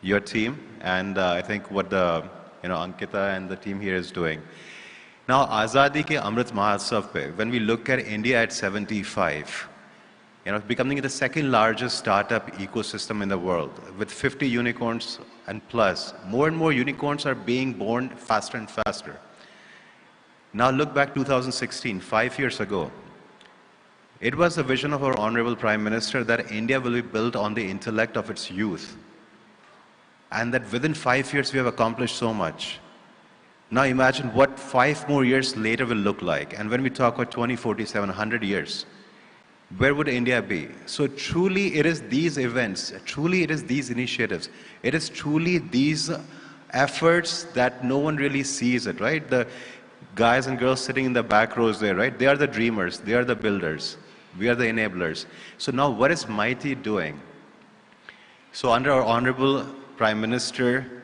your team, and I think what the Ankita and the team here is doing. Now, Azadi ke Amrit Mahotsav pe, when we look at India at 75, becoming the second largest startup ecosystem in the world with 50 unicorns and plus. More and more unicorns are being born faster and faster. Now look back 2016, 5 years ago. It was the vision of our Honorable Prime Minister that India will be built on the intellect of its youth. And that within 5 years we have accomplished so much. Now imagine what 5 more years later will look like. And when we talk about 2047, 100 years, where would India be? So truly it is these events, truly it is these initiatives, it is truly these efforts that no one really sees it, right? The guys and girls sitting in the back rows there, right? They are the dreamers, they are the builders, we are the enablers. So now what is MITI doing? So under our Honorable Prime Minister,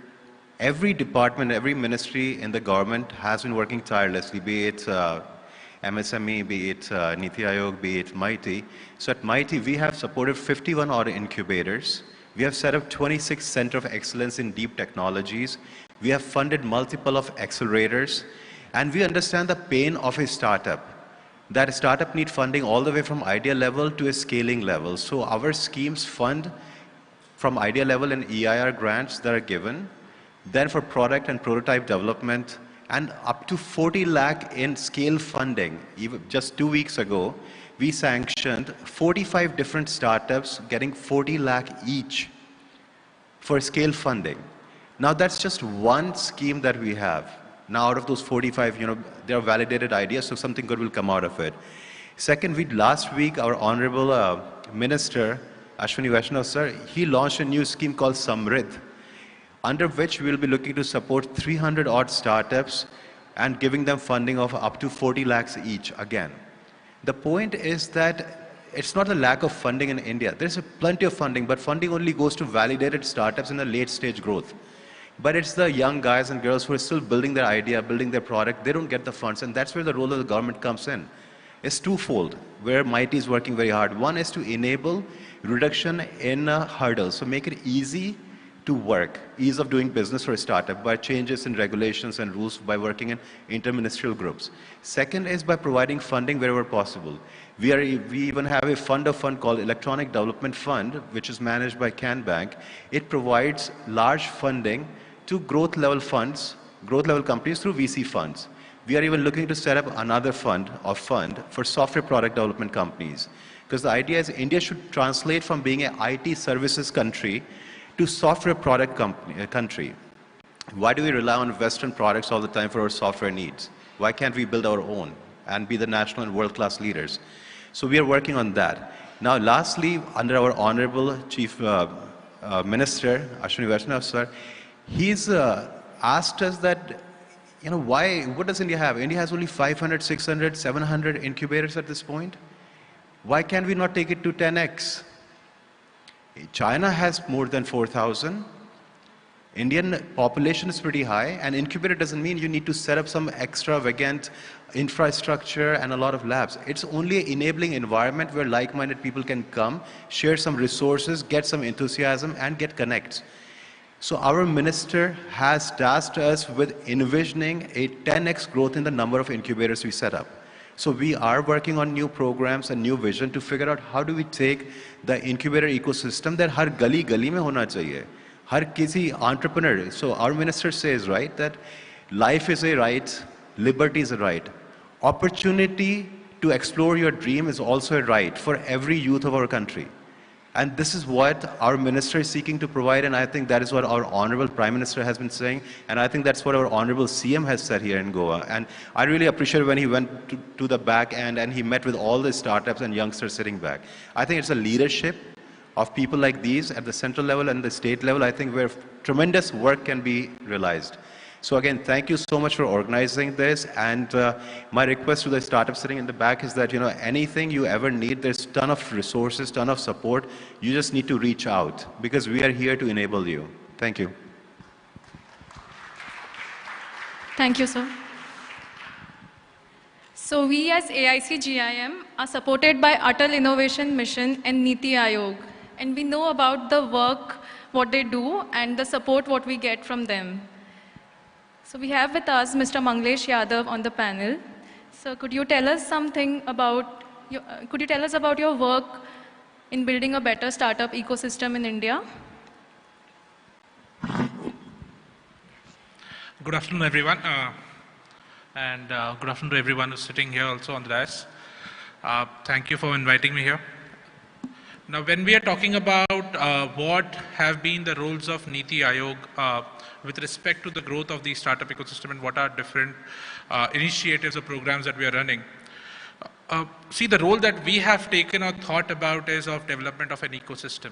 every department, every ministry in the government has been working tirelessly, be it MSME, be it Niti Aayog, be it MITI. So at MITI, we have supported 51 odd incubators. We have set up 26 Center of Excellence in Deep Technologies. We have funded multiple of accelerators. And we understand the pain of a startup. That a startup needs funding all the way from idea level to a scaling level. So our schemes fund from idea level and EIR grants that are given, then for product and prototype development, and up to 40 lakh in scale funding. Even just 2 weeks ago, we sanctioned 45 different startups getting 40 lakh each for scale funding. Now that's just one scheme that we have. Now out of those 45, there are validated ideas, so something good will come out of it. Second, last week, our Honorable Minister, Ashwini Vaishnav sir, he launched a new scheme called Samridh, under which we will be looking to support 300 odd startups and giving them funding of up to 40 lakhs each again. The point is that it's not the lack of funding in India. There's plenty of funding, but funding only goes to validated startups in the late stage growth. But it's the young guys and girls who are still building their idea, building their product, they don't get the funds, and that's where the role of the government comes in. It's twofold, where MITI is working very hard. One is to enable reduction in hurdles, so make it easy to work, ease of doing business for a startup by changes in regulations and rules by working in interministerial groups. Second is by providing funding wherever possible. We even have a fund called Electronic Development Fund, which is managed by CanBank. It provides large funding to growth level companies through VC funds. We are even looking to set up another fund for software product development companies. Because the idea is India should translate from being an IT services country to software product country. Why do we rely on Western products all the time for our software needs? Why can't we build our own and be the national and world-class leaders? So we are working on that. Now lastly, under our Honorable Chief Minister, Ashwini Vaishnav sir, he's asked us that, what does India have? India has only 500, 600, 700 incubators at this point. Why can't we not take it to 10x? China has more than 4,000. Indian population is pretty high, and incubator doesn't mean you need to set up some extravagant infrastructure and a lot of labs. It's only an enabling environment where like-minded people can come, share some resources, get some enthusiasm, and get connects. So our minister has tasked us with envisioning a 10x growth in the number of incubators we set up. So we are working on new programs and new vision to figure out how do we take the incubator ecosystem that har gali mein hona chahiye. Har kisi entrepreneur. So our minister says, right, that life is a right, liberty is a right. Opportunity to explore your dream is also a right for every youth of our country. And this is what our minister is seeking to provide, and I think that is what our Honorable Prime Minister has been saying, and I think that's what our Honorable CM has said here in Goa. And I really appreciate when he went to the back end and he met with all the startups and youngsters sitting back. I think it's a leadership of people like these at the central level and the state level, I think, where tremendous work can be realized. So again, thank you so much for organizing this, and my request to the startups sitting in the back is that, anything you ever need, there's a ton of resources, ton of support. You just need to reach out, because we are here to enable you. Thank you. Thank you, sir. So we as AICGIM are supported by Atal Innovation Mission and Niti Aayog, and we know about the work, what they do, and the support what we get from them. So we have with us Mr. Manglesh Yadav on the panel. So could you tell us something about your work in building a better startup ecosystem in India? Good afternoon, everyone. And good afternoon to everyone who's sitting here also on the dais. Thank you for inviting me here. Now, when we are talking about what have been the roles of Niti Aayog with respect to the growth of the startup ecosystem and what are different initiatives or programs that we are running. See, the role that we have taken or thought about is of development of an ecosystem.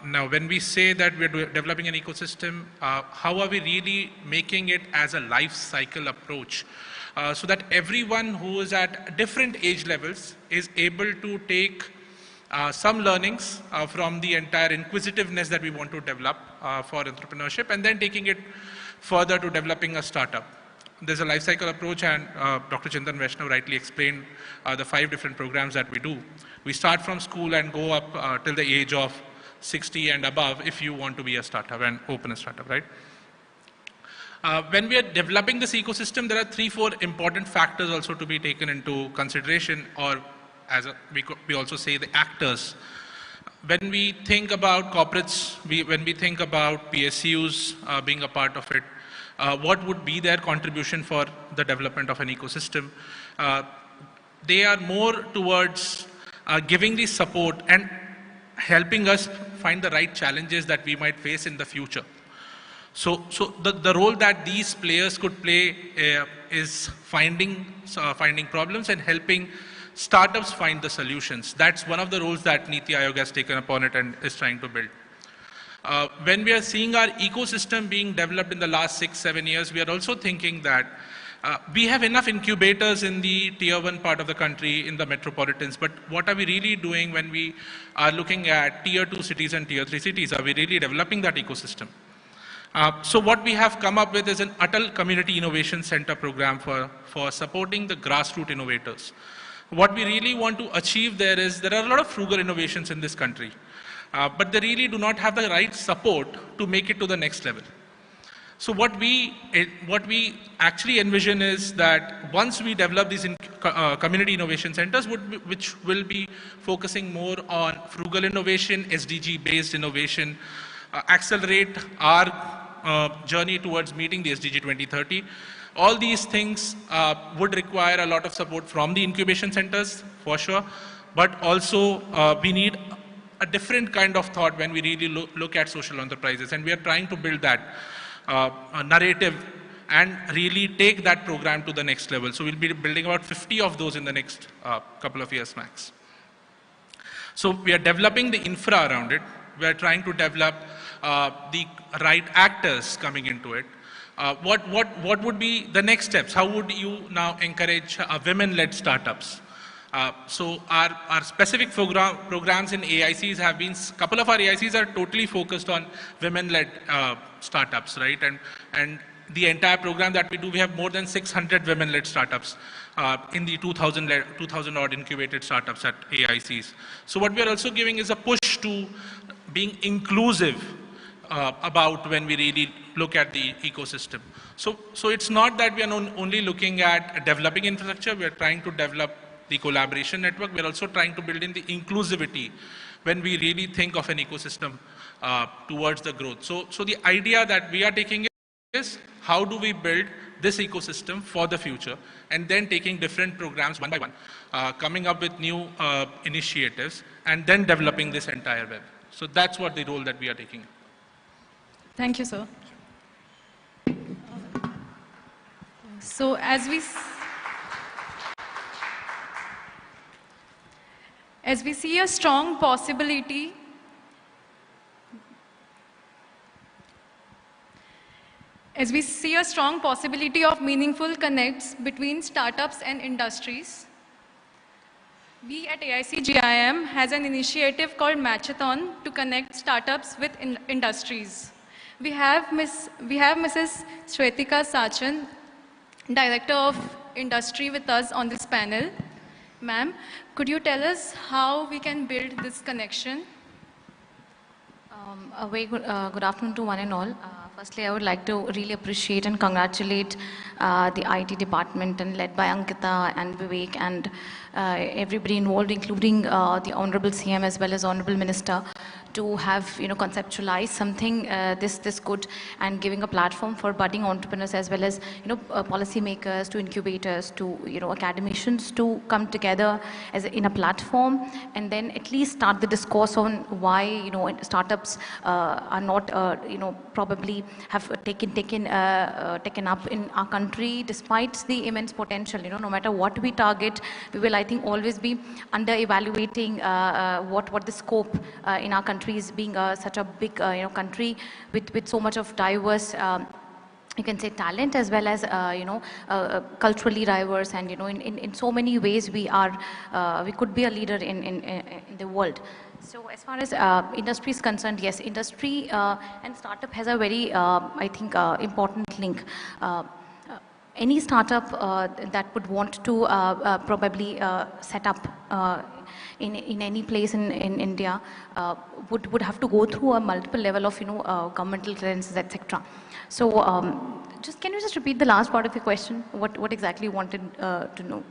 Now, when we say that we're developing an ecosystem, how are we really making it as a life cycle approach? So that everyone who is at different age levels is able to take some learnings from the entire inquisitiveness that we want to develop for entrepreneurship, and then taking it further to developing a startup. There's a life cycle approach, and Dr. Chintan Vaishnav rightly explained the 5 different programs that we do. We start from school and go up till the age of 60 and above if you want to be a startup and open a startup, right? When we are developing this ecosystem, there are 3-4 important factors also to be taken into consideration, or as we also say, the actors. When we think about corporates, when we think about PSUs being a part of it, what would be their contribution for the development of an ecosystem? They are more towards giving the support and helping us find the right challenges that we might face in the future. So the role that these players could play is finding problems and helping startups find the solutions. That's one of the roles that Niti Aayog has taken upon it and is trying to build. When we are seeing our ecosystem being developed in the last 6-7 years, we are also thinking that we have enough incubators in the tier 1 part of the country, in the metropolitans, but what are we really doing when we are looking at tier 2 cities and tier 3 cities? Are we really developing that ecosystem? So what we have come up with is an Atal Community Innovation Center program for supporting the grassroots innovators. What we really want to achieve there is, there are a lot of frugal innovations in this country, but they really do not have the right support to make it to the next level. So what we actually envision is that once we develop these community innovation centers, which will be focusing more on frugal innovation, SDG-based innovation, accelerate our journey towards meeting the SDG 2030. All these things would require a lot of support from the incubation centers, for sure, but also we need a different kind of thought when we really look at social enterprises, and we are trying to build that narrative and really take that program to the next level. So we'll be building about 50 of those in the next couple of years max. So we are developing the infra around it. We are trying to develop the right actors coming into it. What would be the next steps? How would you now encourage women-led startups? So our specific programs in AICs have been, a couple of our AICs are totally focused on women-led startups, right? And the entire program that we do, we have more than 600 women-led startups in the 2,000 odd incubated startups at AICs. So what we are also giving is a push to being inclusive about when we really look at the ecosystem. So it's not that we are only looking at developing infrastructure, we are trying to develop the collaboration network. We are also trying to build in the inclusivity when we really think of an ecosystem towards the growth. So the idea that we are taking is, how do we build this ecosystem for the future, and then taking different programs one by one, coming up with new initiatives, and then developing this entire web. So that's what the role that we are taking. Thank you, sir. So as we see a strong possibility of meaningful connects between startups and industries, we at AICGIM has an initiative called Matchathon to connect startups with industries. We have Mrs. Shwetika Sachan, Director of Industry, with us on this panel. Ma'am, could you tell us how we can build this connection? A very good afternoon to one and all. Firstly, I would like to really appreciate and congratulate the IT department, and led by Ankita and Vivek and everybody involved, including the Honorable CM as well as Honorable Minister, to have, conceptualized something this good and giving a platform for budding entrepreneurs as well as, policymakers to incubators to, academicians to come together as in a platform and then at least start the discourse on why, startups are not, probably have taken up in our country despite the immense potential. No matter what we target, we will, I think, always be under evaluating what the scope in our country is, being such a big country with so much of diverse you can say talent as well as culturally diverse, and in so many ways we could be a leader in the world. So as far as industry is concerned, yes, industry and startup has a very I think important link. Any startup that would want to probably set up in any place in India would have to go through a multiple level of governmental clearances, etc. So just can you just repeat the last part of your question? What exactly you wanted to know?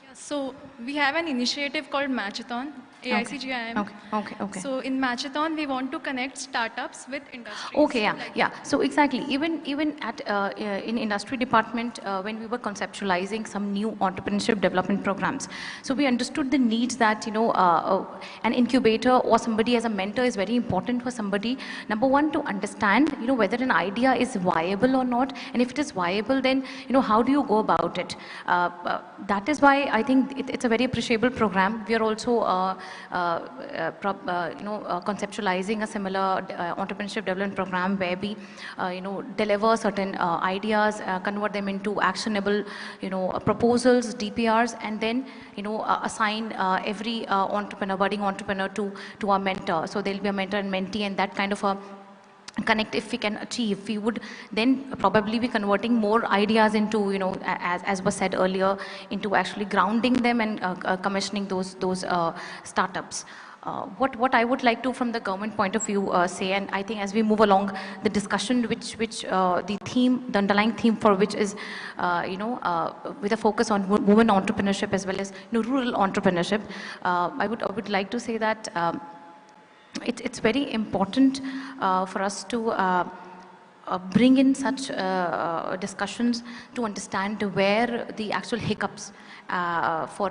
Yeah, so we have an initiative called Matchathon, AICGIM. Okay. So in Matchathon, we want to connect startups with industries. Okay, yeah. So exactly, even at in industry department, when we were conceptualizing some new entrepreneurship development programs, so we understood the needs that an incubator or somebody as a mentor is very important for somebody. Number one, to understand whether an idea is viable or not, and if it is viable, then how do you go about it? That is why I think it's a very appreciable program. We are also conceptualizing a similar entrepreneurship development program where we, deliver certain ideas, convert them into actionable, proposals, DPRs, and then, assign every budding entrepreneur to our mentor. So there'll be a mentor and mentee, and that kind of a connect, if we can achieve, we would then probably be converting more ideas into, as was said earlier, into actually grounding them and commissioning those startups. What I would like to, from the government point of view, say, and I think as we move along the discussion, which the underlying theme for which is, with a focus on women entrepreneurship as well as rural entrepreneurship, I would like to say that. It's very important for us to bring in such discussions to understand where the actual hiccups for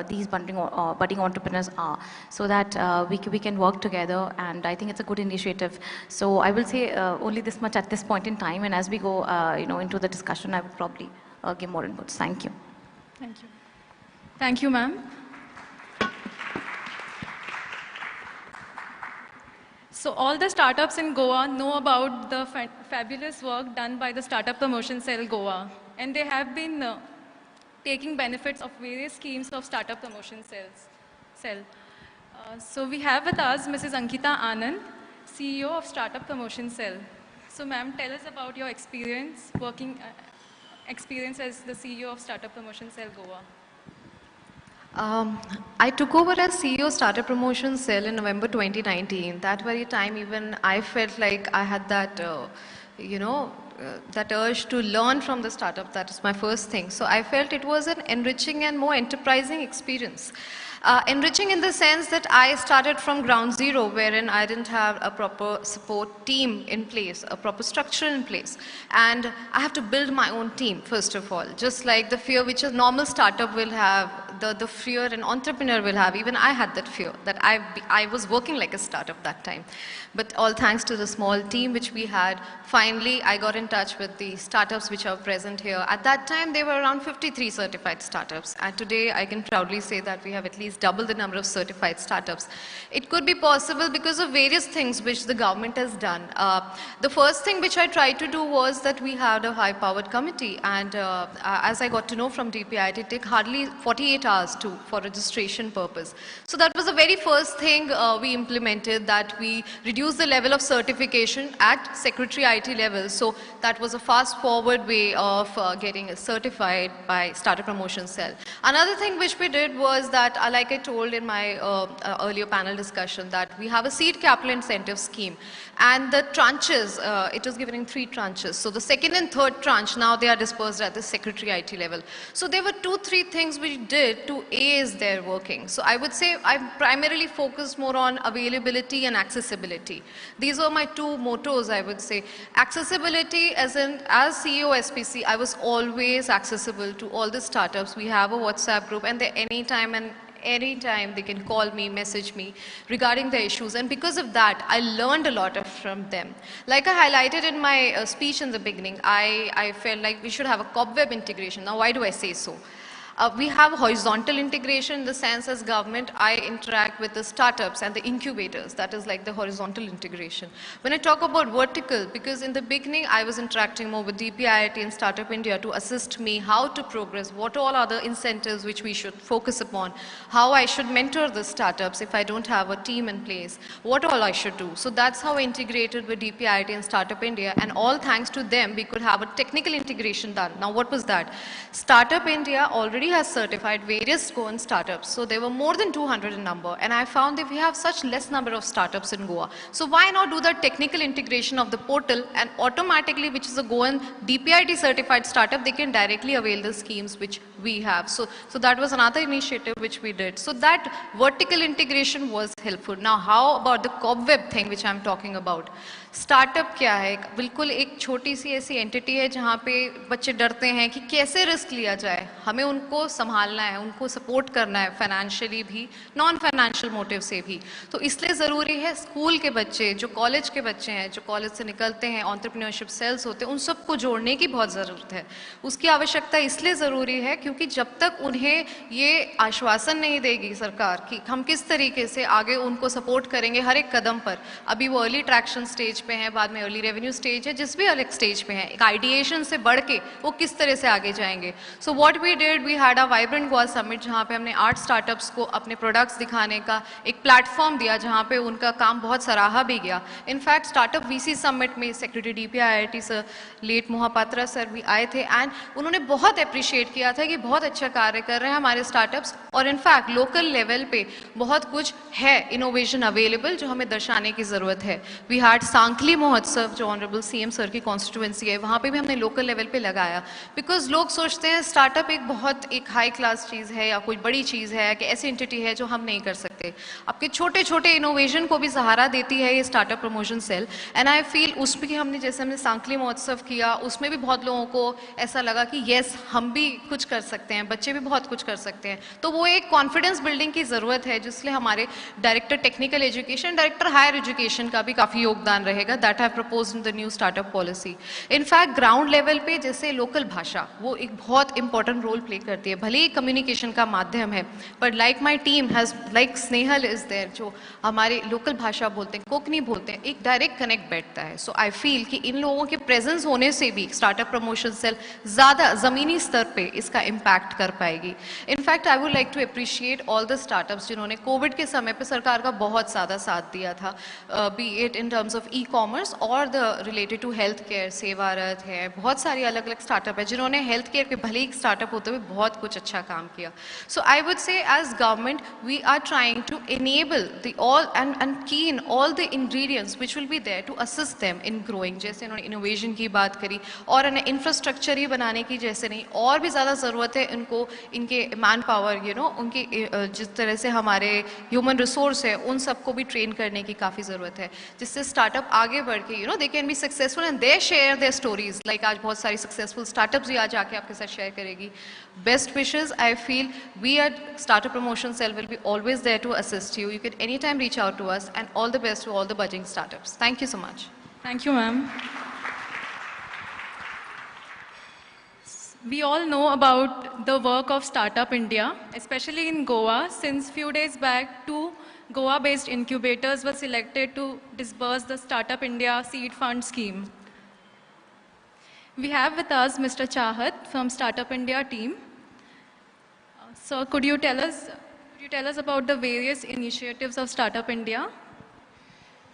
these budding entrepreneurs are, so that we can work together, and I think it's a good initiative. So I will say only this much at this point in time, and as we go into the discussion, I would probably give more inputs. Thank you. Thank you. Thank you, ma'am. So all the startups in Goa know about the fabulous work done by the Startup Promotion Cell Goa, and they have been taking benefits of various schemes of Startup Promotion Cell. So we have with us Mrs. Ankita Anand, CEO of Startup Promotion Cell. So ma'am, tell us about your experience experience as the CEO of Startup Promotion Cell Goa. I took over as CEO Startup Promotion Cell in November 2019. That very time, even I felt like I had that, that urge to learn from the startup. That is my first thing. So I felt it was an enriching and more enterprising experience. Enriching in the sense that I started from ground zero, wherein I didn't have a proper support team in place, a proper structure in place. And I have to build my own team, first of all. Just like the fear which a normal startup will have, the fear an entrepreneur will have. Even I had that fear, that I was working like a startup that time. But all thanks to the small team which we had, finally I got in touch with the startups which are present here. At that time, there were around 53 certified startups. And today, I can proudly say that we have at least double the number of certified startups. It could be possible because of various things which the government has done. The first thing which I tried to do was that we had a high-powered committee, and as I got to know from DPIIT, it took hardly 48 hours for registration purpose. So that was the very first thing we implemented, that we reduced the level of certification at Secretary IT level. So that was a fast-forward way of getting certified by Startup Promotion Cell. Another thing which we did was that, like I told in my earlier panel discussion, that we have a seed capital incentive scheme, and the tranches, it is given in 3 tranches. So the second and third tranche, now they are dispersed at the secretary IT level. So there were 2-3 things we did to aid their working. So I would say I primarily focused more on availability and accessibility. These were my 2 mottos, I would say. Accessibility, as CEO SPC, I was always accessible to all the startups. We have a WhatsApp group, and anytime they can call me, message me regarding the issues, and because of that I learned a lot from them. Like I highlighted in my speech in the beginning, I felt like we should have a cobweb integration. Now why do I say so? We have horizontal integration in the sense, as government, I interact with the startups and the incubators. That is like the horizontal integration. When I talk about vertical, because in the beginning I was interacting more with DPIIT and Startup India to assist me how to progress, what all are the incentives which we should focus upon, how I should mentor the startups if I don't have a team in place, what all I should do. So that's how I integrated with DPIIT and Startup India, and all thanks to them we could have a technical integration done. Now what was that? Startup India already has certified various Goan startups. So there were more than 200 in number, and I found that we have such less number of startups in Goa. So why not do the technical integration of the portal, and automatically, which is a Goan DPIIT certified startup, they can directly avail the schemes which we have. So that was another initiative which we did. So that vertical integration was helpful. Now how about the cobweb thing which I'm talking about? Startup क्या है? बिल्कुल एक छोटी सी ऐसी entity है जहाँ पे बच्चे डरते हैं कि कैसे रिस्क लिया जाए. हमें उनको संभालना है, उनको सपोर्ट करना है, फाइनेंशियली भी, नॉन फाइनेंशियल मोटिव से भी. तो इसलिए ज़रूरी है स्कूल के बच्चे, जो कॉलेज के बच्चे हैं, जो कॉलेज से निकलते हैं, एंटरप्रेन्योरशिप सेल्स होते हैं, उन सबको जोड़ने की बहुत ज़रूरत है. उसकी आवश्यकता इसलिए ज़रूरी है क्योंकि जब तक उन्हें ये आश्वासन नहीं देगी सरकार कि हम किस तरीके से आगे उनको सपोर्ट करेंगे हर एक कदम पर. अभी वो अर्ली ट्रैक्शन स्टेज पे हैं, बाद में अर्ली रेवेन्यू स्टेज है, जिस भी अलग स्टेज पे हैं, एक आइडिएशन से बढ़ के वो किस तरह से आगे जाएंगे. So what we did, we had a vibrant Goa summit जहाँ पे हमने 8 स्टार्टअप्स को अपने प्रोडक्ट्स दिखाने का एक प्लेटफॉर्म दिया जहाँ पे उनका काम बहुत सराहा भी गया. इनफैक्ट स्टार्टअप वीसी समिट में सेक्रेटरी DPIIT सर लेट मोहापात्रा सर भी आए थे, एंड उन्होंने बहुत अप्रिशिएट किया था कि बहुत अच्छा कार्य कर रहे हैं हमारे स्टार्टअप्स, और इनफैक्ट लोकल लेवल पे बहुत कुछ है इनोवेशन अवेलेबल जो हमें दर्शाने की ज़रूरत है. वी हैड सांकली महोत्सव जो ऑनरेबल CM सर की कॉन्स्टिट्यूएंसी है, वहाँ पे भी हमने लोकल लेवल पे लगाया. बिकॉज लोग सोचते हैं स्टार्टअप एक हाई क्लास चीज़ है या कोई बड़ी चीज़ है कि ऐसी एंटिटी है जो हम नहीं कर सकते. आपके छोटे छोटे इनोवेशन को भी सहारा देती है ये startup promotion cell. And I feel उसमें हमने सांकली महोत्सव किया, उसमें भी बहुत लोगों को ऐसा लगा कि येस हम भी कुछ कर सकते हैं, बच्चे भी बहुत कुछ कर सकते हैं. तो वो एक कॉन्फिडेंस बिल्डिंग की ज़रूरत है, जिसलिए हमारे director technical education, director higher education का भी काफ़ी योगदान रहेगा. That have proposed in the new startup policy. In fact ground level पे जैसे लोकल भाषा वो एक बहुत इंपॉर्टेंट रोल प्ले करती है. भले ही कम्युनिकेशन का माध्यम है, but like my team has, like Snehal is there, जो हमारे लोकल भाषा बोलते हैं, कोकनी बोलते हैं, एक डायरेक्ट कनेक्ट बैठता है. सो आई फील कि इन लोगों के प्रेजेंस होने से भी स्टार्टअप प्रमोशन सेल ज़्यादा ज़मीनी स्तर पे इसका इम्पैक्ट कर पाएगी. In fact I would like to appreciate all the startups जिन्होंने कोविड के समय पे सरकार का बहुत ज़्यादा साथ दिया था, be it in terms of ecommerce और the related to health care. सेवारत है, बहुत सारी अलग अलग स्टार्टअप है जिन्होंने हेल्थ केयर के भले ही स्टार्टअप होते हुए बहुत कुछ अच्छा काम किया. So I would say as government we are trying to enable the all and key in all the ingredients which will be there to assist them in growing. जैसे उन्होंने innovation की बात करी, और उन्हें infrastructure ही बनाने की जैसे नहीं, और भी ज़्यादा ज़रूरत है इनको, इनके मैन पावर उनकी जिस तरह से हमारे ह्यूमन रिसोर्स है उन सबको भी ट्रेन करने की काफ़ी ज़रूरत है, जिससे स्टार्टअप आगे बढ़ के they can be successful and they share their stories. Like आज बहुत सारी सक्सेसफुल स्टार्टअप्स भी आज आके आपके साथ शेयर करेगी. Best wishes. I feel we at startup promotion cell will be always there to assist you. You can anytime reach out to us, and all the best to all the budding startups. Thank you so much. Thank you, ma'am. We all know about the work of Startup India, especially in Goa. Since few days back, 2 Goa-based incubators were selected to disburse the Startup India Seed Fund scheme. We have with us Mr. Chahat from Startup India team. Sir, could you tell us about the various initiatives of Startup India?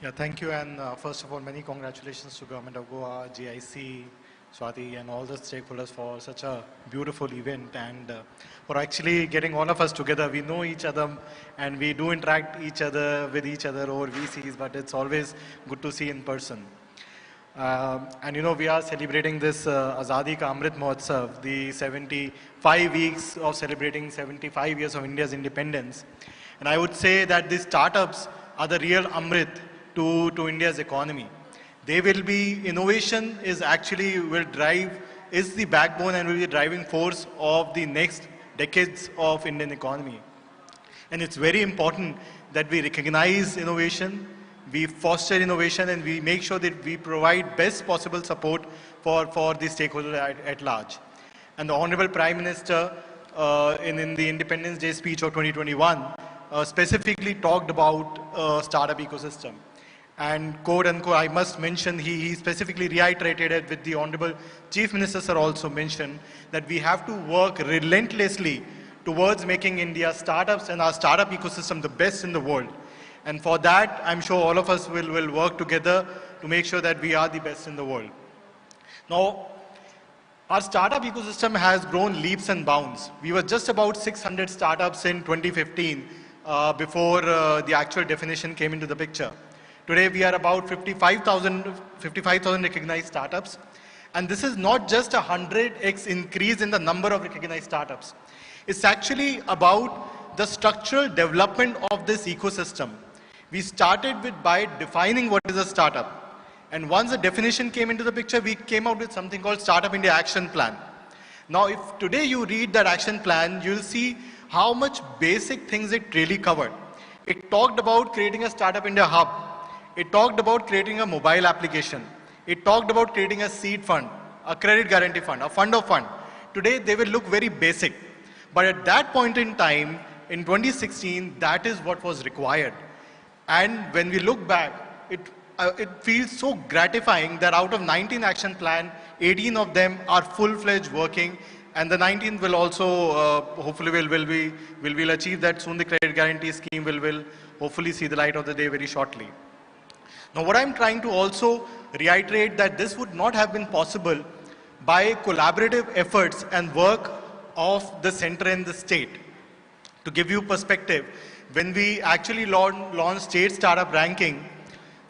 Yeah, thank you. And first of all, many congratulations to Government of Goa, GIC, Swati, and all the stakeholders for such a beautiful event and for actually getting all of us together. We know each other and we do interact with each other over VCs, but it's always good to see in person. And you know, we are celebrating this Azadi Ka Amrit Mahotsav, the 75 weeks of celebrating 75 years of India's independence. And I would say that these startups are the real Amrit to India's economy. They will be, innovation is actually is the backbone and will be the driving force of the next decades of Indian economy. And it's very important that we recognize innovation, we foster innovation, and we make sure that we provide best possible support for the stakeholders at large. And the Honorable Prime Minister in the Independence Day speech of 2021 specifically talked about startup ecosystem. And quote unquote, I must mention, he specifically reiterated it with the Honorable Chief Minister sir also mentioned that we have to work relentlessly towards making India startups and our startup ecosystem the best in the world. And for that, I'm sure all of us will work together to make sure that we are the best in the world. Now, our startup ecosystem has grown leaps and bounds. We were just about 600 startups in 2015 before the actual definition came into the picture. Today, we are about 55,000 recognized startups. And this is not just a 100x increase in the number of recognized startups. It's actually about the structural development of this ecosystem. We started by defining what is a startup. And once the definition came into the picture, we came out with something called Startup India Action Plan. Now, if today you read that action plan, you'll see how much basic things it really covered. It talked about creating a Startup India hub. It talked about creating a mobile application. It talked about creating a seed fund, a credit guarantee fund, a fund of fund. Today, they will look very basic. But at that point in time, in 2016, that is what was required. And when we look back, it feels so gratifying that out of 19 action plan, 18 of them are full-fledged working, and the 19th will also, hopefully we'll achieve that soon. The credit guarantee scheme will hopefully see the light of the day very shortly. Now, what I'm trying to also reiterate that this would not have been possible by collaborative efforts and work of the center and the state. To give you perspective, when we actually launched state startup ranking,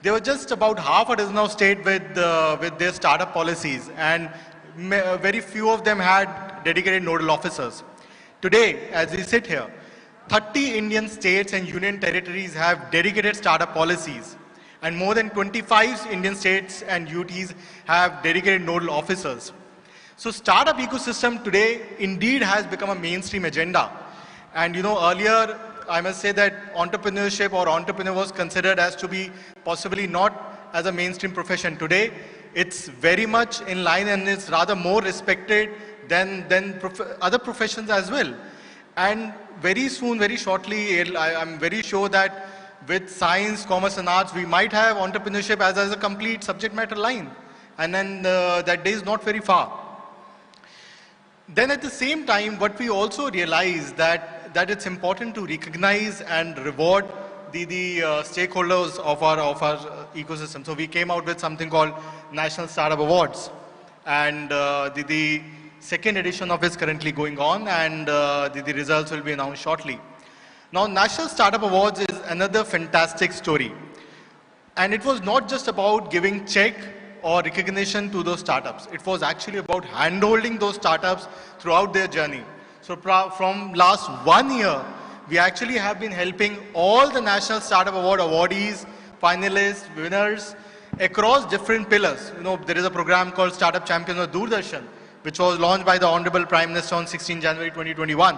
there were just about half a dozen of states with their startup policies, and very few of them had dedicated nodal officers. Today, as we sit here, 30 Indian states and union territories have dedicated startup policies, and more than 25 Indian states and UTs have dedicated nodal officers. So startup ecosystem today indeed has become a mainstream agenda. And you know, earlier, I must say that entrepreneurship or entrepreneur was considered as to be possibly not as a mainstream profession. Today, it's very much in line and it's rather more respected than other professions as well. And very soon, very shortly, I'm very sure that with science, commerce and arts, we might have entrepreneurship as a complete subject matter line. And then that day is not very far. Then at the same time, what we also realize that it's important to recognize and reward the stakeholders of our ecosystem. So we came out with something called National Startup Awards. And the second edition of it is currently going on, and the results will be announced shortly. Now, National Startup Awards is another fantastic story. And it was not just about giving check or recognition to those startups. It was actually about handholding those startups throughout their journey. So from last 1 year, we actually have been helping all the National Startup Award awardees, finalists, winners, across different pillars. You know, there is a program called Startup Champions of Doordarshan, which was launched by the Honorable Prime Minister on 16 January 2021.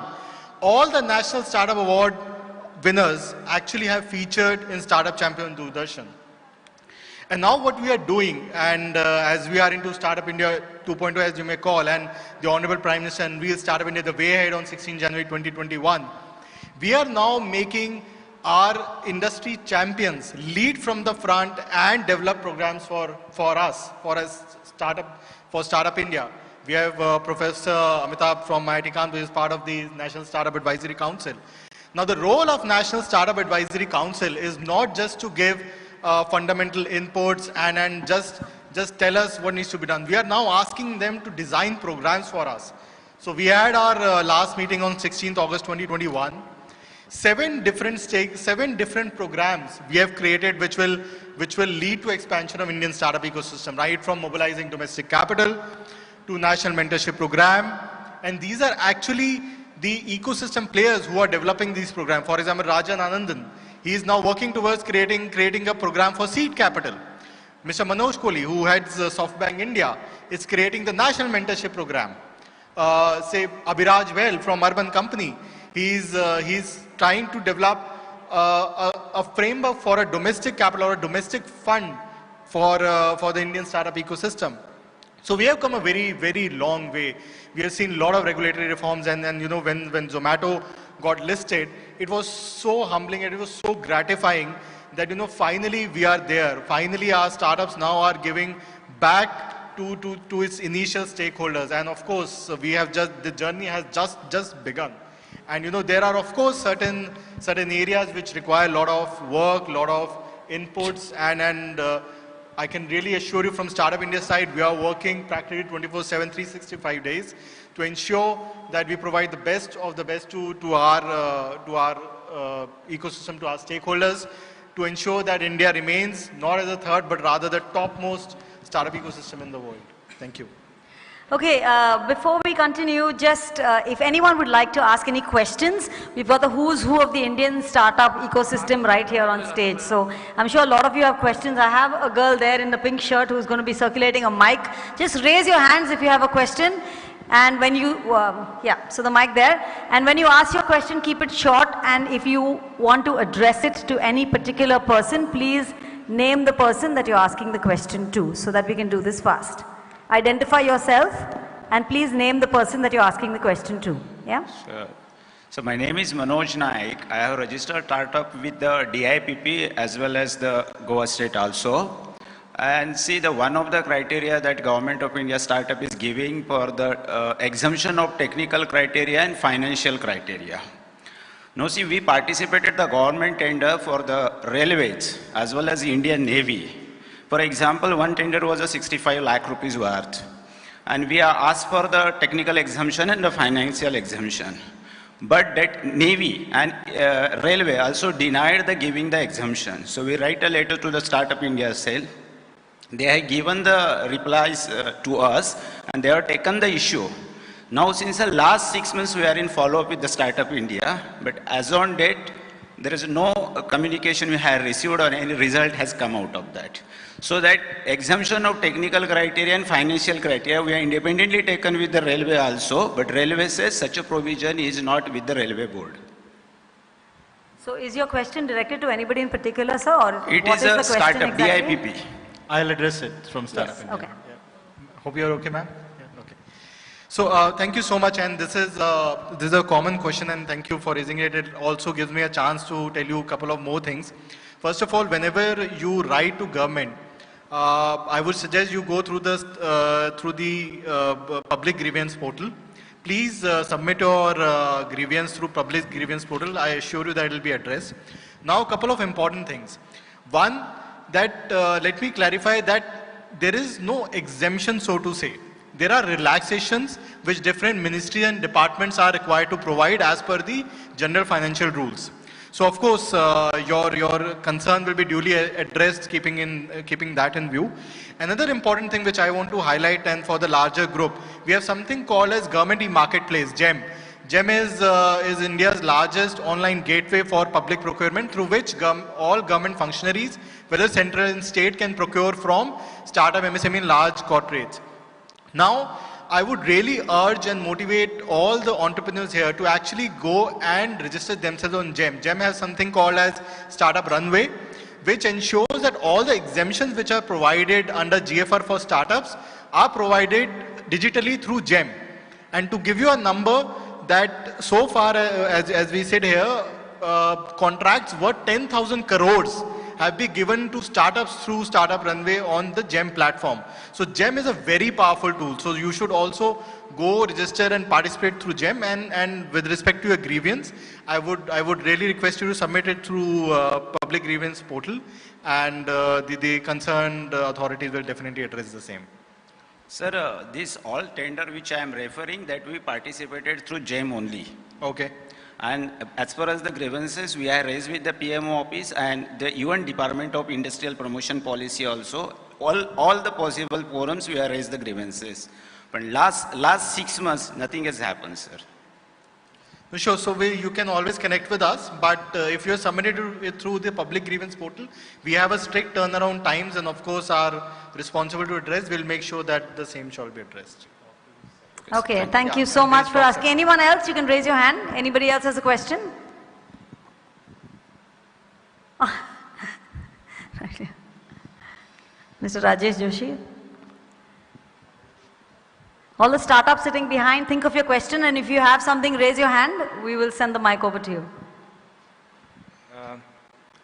All the National Startup Award winners actually have featured in Startup Champions of Doordarshan. And now what we are doing, and as we are into Startup India 2.0, as you may call, and the Honorable Prime Minister unveiled Startup India the way ahead on 16 January 2021, we are now making our industry champions lead from the front and develop programs for Startup India. We have Professor Amitabh from IIT Kanpur, who is part of the National Startup Advisory Council. Now the role of National Startup Advisory Council is not just to give fundamental inputs and just just tell us what needs to be done. We are now asking them to design programs for us. So we had our last meeting on 16th August 2021. 7 different programs we have created which will lead to expansion of Indian startup ecosystem, right from mobilizing domestic capital to national mentorship program. And these are actually the ecosystem players who are developing these programs. For example, Rajan Anandan, he is now working towards creating a program for seed capital. Mr. Manoj Kohli, who heads SoftBank India, is creating the national mentorship program. Say Abhiraj Well from Urban Company, he's trying to develop a framework for a domestic capital or a domestic fund for the Indian startup ecosystem. So we have come a very, very long way. We have seen a lot of regulatory reforms, and you know, when Zomato got listed, it was so humbling and it was so gratifying that, you know, finally we are there. Finally our startups now are giving back to its initial stakeholders. And of course, the journey has just begun. And you know, there are of course certain areas which require a lot of work, a lot of inputs, and I can really assure you from Startup India side, we are working practically 24/7, 365 days to ensure that we provide the best of the best to our ecosystem, to our stakeholders, to ensure that India remains not as a third, but rather the topmost startup ecosystem in the world. Thank you. Okay, before we continue, just if anyone would like to ask any questions, we've got the who's who of the Indian startup ecosystem right here on stage. So I'm sure a lot of you have questions. I have a girl there in the pink shirt who's going to be circulating a mic. Just raise your hands if you have a question. And when you, so the mic there. And when you ask your question, keep it short. And if you want to address it to any particular person, please name the person that you're asking the question to, so that we can do this fast. Identify yourself and please name the person that you're asking the question to. Yeah? Sure. So my name is Manoj Naik. I have registered startup with the DIPP as well as the Goa state also. And see, one of the criteria that Government of India startup is giving for the exemption of technical criteria and financial criteria. Now see, we participated the government tender for the railways as well as the Indian Navy. For example, one tender was a 65 lakh rupees worth. And we are asked for the technical exemption and the financial exemption. But that Navy and Railway also denied the giving the exemption. So we write a letter to the Startup India cell. They have given the replies to us and they have taken the issue. Now since the last 6 months we are in follow-up with the Startup India, but as on date, there is no communication we have received or any result has come out of that. So that exemption of technical criteria and financial criteria, we are independently taken with the railway also, but railway says such a provision is not with the railway board. So is your question directed to anybody in particular, sir? Or it what is a startup, exactly? DIPP. I'll address it from Startup Yes, India. okay. Yeah. Hope you're okay, ma'am? Yeah, okay. So thank you so much, and this is a common question, and thank you for raising it. It also gives me a chance to tell you a couple of more things. First of all, whenever you write to government, I would suggest you go through the public grievance portal. Please submit your grievance through public grievance portal. I assure you that it will be addressed. Now, a couple of important things. One, that let me clarify that there is no exemption, so to say. There are relaxations which different ministries and departments are required to provide as per the general financial rules. So of course, your concern will be duly addressed, keeping that in view. Another important thing which I want to highlight, and for the larger group, we have something called as Government E-Marketplace, GEM. GEM is India's largest online gateway for public procurement, through which all government functionaries, whether central and state, can procure from startup, MSME, and large corporates. Now, I would really urge and motivate all the entrepreneurs here to actually go and register themselves on GEM. GEM has something called as Startup Runway, which ensures that all the exemptions which are provided under GFR for startups are provided digitally through GEM. And to give you a number, that so far, as we said here, contracts worth 10,000 crores have been given to startups through Startup Runway on the GEM platform. So GEM is a very powerful tool. So you should also go register and participate through GEM. And with respect to your grievance, I would really request you to submit it through public grievance portal, and the concerned authorities will definitely address the same. Sir, this all tender which I am referring, that we participated through GEM only. Okay. And as far as the grievances, we are raised with the PMO office and the UN Department of Industrial Promotion Policy also. All the possible forums we have raised the grievances. But last 6 months, nothing has happened, sir. Sure, so you can always connect with us, but if you are submitted it through the public grievance portal, we have a strict turnaround times, and of course are responsible to address. We'll make sure that the same shall be addressed. Okay, thank you so much for asking. Anyone else, you can raise your hand. Anybody else has a question? Mr. Rajesh Joshi. All the startups sitting behind, think of your question, and if you have something, raise your hand. We will send the mic over to you.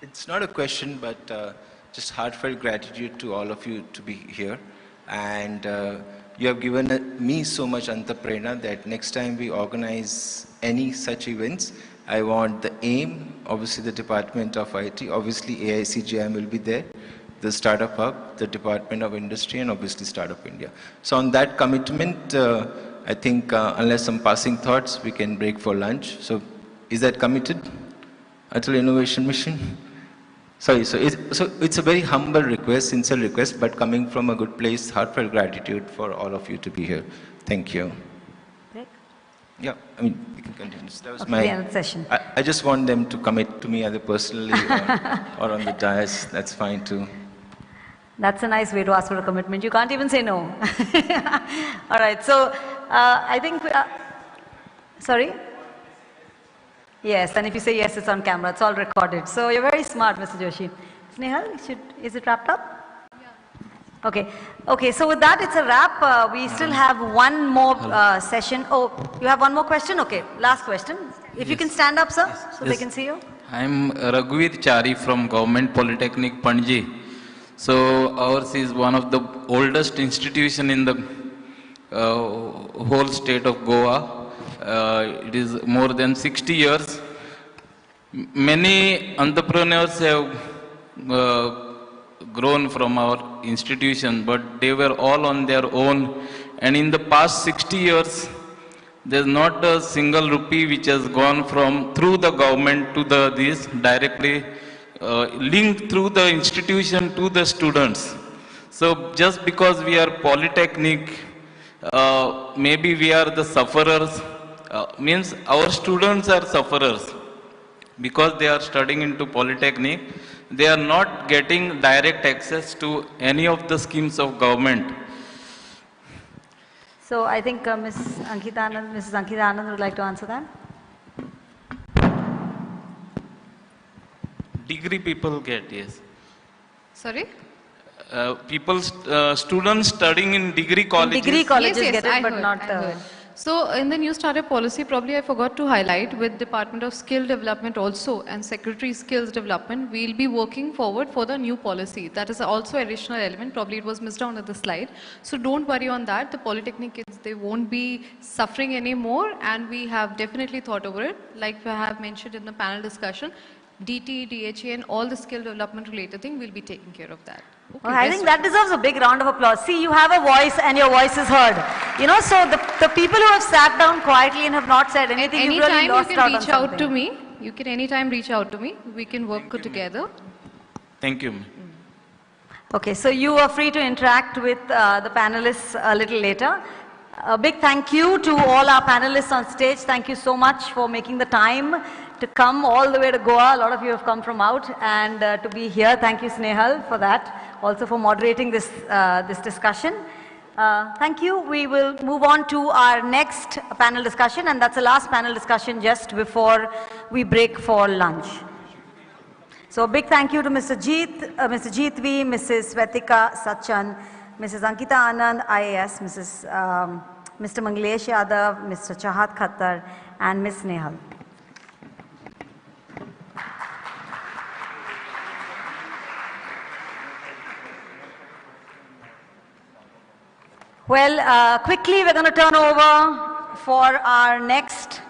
It's not a question, but just heartfelt gratitude to all of you to be here. And you have given me so much PRERNA that next time we organize any such events, I want the aim, obviously the Department of IT, obviously AICGIM will be there, the Startup Hub, the Department of Industry, and obviously Startup India. So on that commitment, I think unless some passing thoughts, we can break for lunch. So is that committed? Atal Innovation Mission? Sorry, so it's a very humble request, sincere request, but coming from a good place, heartfelt gratitude for all of you to be here. Thank you. Rick? Yeah, I mean, we can continue. That was Okay, the end session. I just want them to commit to me either personally or on the dais. That's fine too. That's a nice way to ask for a commitment. You can't even say no. All right, so I think, sorry? Yes, and if you say yes, it's on camera, it's all recorded. So you're very smart, Mr. Joshi. Snehal, is it wrapped up? Yeah. Okay, so with that, it's a wrap. We still have one more session. Oh, you have one more question? Okay, last question. If you can stand up, sir, so they can see you. I'm Raghuveer Chari from Government Polytechnic, Panji. So ours is one of the oldest institution in the whole state of Goa. It is more than 60 years. Many entrepreneurs have grown from our institution, but they were all on their own. And in the past 60 years, there's not a single rupee which has gone from through the government to this directly linked through the institution to the students. So just because we are polytechnic, maybe we are the sufferers. Means our students are sufferers because they are studying into polytechnic. They are not getting direct access to any of the schemes of government. So I think Mrs. Ankita Anand would like to answer that. Degree people get, yes. Sorry? Students studying in degree colleges. Degree colleges yes, get it, but not... So in the new startup policy, probably I forgot to highlight, with Department of Skill Development also and Secretary Skills Development, we'll be working forward for the new policy. That is also additional element. Probably it was missed out on the slide. So don't worry on that. The polytechnic kids, they won't be suffering anymore, and we have definitely thought over it. Like we have mentioned in the panel discussion, DT, DHA, and all the skill development related thing, we'll be taking care of that. Okay, I think that deserves a big round of applause. See, you have a voice and your voice is heard. You know, so the people who have sat down quietly and have not said anything, you've really lost out on something. Anytime you can reach out to me. You can anytime reach out to me. We can work together. Thank you. Okay, so you are free to interact with the panelists a little later. A big thank you to all our panelists on stage. Thank you so much for making the time to come all the way to Goa. A lot of you have come from out, and to be here. Thank you, Snehal, for that. Also for moderating this, this discussion. Thank you. We will move on to our next panel discussion, and that's the last panel discussion just before we break for lunch. So a big thank you to Mr. Jeetvi, Mrs. Svetika Sachan, Mrs. Ankita Anand, IAS, Mr. Manglesh Yadav, Mr. Chahat Khattar, and Ms. Snehal. Well, quickly we're going to turn over for our next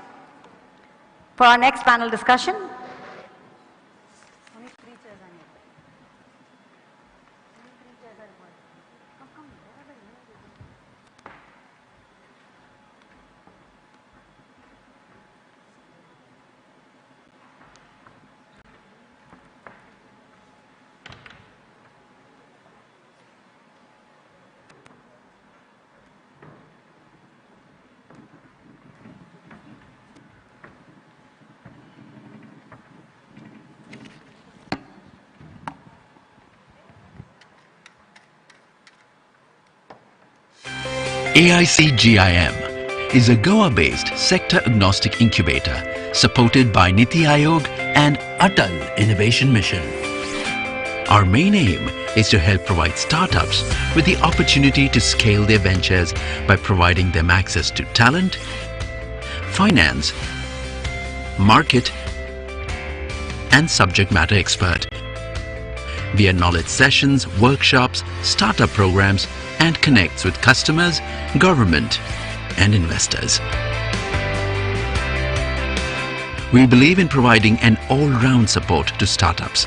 panel discussion. AICGIM is a Goa-based sector-agnostic incubator supported by Niti Aayog and Atal Innovation Mission. Our main aim is to help provide startups with the opportunity to scale their ventures by providing them access to talent, finance, market, and subject matter expert via knowledge sessions, workshops, startup programs, and connects with customers, government, and investors. We believe in providing an all-round support to startups